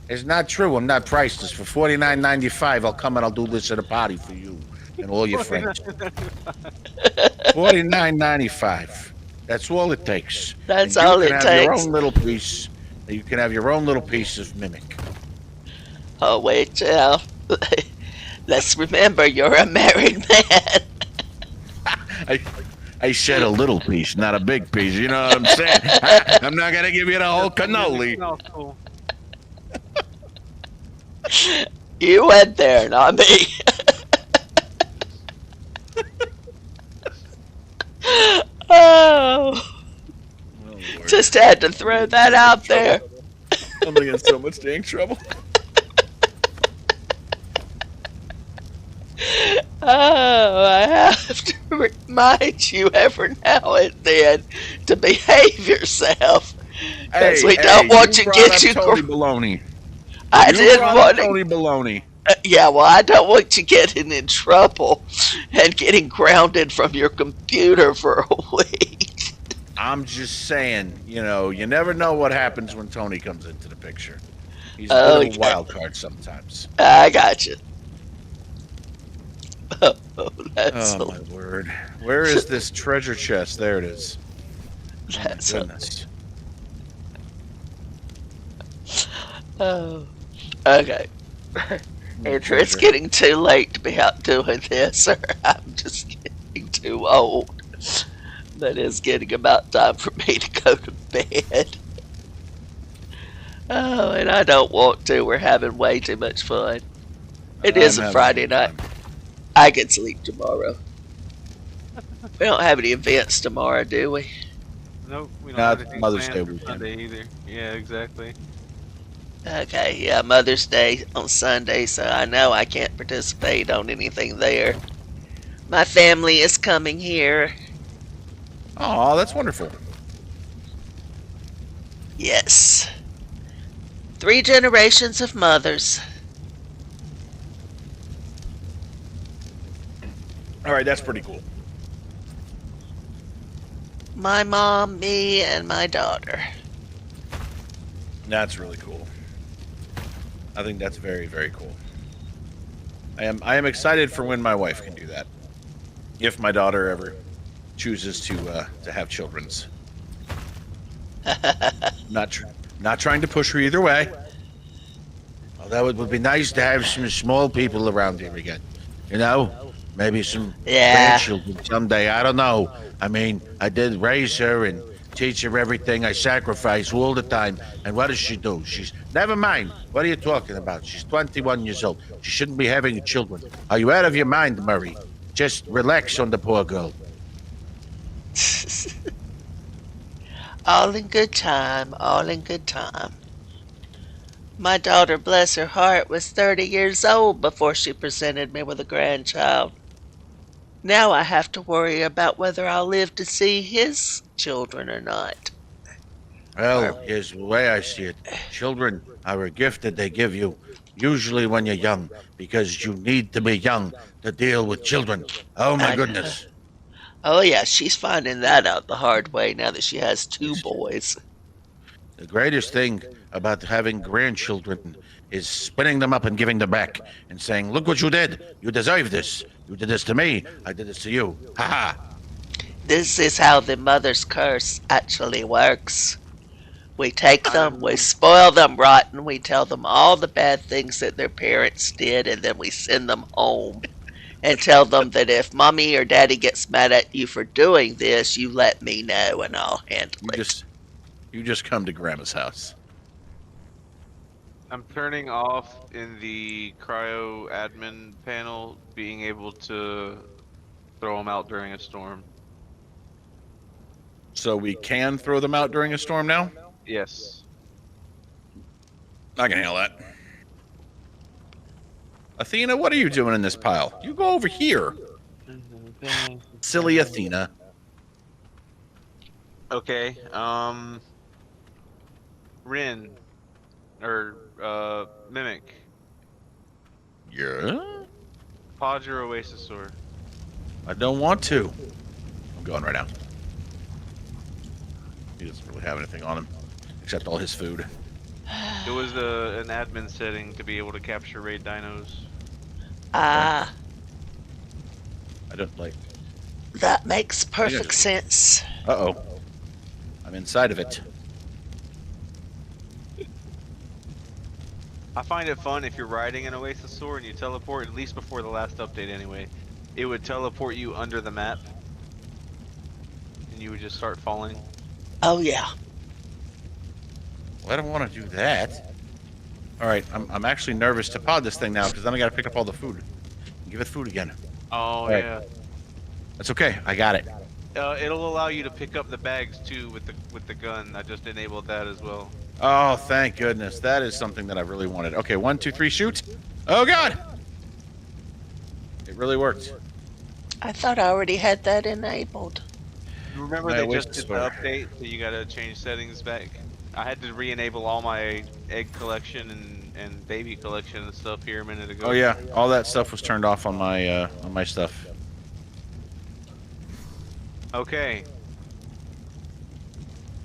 It's not true. I'm not priceless. For $49.95, I'll come and I'll do this at a party for you and all your friends. $49.95. That's all it takes. That's and all it You can have your takes. own little piece. You can have your own little piece of mimic. Oh, wait, now. Let's remember you're a married man. I said a little piece, not a big piece. You know what I'm saying? I'm not gonna give you the whole cannoli. Cool. You went there, not me. Oh, just had to throw that out there. I'm gonna get so much dang trouble. Oh, I have to remind you every now and then to behave yourself. Because we don't want to get you. Tony Baloney. I didn't want to. Tony Baloney. Yeah, well, I don't want you getting in trouble and getting grounded from your computer for a week. I'm just saying, you know, you never know what happens when Tony comes into the picture. He's a bit of a wild card sometimes. I got you. Oh, that's Oh, my word. Where is this treasure chest? There it is. That's Goodness. Oh, okay. Andrew, it's getting too late to be out doing this, or I'm just getting too old. That is getting about time for me to go to bed. Oh, and I don't want to. We're having way too much fun. It is a Friday night. I can sleep tomorrow. We don't have any events tomorrow, do we? Nope, we don't Not have anything Mother's planned Day for weekend. Sunday either. Yeah, exactly. Okay, yeah, Mother's Day on Sunday, so I know I can't participate on anything there. My family is coming here. Oh, that's wonderful. Yes. 3 generations of mothers. All right, that's pretty cool. My mom, me, and my daughter. That's really cool. I think that's very, very cool. I am excited for when my wife can do that. If my daughter ever chooses to have children's. Not trying to push her either way. Well, that would be nice to have some small people around here again. You know, maybe some grandchildren someday. I don't know. I mean, I did raise her and teach her everything. I sacrifice all the time. And what does she do? She's never mind. What are you talking about? She's 21 years old. She shouldn't be having children. Are you out of your mind, Murray? Just relax on the poor girl. All in good time, all in good time. My daughter, bless her heart, was 30 years old before she presented me with a grandchild. Now I have to worry about whether I'll live to see his children or not. Well, Or, here's the way I see it. Children are a gift that they give you, usually when you're young, because you need to be young to deal with children. Oh my I know. goodness. Oh, yeah, she's finding that out the hard way now that she has two boys. The greatest thing about having grandchildren is spinning them up and giving them back and saying, "Look what you did. You deserve this. You did this to me. I did this to you. Ha ha." This is how the mother's curse actually works. We take them, we spoil them rotten, we tell them all the bad things that their parents did, and then we send them home and tell them that if mommy or daddy gets mad at you for doing this, you let me know and I'll handle You it. just come to grandma's house. I'm turning off in the cryo admin panel being able to throw them out during a storm. So we can throw them out during a storm now? Yes. I can handle that. Athena, what are you doing in this pile? You go over here. Silly Athena. Okay. Rin or Mimic. Yeah? Pod your Oasisaur. I don't want to. I'm going right now. He doesn't really have anything on him, except all his food. It was an admin setting to be able to capture raid dinos. Ah, I don't like... that makes perfect sense. Uh-oh. I'm inside of it. I find it fun if you're riding an Oasisaur and you teleport, at least before the last update anyway. It would teleport you under the map. And you would just start falling. Oh, yeah. Well, I don't want to do that. Alright, I'm actually nervous to pod this thing now, because then I gotta pick up all the food. Give it food again. Oh, Right. yeah. That's okay, I got it. It'll allow you to pick up the bags too with the gun. I just enabled that as well. Oh, thank goodness. That is something that I really wanted. Okay, 1, 2, 3, shoot. Oh, God! It really worked. I thought I already had that enabled. You remember My they just did the Oasisaur. update, so you gotta change settings back? I had to re-enable all my egg collection and baby collection and stuff here a minute ago. Oh, yeah. All that stuff was turned off on my stuff. Okay.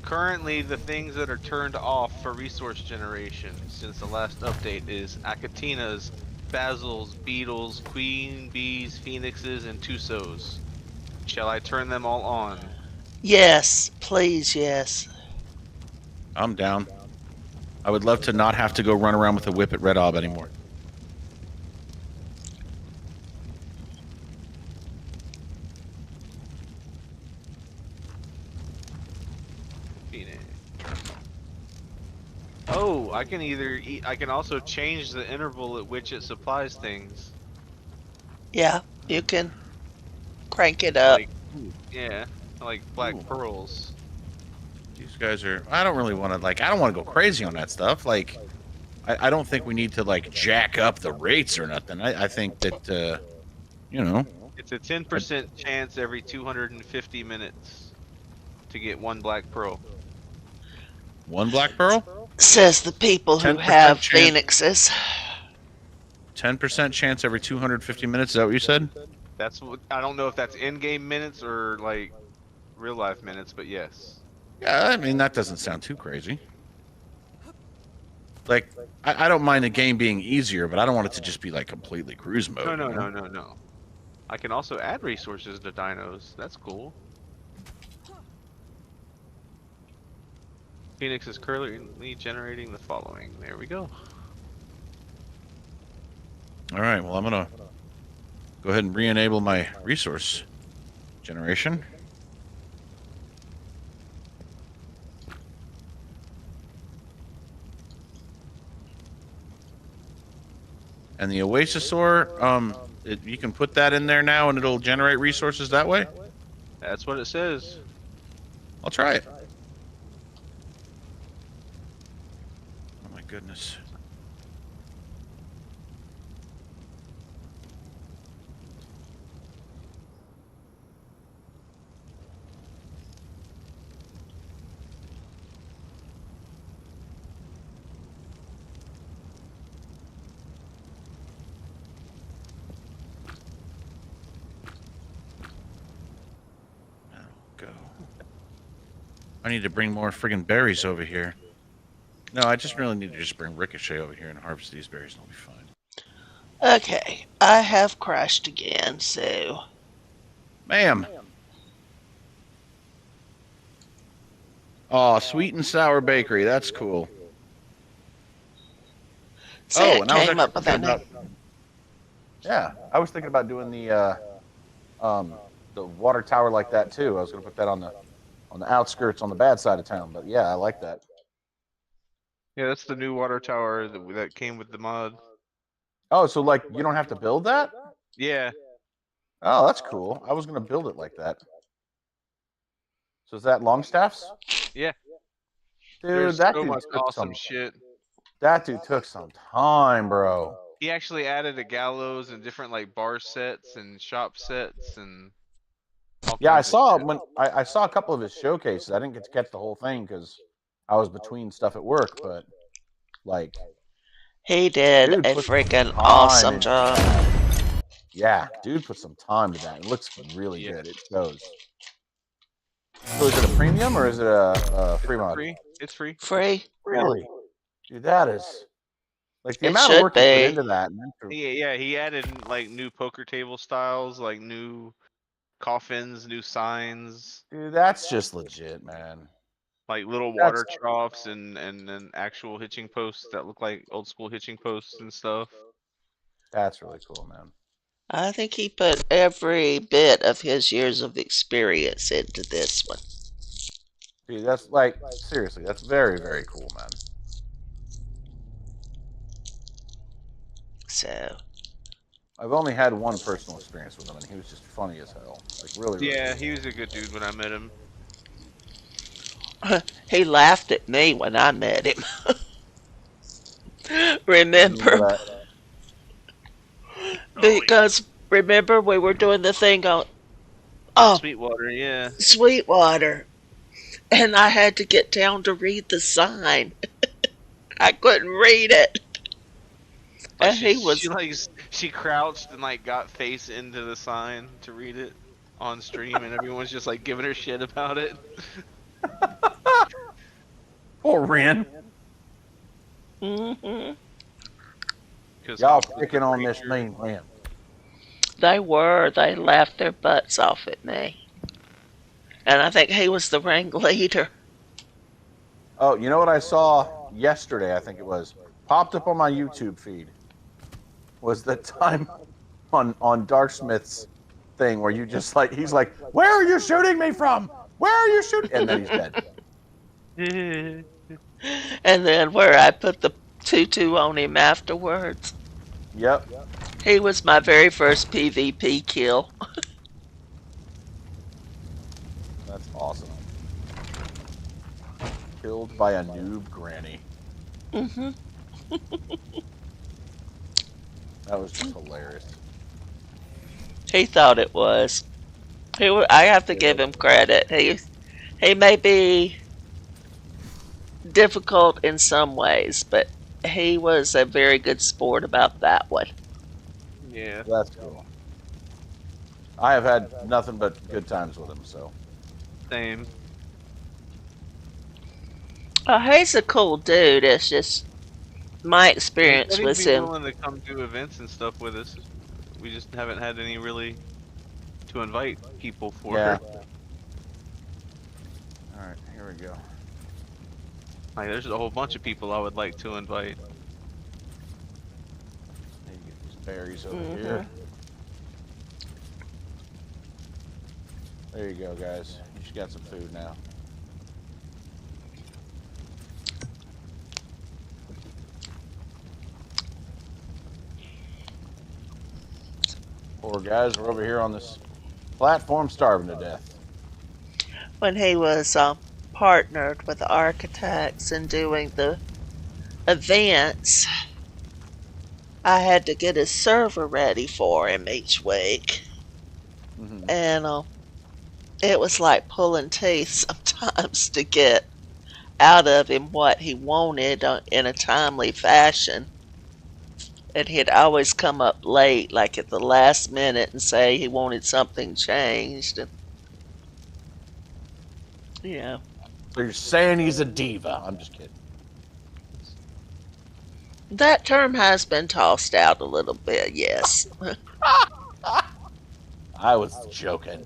Currently, the things that are turned off for resource generation since the last update is Acatinas, Basils, Beetles, Queen Bees, Phoenixes, and Tusos. Shall I turn them all on? Yes, please, yes. I'm down. I would love to not have to go run around with a whip at Red Ob anymore. Phoenix. Oh, I can I can also change the interval at which it supplies things. Yeah, you can crank it up. Like, yeah, like black Ooh. pearls. These guys are... I don't really want to, like... I don't want to go crazy on that stuff. Like, I don't think we need to, like, jack up the rates or nothing. I think that, you know... It's a 10% chance every 250 minutes to get one black pearl. One black pearl? Says the people who 10% have chance. phoenixes. 10% chance every 250 minutes, is that what you said? That's what, I don't know if that's in-game minutes or like real life minutes, but yes. Yeah, I mean, that doesn't sound too crazy. Like, I don't mind the game being easier, but I don't want it to just be, like, completely cruise mode. No, you know? no. I can also add resources to dinos. That's cool. Phoenix is currently generating the following. There we go. All right, well, I'm going to go ahead and re-enable my resource generation. And the Oasisaur, you can put that in there now and it'll generate resources that way? That's what it says. I'll try it. Oh my goodness. I need to bring more friggin' berries over here. No, I just really need to just bring Ricochet over here and harvest these berries and I'll be fine. Okay, I have crashed again, so... Ma'am! Oh, sweet and sour bakery. That's cool. Say Oh, it and I was came actually up with that thinking name. about. Yeah, I was thinking about doing the water tower like that too. I was gonna put that on the outskirts on the bad side of town. But yeah, I like that. Yeah, that's the new water tower that came with the mod. Oh, so like you don't have to build that? Yeah, Oh, that's cool. I was gonna build it like that. So is that Longstaff's? yeah. Dude, There's that so dude much took awesome some. shit. That dude took some time, bro. He actually added a gallows and different like bar sets and shop sets and all Yeah, I kinds of saw shit. when I saw a couple of his showcases. I didn't get to catch the whole thing because I was between stuff at work. But like, He did dude a put some freaking time awesome into job. that. Yeah, dude put some time to that. It looks really Yeah. good. It shows. So is it a premium or is it a free mod? Free. It's free. Free? Really? Dude, that is like the It amount of should work you put be. into that. Man. Yeah, he added like new poker table styles, like new coffins, new signs, Dude, that's just legit, man. like little That's water troughs and actual hitching posts that look like old school hitching posts and stuff. that's really cool, man. I think he put every bit of his years of experience into this one. Dude, that's like seriously, that's very, very cool, man. So, I've only had one personal experience with him, and he was just funny as hell. Like really, really. Yeah, Cool. he was a good dude when I met him. he laughed at me when I met him. Remember Remember? that? Because, remember, we were doing the thing on Sweetwater, yeah. Sweetwater. And I had to get down to read the sign. I couldn't read it. Like And he was... she crouched and like got face into the sign to read it on stream, and everyone's just like giving her shit about it. Poor Ren. hmm Y'all picking on this mean Ren. They were. They laughed their butts off at me. And I think he was the ringleader. Oh, you know what I saw yesterday? I think it was popped up on my YouTube feed. Was the time on Darksmith's thing where you just like he's like, "Where are you shooting me from? Where are you shooting?" And then he's dead. And then where I put the tutu on him afterwards. Yep. He was my very first PvP kill. That's awesome. Killed by a noob granny. hmm That was just hilarious. He thought it was. I have to give him credit. He may be difficult in some ways, but he was a very good sport about that one. Yeah. That's cool. I have had nothing but good times with him, so. Same. He's a cool dude. It's just my experience He'd with be him. willing to come do events and stuff with us. We just haven't had any really to invite people for. Yeah. Alright, here we go. Like, there's a whole bunch of people I would like to invite. Need to get these berries over here. There you go, guys. You just got some food now. Poor guys, we're over here on this platform starving to death. When he was partnered with the ARKonauts and doing the events, I had to get his server ready for him each week. Mm-hmm. And it was like pulling teeth sometimes to get out of him what he wanted in a timely fashion. And he'd always come up late, like at the last minute, and say he wanted something changed. And, you know, So you're saying he's a diva? I'm just kidding. That term has been tossed out a little bit, yes. I was joking.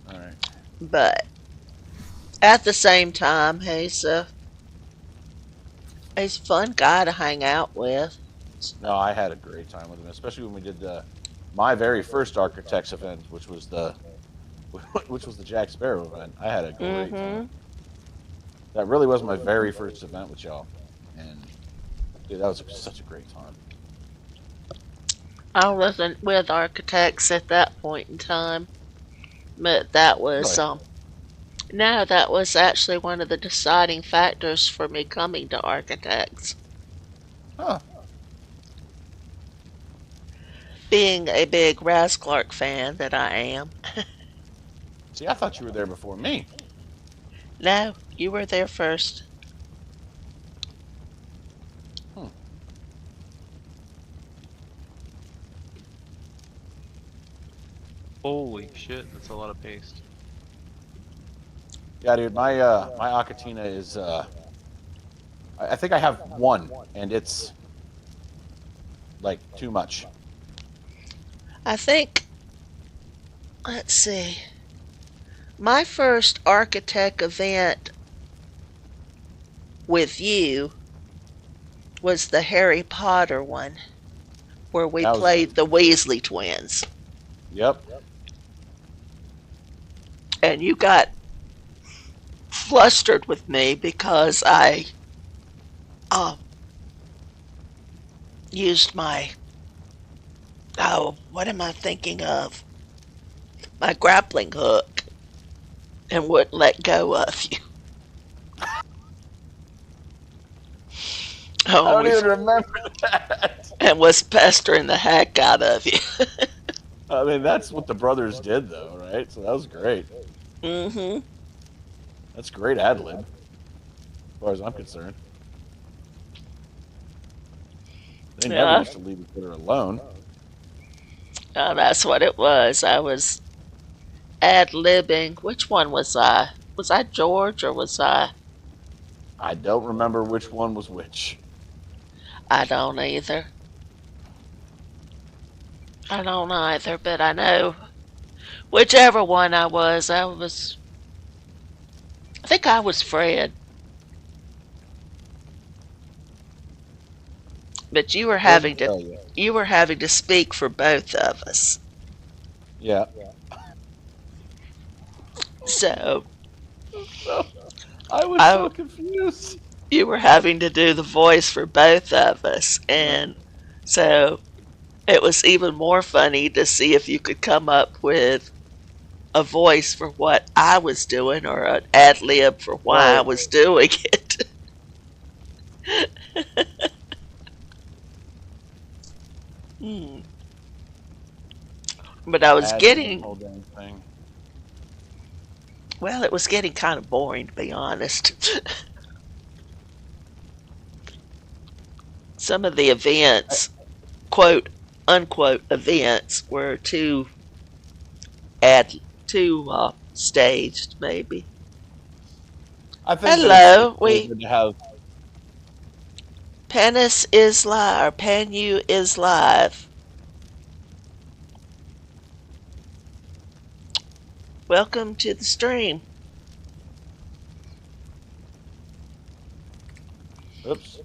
All right. But at the same time, he's a fun guy to hang out with. No, I had a great time with him, especially when we did my very first Architects event, which was the Jack Sparrow event. I had a great time. That really was my very first event with y'all, and dude, that was such a great time. I wasn't with architects at that point in time, but that was Really? no, that was actually one of the deciding factors for me coming to architects. Huh. Being a big Raz Clark fan that I am. See, I thought you were there before me. No, you were there first. Holy shit, that's a lot of paste. Yeah, dude, my Akatina is I think I have one, and it's like too much. I think, let's see, my first architect event with you was the Harry Potter one, where we That was played the Weasley twins. Yep. And you got flustered with me because I used my, what am I thinking of? My grappling hook and wouldn't let go of you. I don't even remember that. And was pestering the heck out of you. I mean, that's what the brothers did, though, right? So that was great. Mm-hmm. That's great ad lib, as far as I'm concerned. They never used to leave each other alone. Oh, that's what it was. I was ad-libbing. Which one was I? Was I George or was I? I don't remember which one was which. I don't either. I don't either, but I know whichever one I think I was Fred. But you were having to speak for both of us. Yeah. So I was so confused. You were having to do the voice for both of us, and so it was even more funny to see if you could come up with a voice for what I was doing or an ad lib for why I was doing it. But I was getting, well, it was getting kind of boring, to be honest. Some of the events, quote unquote events, were too staged, maybe. I think hello, Panis is live, or Panu is live. Welcome to the stream. Oops.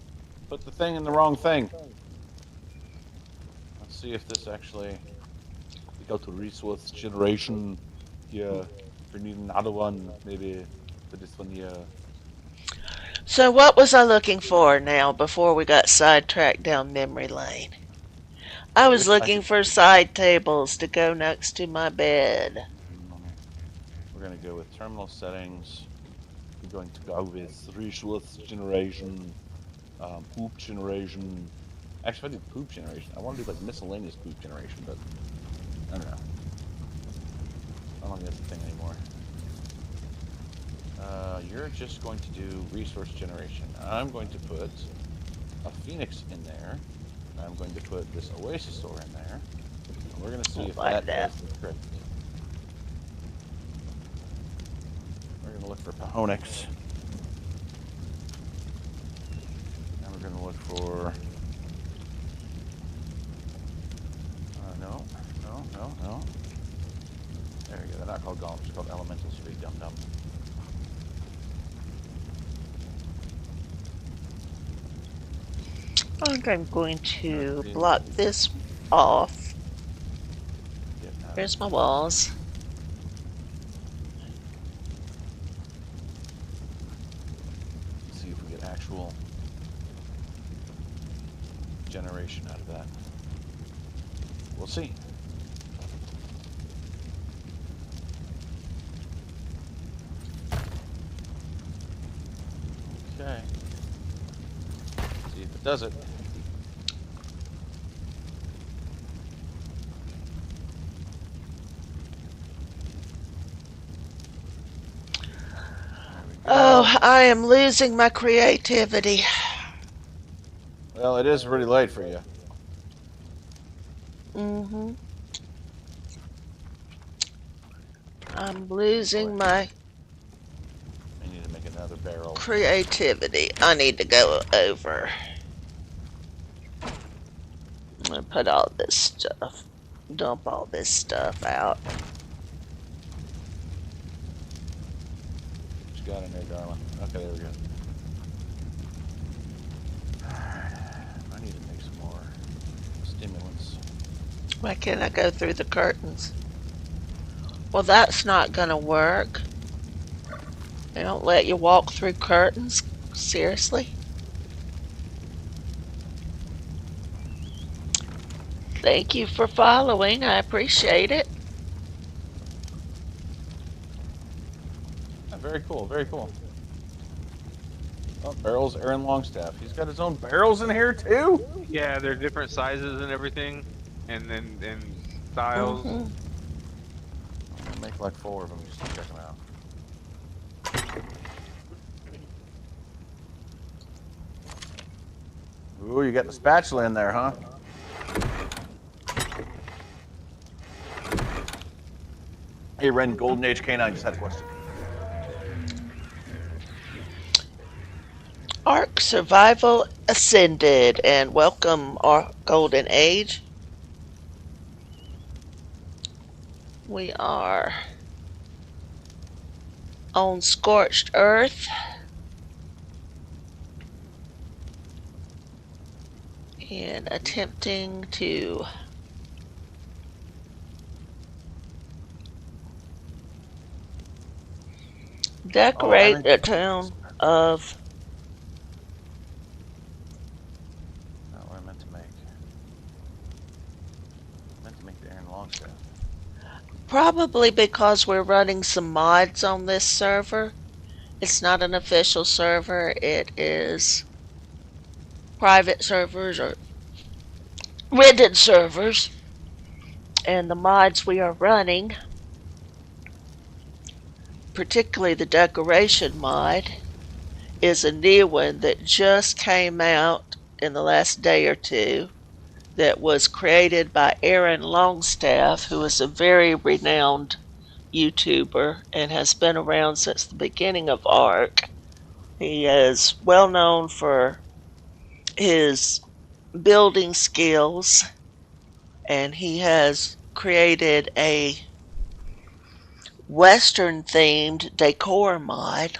Put the thing in the wrong thing. Let's see if this actually... We go to resource generation here. If we need another one, maybe for this one here. So what was I looking for now before we got sidetracked down memory lane? I was looking for side tables to go next to my bed. We're going to go with terminal settings. We're going to go with resource generation, poop generation. Actually, if I do poop generation, I want to do like miscellaneous poop generation, but I don't know. I don't think that's a thing anymore. You're just going to do resource generation. I'm going to put a Phoenix in there. I'm going to put this Oasis store in there. And we're going to see if that does the trick. We're going to gonna look for Pahonix. And we're gonna look for. No. There you go. They're not called golems. It's called elementals. You dum dum. I think I'm going to block this off. Here's my walls. See if we get actual generation out of that. We'll see. Okay. See if it does it. Oh, I am losing my creativity. Well, it is pretty late for you. Mm-hmm. I'm losing my I need to make another barrel. creativity. I need to go over and put all this stuff, dump all this stuff out. What you got in there, darling? Okay, there we go. I need to make some more stimulants. Why can't I go through the curtains? Well, that's not gonna work. They don't let you walk through curtains? Seriously? Thank you for following. I appreciate it. Yeah, very cool, very cool. Oh, barrels, Aaron Longstaff. He's got his own barrels in here too? Yeah, they're different sizes and everything, and styles. Mhm. I'm gonna make like 4 of them just to check them out. Ooh, you got the spatula in there, huh? Hey, Ren, Golden Age K9 just had a question. Ark Survival Ascended, and welcome our Golden Age. We are on Scorched Earth. And attempting to decorate the town of Not what I meant to make. I meant to make the Aaron Longstaff. probably because we're running some mods on this server. It's not an official server, it is private servers or rented servers. And the mods we are running, particularly the decoration mod, is a new one that just came out in the last day or two that was created by Aaron Longstaff, who is a very renowned YouTuber and has been around since the beginning of Ark. He is well known for his building skills, and he has created a Western themed decor mod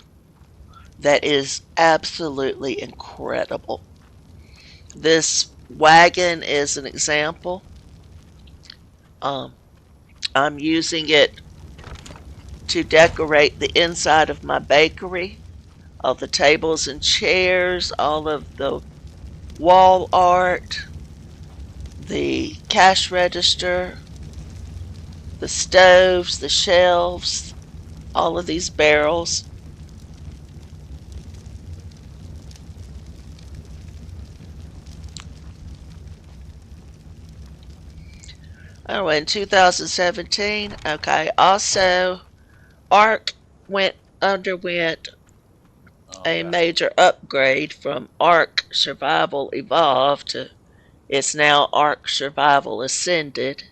that is absolutely incredible. This wagon is an example. I'm using it to decorate the inside of my bakery. All the tables and chairs, all of the wall art, the cash register, the stoves, the shelves, all of these barrels. Oh, in 2017, okay. Also, Ark underwent a major upgrade from Ark Survival Evolved to it's now Ark Survival Ascended,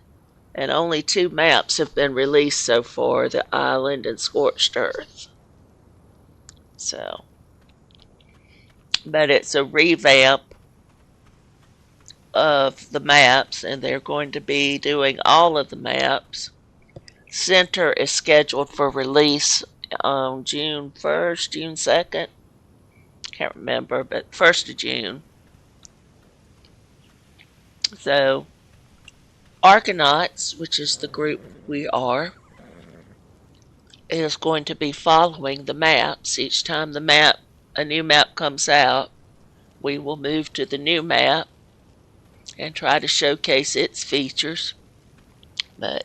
and only 2 maps have been released so far: the Island and Scorched Earth. So, but it's a revamp of the maps, and they're going to be doing all of the maps. Center is scheduled for release on June 1st, June 2nd. Can't remember, but 1st of June. So, ARKonauts, which is the group we are, is going to be following the maps. Each time a new map comes out, we will move to the new map and try to showcase its features. But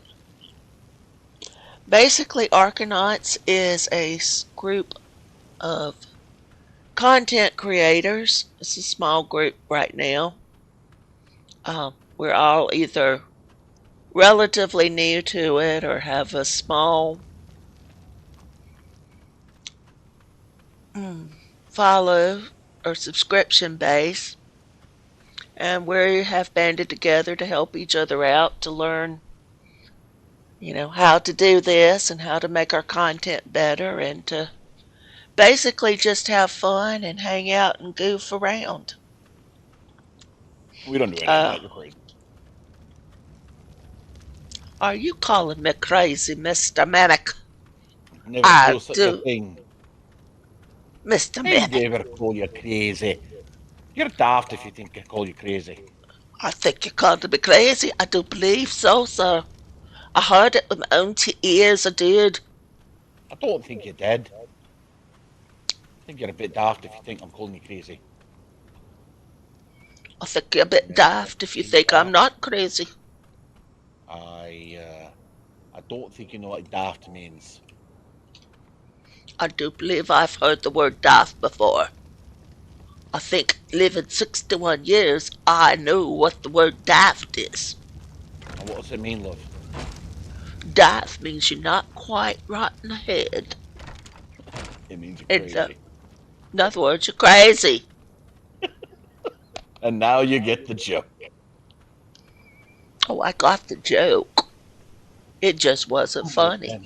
basically, ARKonauts is a group of content creators. It's a small group right now. We're all either relatively new to it or have a small follow or subscription base, and we have banded together to help each other out to learn, how to do this and how to make our content better and to basically just have fun and hang out and goof around. We don't do any of that. You're crazy. Are you calling me crazy, Mr. Mimic? Never I do such a do. thing. Mr. I Mimic, never call you crazy. You're daft if you think I call you crazy. I think you called me crazy. I do believe so, sir. I heard it with my own ears, I did. I don't think you did. I think you're a bit daft if you think I'm calling you crazy. I think you're a bit daft if you think I'm not crazy. I don't think you know what daft means. I do believe I've heard the word daft before. I think living 61 years, I know what the word daft is. And what does it mean, love? Daft means you're not quite right in the head. It means you're crazy. In other words, you're crazy. And now you get the joke. Oh, I got the joke. It just wasn't funny.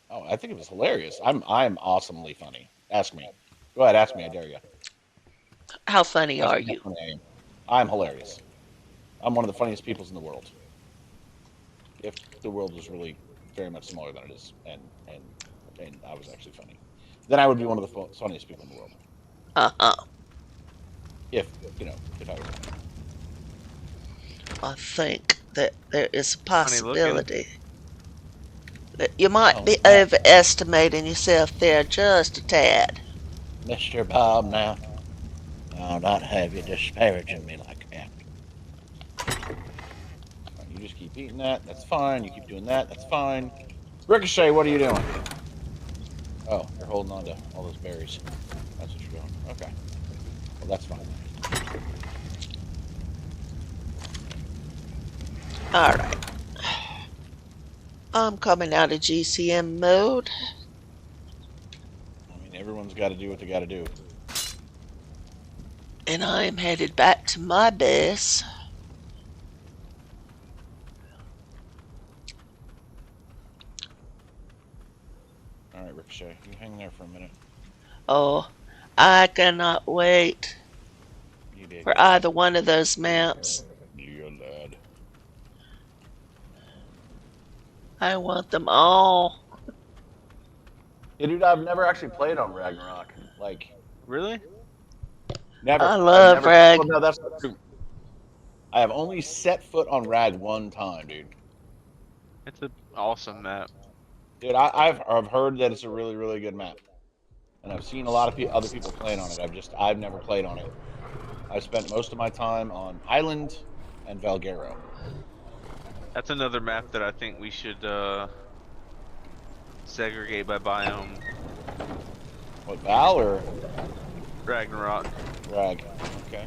Oh, I think it was hilarious. I'm awesomely funny. Ask me. Go ahead, ask me. I dare you. How funny are you? I'm hilarious. I'm one of the funniest people in the world. If the world was really very much smaller than it is, and I was actually funny, then I would be one of the funniest people in the world. If I was funny. I think that there is a possibility that you might be overestimating yourself there just a tad. Mr. Bob, now, I'll not have you disparaging me like that. You just keep eating that, that's fine. You keep doing that, that's fine. Ricochet, what are you doing? Oh, you're holding on to all those berries. That's what you're doing. Okay. Well, that's fine. Alright. I'm coming out of GCM mode. I mean, everyone's got to do what they got to do. And I am headed back to my base. Alright, Ricochet, you hang there for a minute. Oh, I cannot wait for either one of those maps. You lad. I want them all. Yeah, dude, I've never actually played on Ragnarok. Like, Really? never. I love Rag. Well, no, that's not true. I have only set foot on Rag one time, dude. It's an awesome map. Dude, I've heard that it's a really, really good map. And I've seen a lot of other people playing on it. I've never played on it. I've spent most of my time on Island and Valguero. That's another map that I think we should segregate by biome. What, Val or Ragnarok. Rag? Okay.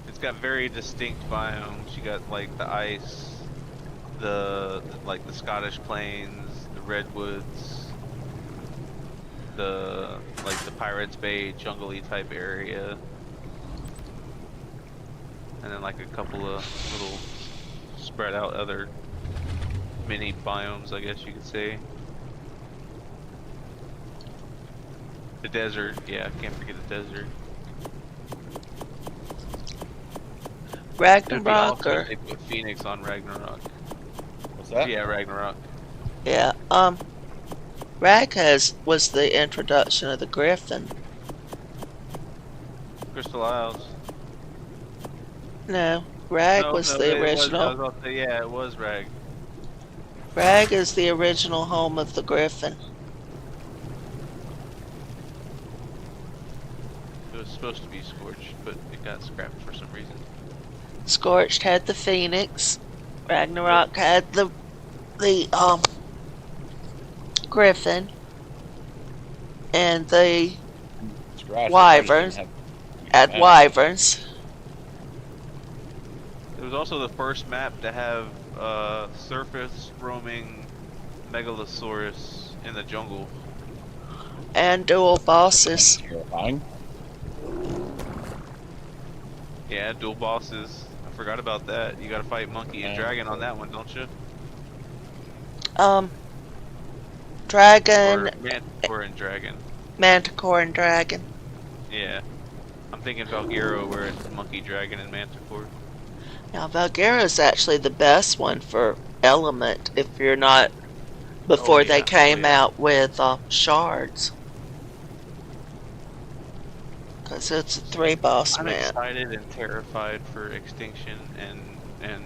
It's got very distinct biomes. You got like the ice, the Scottish plains, the redwoods, the Pirates Bay jungle-y type area, and then like a couple of little spread out other mini biomes, I guess you could say. The desert, yeah, I can't forget the desert. It'd be Ragnarok, awesome or if they put Phoenix on Ragnarok. What's that? Yeah, Ragnarok. yeah, was the introduction of the Griffin. Crystal Isles. No, Rag No, was no, the it was. I original. was about to say, yeah, it was Rag. Rag is the original home of the Griffin. It was supposed to be Scorched, but it got scrapped for some reason. Scorched had the Phoenix. Ragnarok had the Griffin. And the Scratch, Wyverns. Had Wyverns. It was also the first map to have surface roaming Megalosaurus in the jungle. And dual bosses. Terrifying. Yeah, dual bosses. I forgot about that. You gotta fight Monkey and Dragon on that one, don't you? Dragon. Or Manticore and Dragon. Manticore and Dragon. Yeah. I'm thinking Valguero where it's Monkey, Dragon, and Manticore. Now, Valguero is actually the best one for Element if you're not before they came out with shards. Because it's a 3-boss I'm man. excited and terrified for Extinction and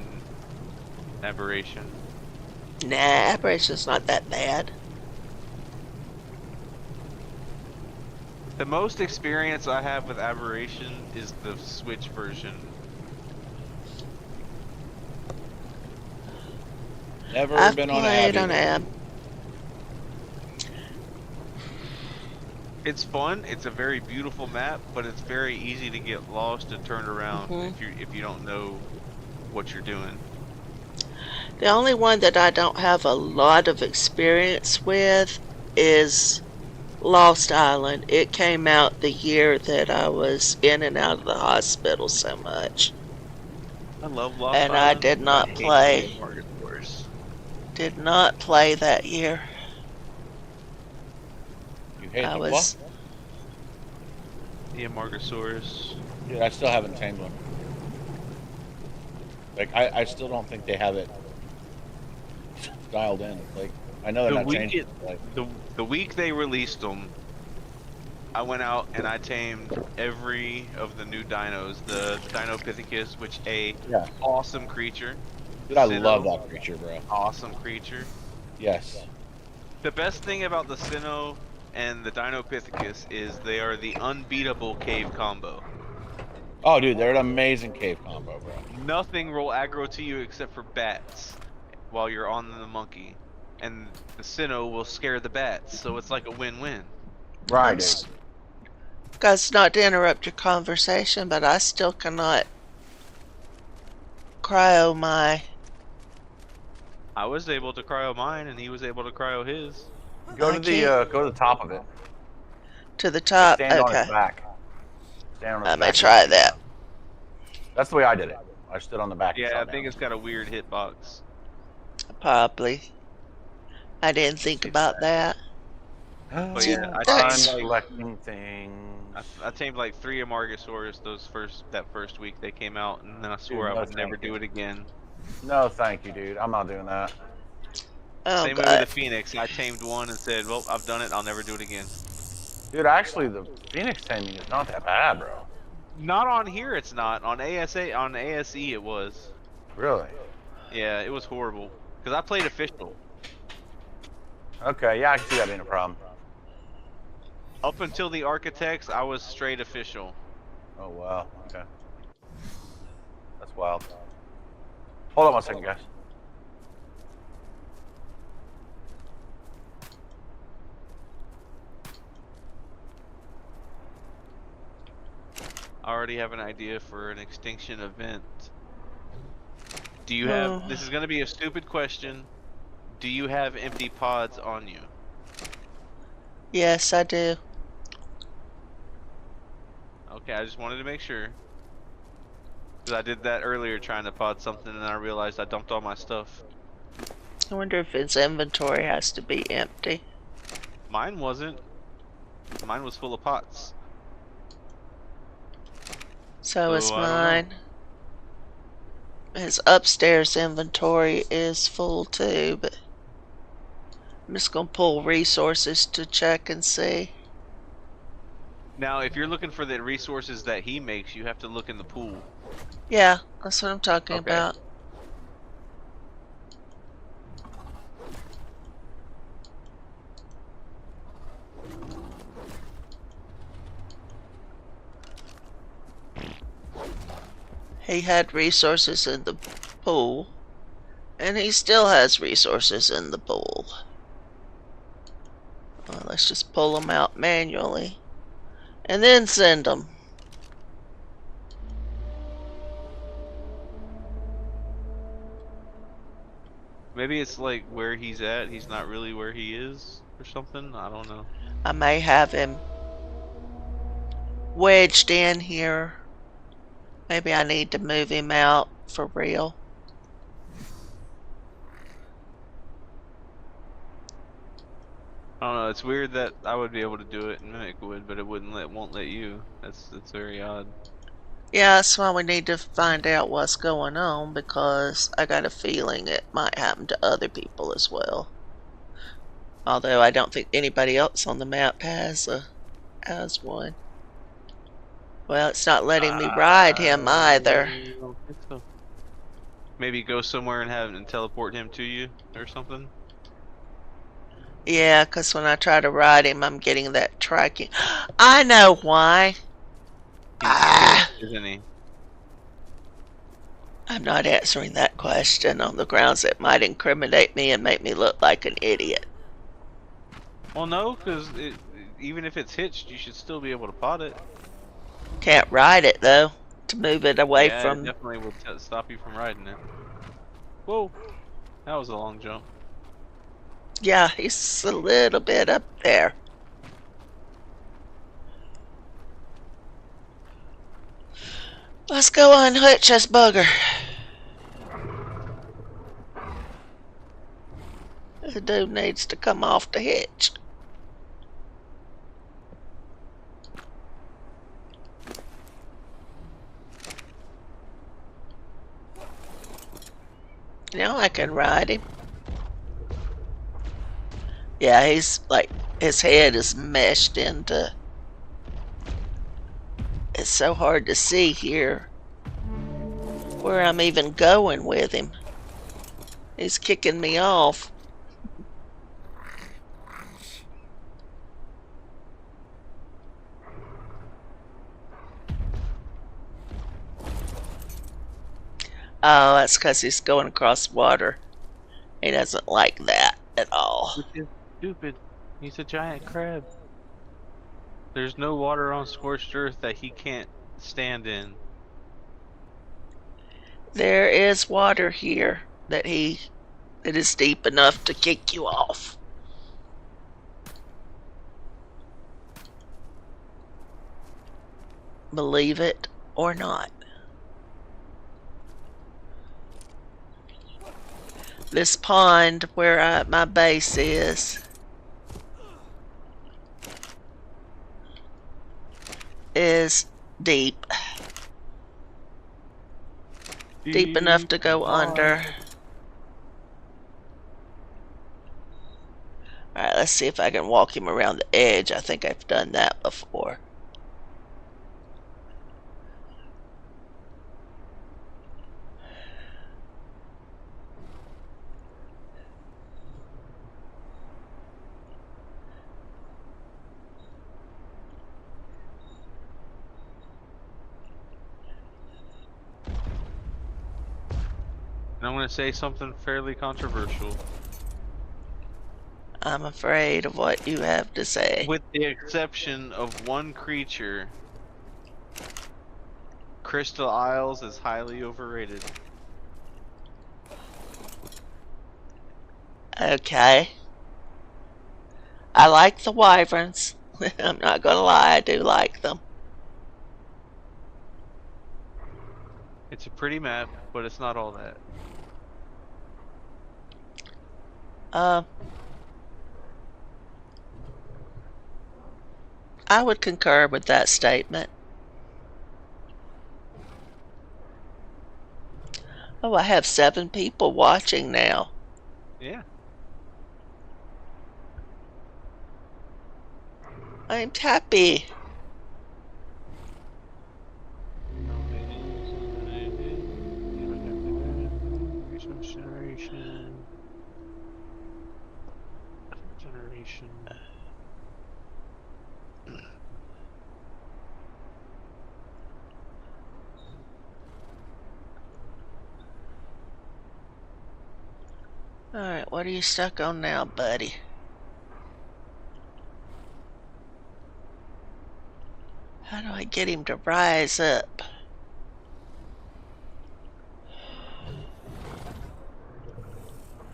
Aberration. Nah, Aberration's not that bad. The most experience I have with Aberration is the Switch version. Never I've been on played Ab. on Ab. It's fun. It's a very beautiful map, but it's very easy to get lost and turned around if you don't know what you're doing. The only one that I don't have a lot of experience with is Lost Island. It came out the year that I was in and out of the hospital so much. I love Lost And Island. I did not hate play. the Amargasaurus. Did not play that year. You hate I the was. what? The Amargasaurus. Dude, I still haven't tamed one. Like, I still don't think they have it dialed in. Like, I know they're not changing. Like, The week they released them, I went out and I tamed every of the new dinos. The Dinopithecus, which awesome creature. dude, I Sinnoh, love that creature, bro. Awesome creature. Yes. The best thing about the Sinnoh and the Dinopithecus is they are the unbeatable cave combo. Oh, dude, they're an amazing cave combo, bro. Nothing will aggro to you except for bats while you're on the monkey. And the Sinnoh will scare the bats, so it's like a win-win. Right, dude. Guys, not to interrupt your conversation, but I still cannot cryo my. I was able to cryo mine, and he was able to cryo his. Go to the top of it. To the top. Stand on Okay. its back. Stand on its I may back. try that. That's the way I did it. I stood on the back. and Yeah, saw I think down. it's got a weird hitbox. Probably. I didn't think about that. But yeah, I'm That's- collecting things. I tamed like 3 Amargasaurus that first week they came out, and then I swore I no, would never thank do you. it again. No, thank you, dude. I'm not doing that. Oh, Same way with the God. Phoenix. I tamed one and said, well, I've done it, I'll never do it again. Dude, actually, the Phoenix taming is not that bad, bro. Not on here, it's not. On ASE, it was. Really? Yeah, it was horrible. Because I played official. Okay, yeah, I can see that being a problem. Up until the Architects, I was straight official. Oh, wow. Okay. That's wild. Hold on one second, guys. I already have an idea for an extinction event. Do you have, this is going to be a stupid question, do you have empty pods on you? Yes, I do. Okay, I just wanted to make sure. Because I did that earlier trying to pod something and I realized I dumped all my stuff. I wonder if his inventory has to be empty. Mine wasn't. Mine was full of pots. So is So, I don't know. mine. His upstairs inventory is full too, but I'm just gonna pull resources to check and see. Now, if you're looking for the resources that he makes, you have to look in the pool. Yeah, that's what I'm talking Okay. about. He had resources in the pool, and he still has resources in the pool. Well, let's just pull them out manually, and then send them. Maybe it's like where he's at, he's not really where he is, or something. I don't know. I may have him wedged in here. Maybe I need to move him out for real. I don't know. It's weird that I would be able to do it and Mimic would, but it won't let you. That's very odd. Yeah, that's why we need to find out what's going on, because I got a feeling it might happen to other people as well. Although I don't think anybody else on the map has one. Well, it's not letting me ride him either. I don't think so. Maybe go somewhere and have and teleport him to you or something. Yeah, because when I try to ride him, I'm getting that tracking. I know why. He's hitched, isn't he? I'm not answering that question on the grounds it might incriminate me and make me look like an idiot. Well, no, because even if it's hitched, you should still be able to pot it. Can't ride it, though, to move it away Yeah, from... it definitely will stop you from riding it. Whoa, that was a long jump. Yeah, he's a little bit up there. Let's go unhitch this bugger. The dude needs to come off the hitch. Now I can ride him. Yeah, he's like, his head is meshed into... It's so hard to see here where I'm even going with him. He's kicking me off. Oh, that's because he's going across water. He doesn't like that at all. Which is stupid. He's a giant crab. There's no water on scorched earth that he can't stand in. There is water here that is deep enough to kick you off. Believe it or not. This pond where my base is deep. Deep enough to go under. Alright, let's see if I can walk him around the edge. I think I've done that before. And I'm going to say something fairly controversial. I'm afraid of what you have to say. With the exception of one creature, Crystal Isles is highly overrated. Okay. I like the wyverns. I'm not gonna lie, I do like them. It's a pretty map, but it's not all that. I would concur with that statement. Oh, I have 7 people watching now. Yeah. I'm happy. Resource generation. Generation. Alright, what are you stuck on now, buddy? How do I get him to rise up?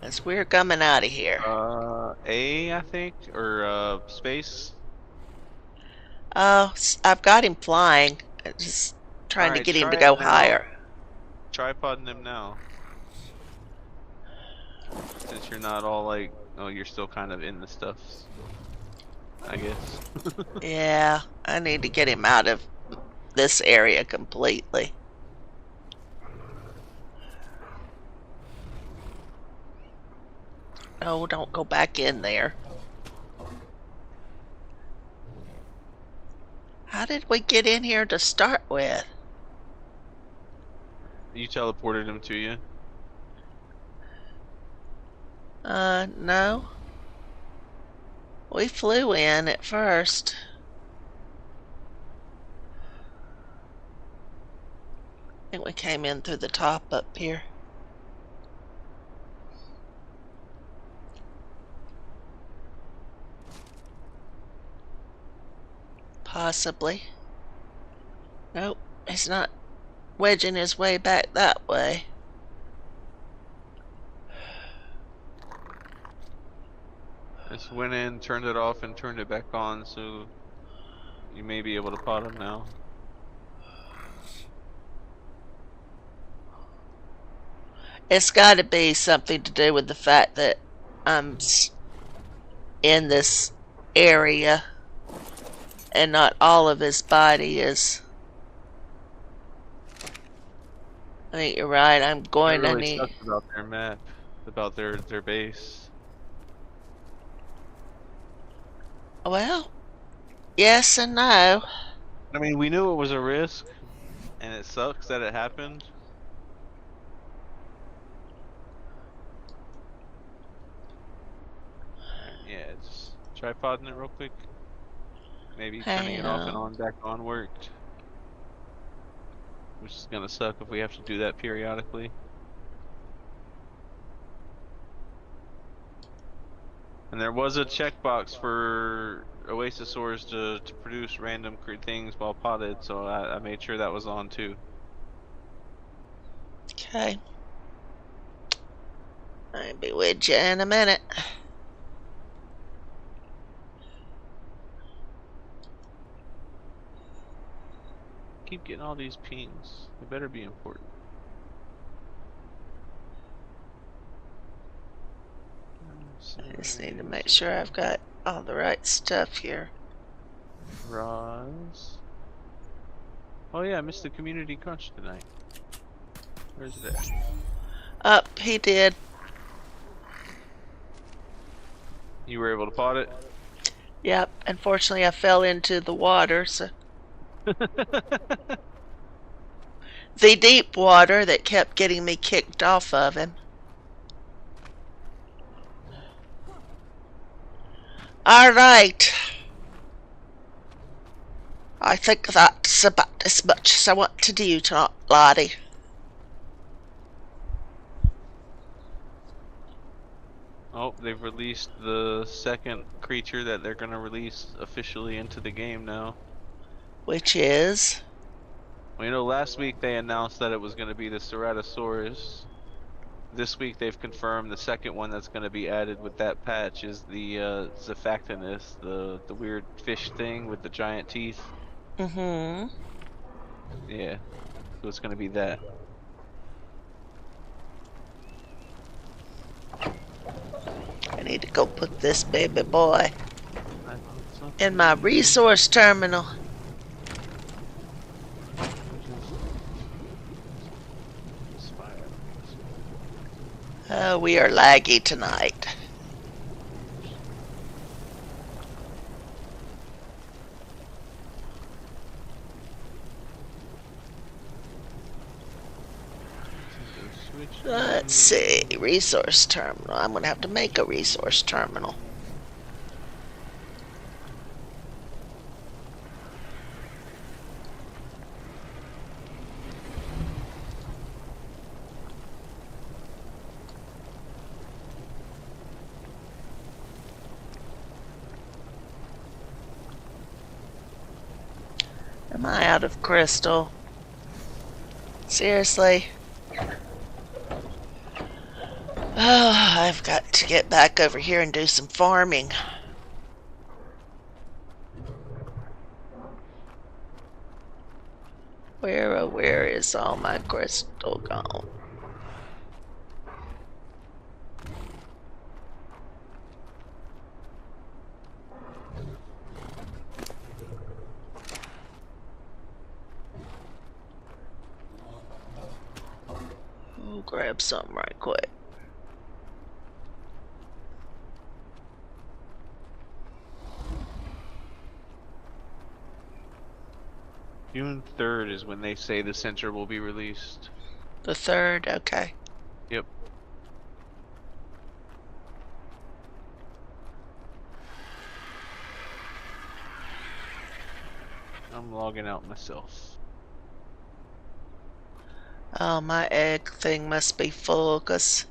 As we're coming out of here. A, I think, or space. Oh, I've got him flying. I'm just trying to Alright, get him to try it go now. higher. Tripoding him now. Since you're not all like, oh, you're still kind of in the stuff, I guess. Yeah, I need to get him out of this area completely. Oh, don't go back in there. How did we get in here to start with? You teleported him to you. No. We flew in at first. I think we came in through the top up here. Possibly. Nope, he's not wedging his way back that way. Just went in, turned it off, and turned it back on, so you may be able to pot him now. It's got to be something to do with the fact that I'm in this area and not all of his body is. I think you're right. I'm going That to really need. sucks about their map, about their base. Well, yes and no. I mean, we knew it was a risk, and it sucks that it happened. Yeah, just try podding it real quick. Maybe turning it off and on back on worked. Which is gonna suck if we have to do that periodically. And there was a checkbox for Oasisaurs to produce random things while potted, so I made sure that was on too. Okay. I'll be with you in a minute. Keep getting all these pings. They better be important. I just need to make sure I've got all the right stuff here. Roz. Oh yeah, I missed the community crunch tonight. Where's it at? Up, he did. You were able to pot it? Yep. Unfortunately, I fell into the water, so. The deep water that kept getting me kicked off of him. Alright. I think that's about as much as I want to do tonight, laddie. Oh, they've released the second creature that they're gonna release officially into the game now. Which is? Well, you know, last week they announced that it was gonna be the Ceratosaurus. This week they've confirmed the second one that's gonna be added with that patch is the Zephactinus, the weird fish thing with the giant teeth. Mm-hmm. Yeah, so it's gonna be that. I need to go put this baby boy. I thought so. in my resource terminal. We are laggy tonight. Let's see, resource terminal. I'm gonna have to make a resource terminal. Am I out of crystal? Seriously? Oh, I've got to get back over here and do some farming. Where is all my crystal gone? I'll grab some right quick. June 3rd is when they say the center will be released. The 3rd, okay. Yep. I'm logging out myself. Oh, my egg thing must be full, because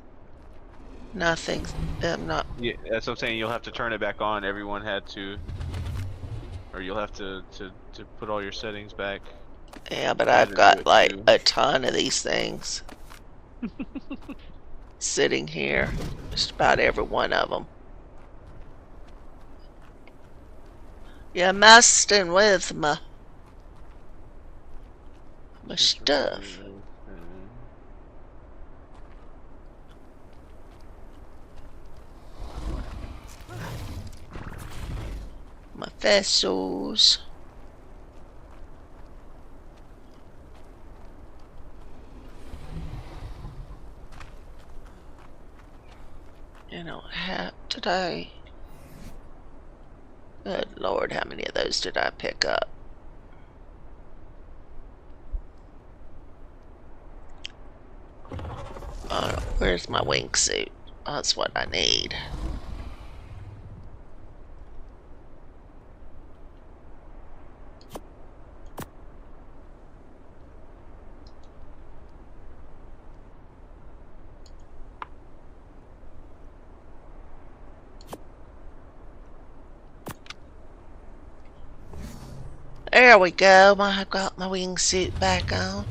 nothing, I'm not. Yeah, that's what I'm saying. You'll have to turn it back on. Everyone had to, or you'll have to put all your settings back. Yeah, but I had I've to do got it like too. a ton of these things sitting here. Just about every one of them. You're messing with my stuff. My vessels. You know, today. Good Lord, how many of those did I pick up? Where's my wingsuit? That's what I need. There we go. I got my wingsuit back on.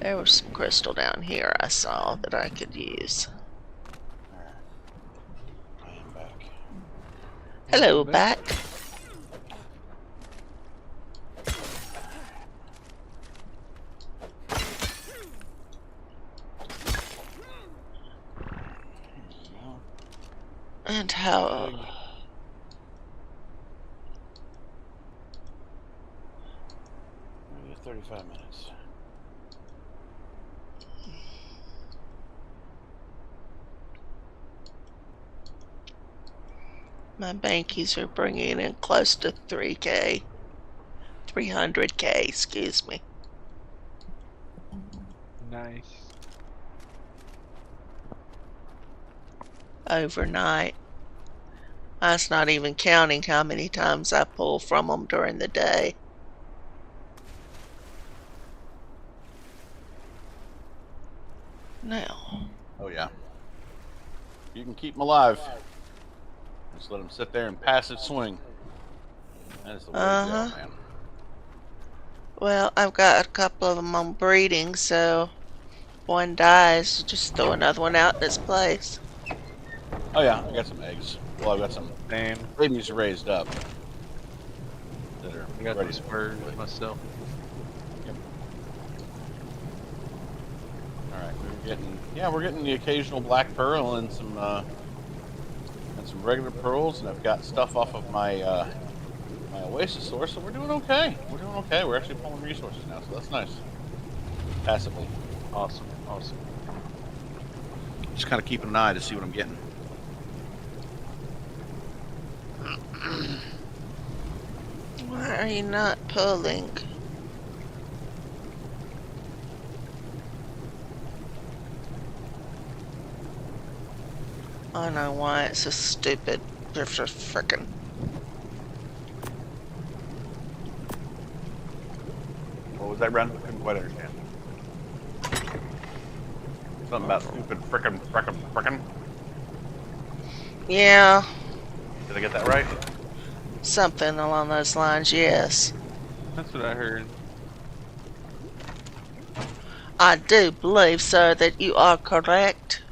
There was some crystal down here I saw that I could use. Alright. I am back. Hello, back. And how... Maybe 35 minutes. My bankies are bringing in close to 3K. 300K, excuse me. Nice. Overnight. That's not even counting how many times I pull from them during the day. Now. Oh yeah. You can keep them alive. Just let them sit there and passive swing. That is the way to go, man. Well, I've got a couple of them on breeding, so one dies, just throw another one out in its place. Oh yeah, I got some eggs. Well, I've got some Same. babies raised up that are I got ready the to spurs play. myself. Yep. All right, we're getting the occasional black pearl and some and some regular pearls, and I've got stuff off of my my Oasis source, so we're doing okay. We're doing okay. We're actually pulling resources now, so that's nice. Passively. Awesome. Awesome. Just kind of keeping an eye to see what I'm getting. Why are you not pulling? I know why it's so stupid. They're just frickin'. What was that, Ren? I couldn't quite understand. Something about stupid frickin'. Yeah, Did I get that right? something along those lines, yes. That's what I heard. I do believe, sir, that you are correct.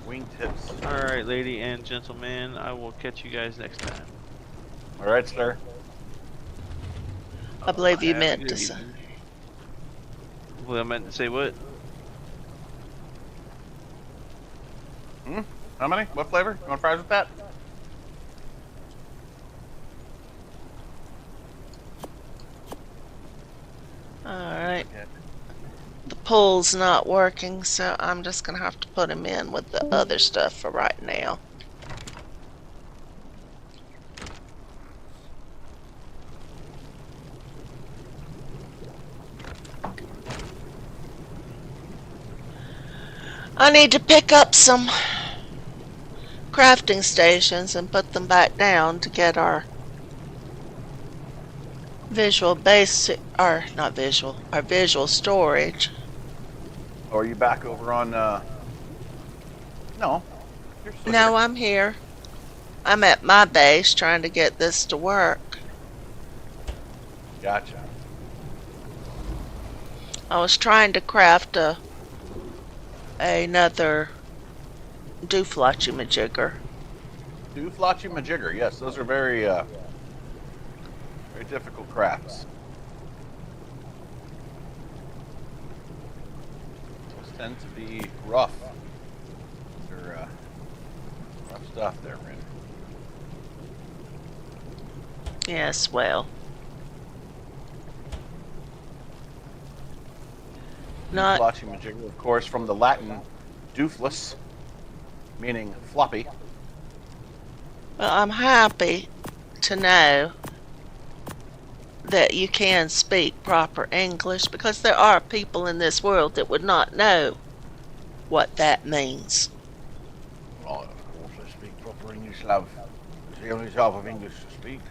Wingtips. Alright, lady and gentlemen, I will catch you guys next time. All right, sir. I believe you Have a meant good to say. evening. Well, I meant to say what? How many? What flavor? You want fries with that? Alright. The pull's not working, so I'm just gonna have to put him in with the other stuff for right now. I need to pick up some crafting stations and put them back down to get our visual basic, or not visual, our visual storage. Or are you back over on? No. You're still No, here. I'm here. I'm at my base trying to get this to work. Gotcha. I was trying to craft another dooflotchy-majigger. Dooflotchy-majigger. Yes, those are very, very difficult crafts. Those tend to be rough. They're rough stuff there, Rin. Yes, well. Not Dooflotchy-majigger, of course, from the Latin doofless, meaning floppy. well, I'm happy to know that you can speak proper English, because there are people in this world that would not know what that means. Well, of course, I speak proper English, love. It's the only type of English to speak.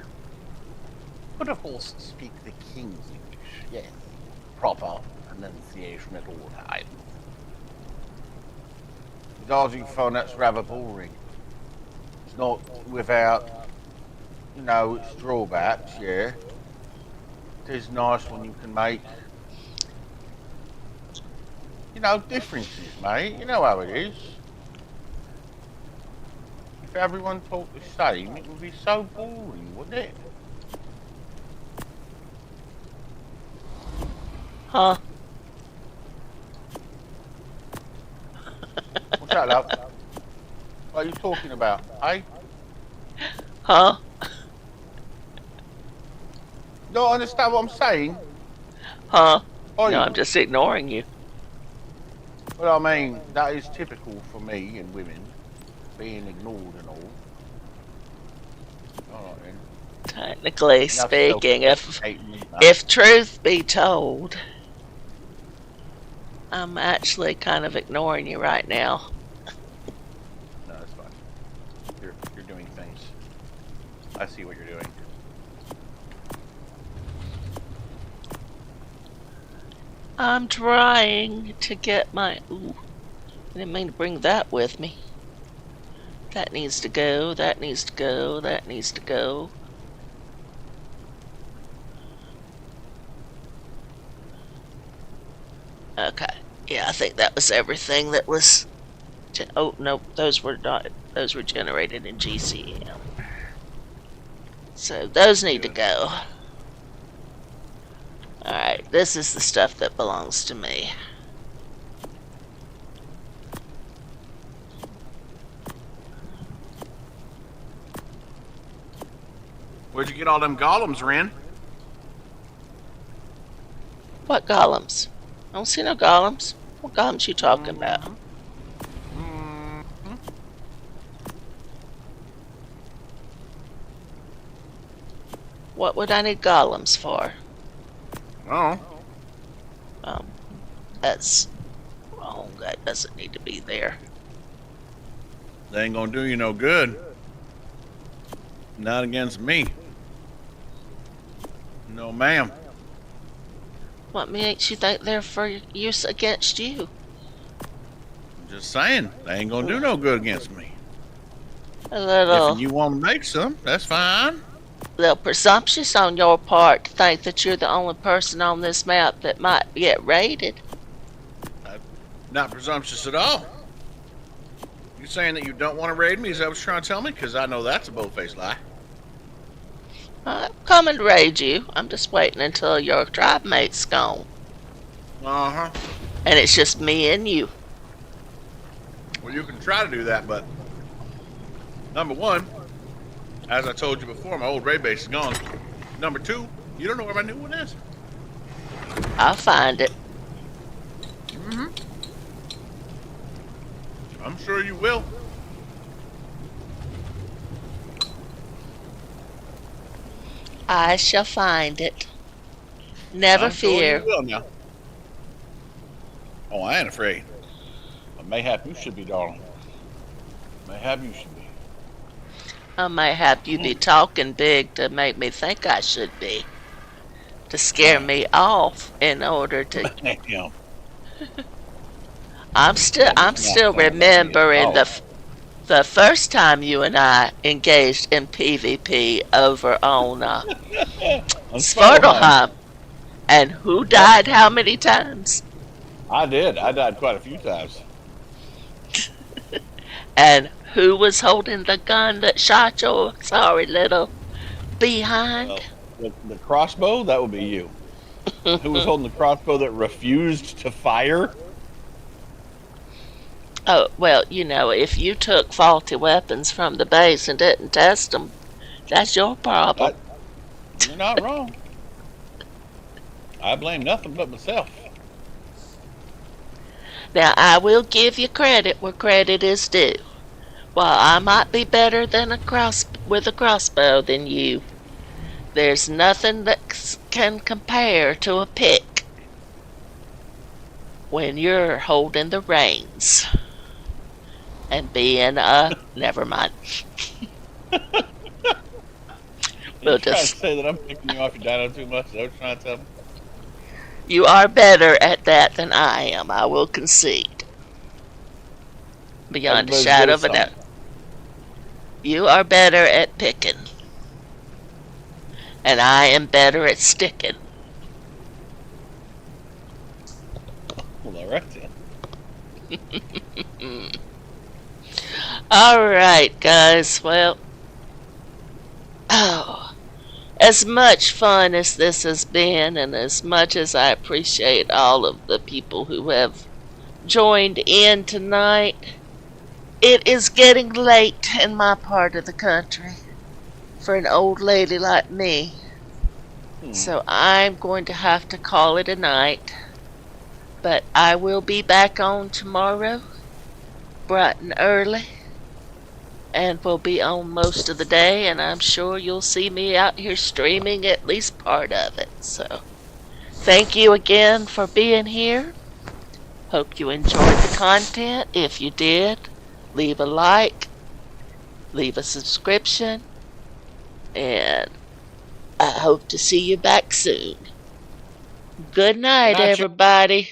But of course, speak the King's English, yes. Proper pronunciation at all times. Because you find that's rather boring. It's not without, you know, its drawbacks, yeah. It is nice when you can make, you know, differences, mate. You know how it is. If everyone talked the same, it would be so boring, wouldn't it? Huh? What's that, love? What are you talking about, eh? Huh? Don't understand what I'm saying? Huh? Oh, No, you? I'm just ignoring you. Well, I mean, that is typical for me and women, being ignored and all. Alright then. Technically Enough speaking, self-deprecating, if truth be told, I'm actually kind of ignoring you right now. No, that's fine. You're doing things. I see what you're doing. I'm trying to get my... Ooh, I didn't mean to bring that with me. That needs to go, that needs to go, that needs to go. Okay. Yeah, I think that was everything that was... Oh, no, those were not... Those were generated in GCM. So, those need to go. Alright, this is the stuff that belongs to me. Where'd you get all them golems, Ren? What golems? I don't see no golems. What golems you talking about? What would I need golems for? Oh. That's... Oh, that doesn't need to be there. They ain't gonna do you no good. Not against me. No, ma'am. What makes you think they're for use against you? I'm just saying, they ain't gonna do no good against me. A little... If you want to make some, that's fine. little presumptuous on your part to think that you're the only person on this map that might get raided. Not presumptuous at all. You saying that you don't want to raid me? Is that what you're trying to tell me? Because I know that's a bold-faced lie. I'm coming to raid you. I'm just waiting until your tribe mate's gone. Uh-huh. And it's just me and you. Well, you can try to do that, but... Number one, as I told you before, my old raid base is gone. Number two, you don't know where my new one is. I'll find it. Mm-hmm. I'm sure you will. I shall find it. Never fear. Sure you will now. Oh, I ain't afraid. But mayhap you should be, darling. Mayhap you should be. I may have you be talking big to make me think I should be. To scare me off in order to... Damn. I'm still remembering the first time you and I engaged in PvP over on Svartalheim. And who died how many times? I did. I died quite a few times. And who was holding the gun that shot your sorry little behind? The crossbow? That would be you. Who was holding the crossbow that refused to fire? Oh, well, you know, if you took faulty weapons from the base and didn't test them, that's your problem. You're not wrong. I blame nothing but myself. Now, I will give you credit where credit is due. While I might be better with a crossbow than you, there's nothing that can compare to a pick when you're holding the reins and being never mind. You're trying to say that I'm picking you off your dino too much? Is that what you're trying to tell me? You are better at that than I am, I will concede. Beyond a shadow of a doubt. You are better at picking. And I am better at sticking. Well, all right then. Alright, guys. Well, as much fun as this has been, and as much as I appreciate all of the people who have joined in tonight, it is getting late in my part of the country for an old lady like me. So I'm going to have to call it a night. But I will be back on tomorrow, bright and early. And we'll be on most of the day, and I'm sure you'll see me out here streaming at least part of it. So, thank you again for being here. Hope you enjoyed the content. If you did, leave a like, leave a subscription, and I hope to see you back soon. Good night, everybody.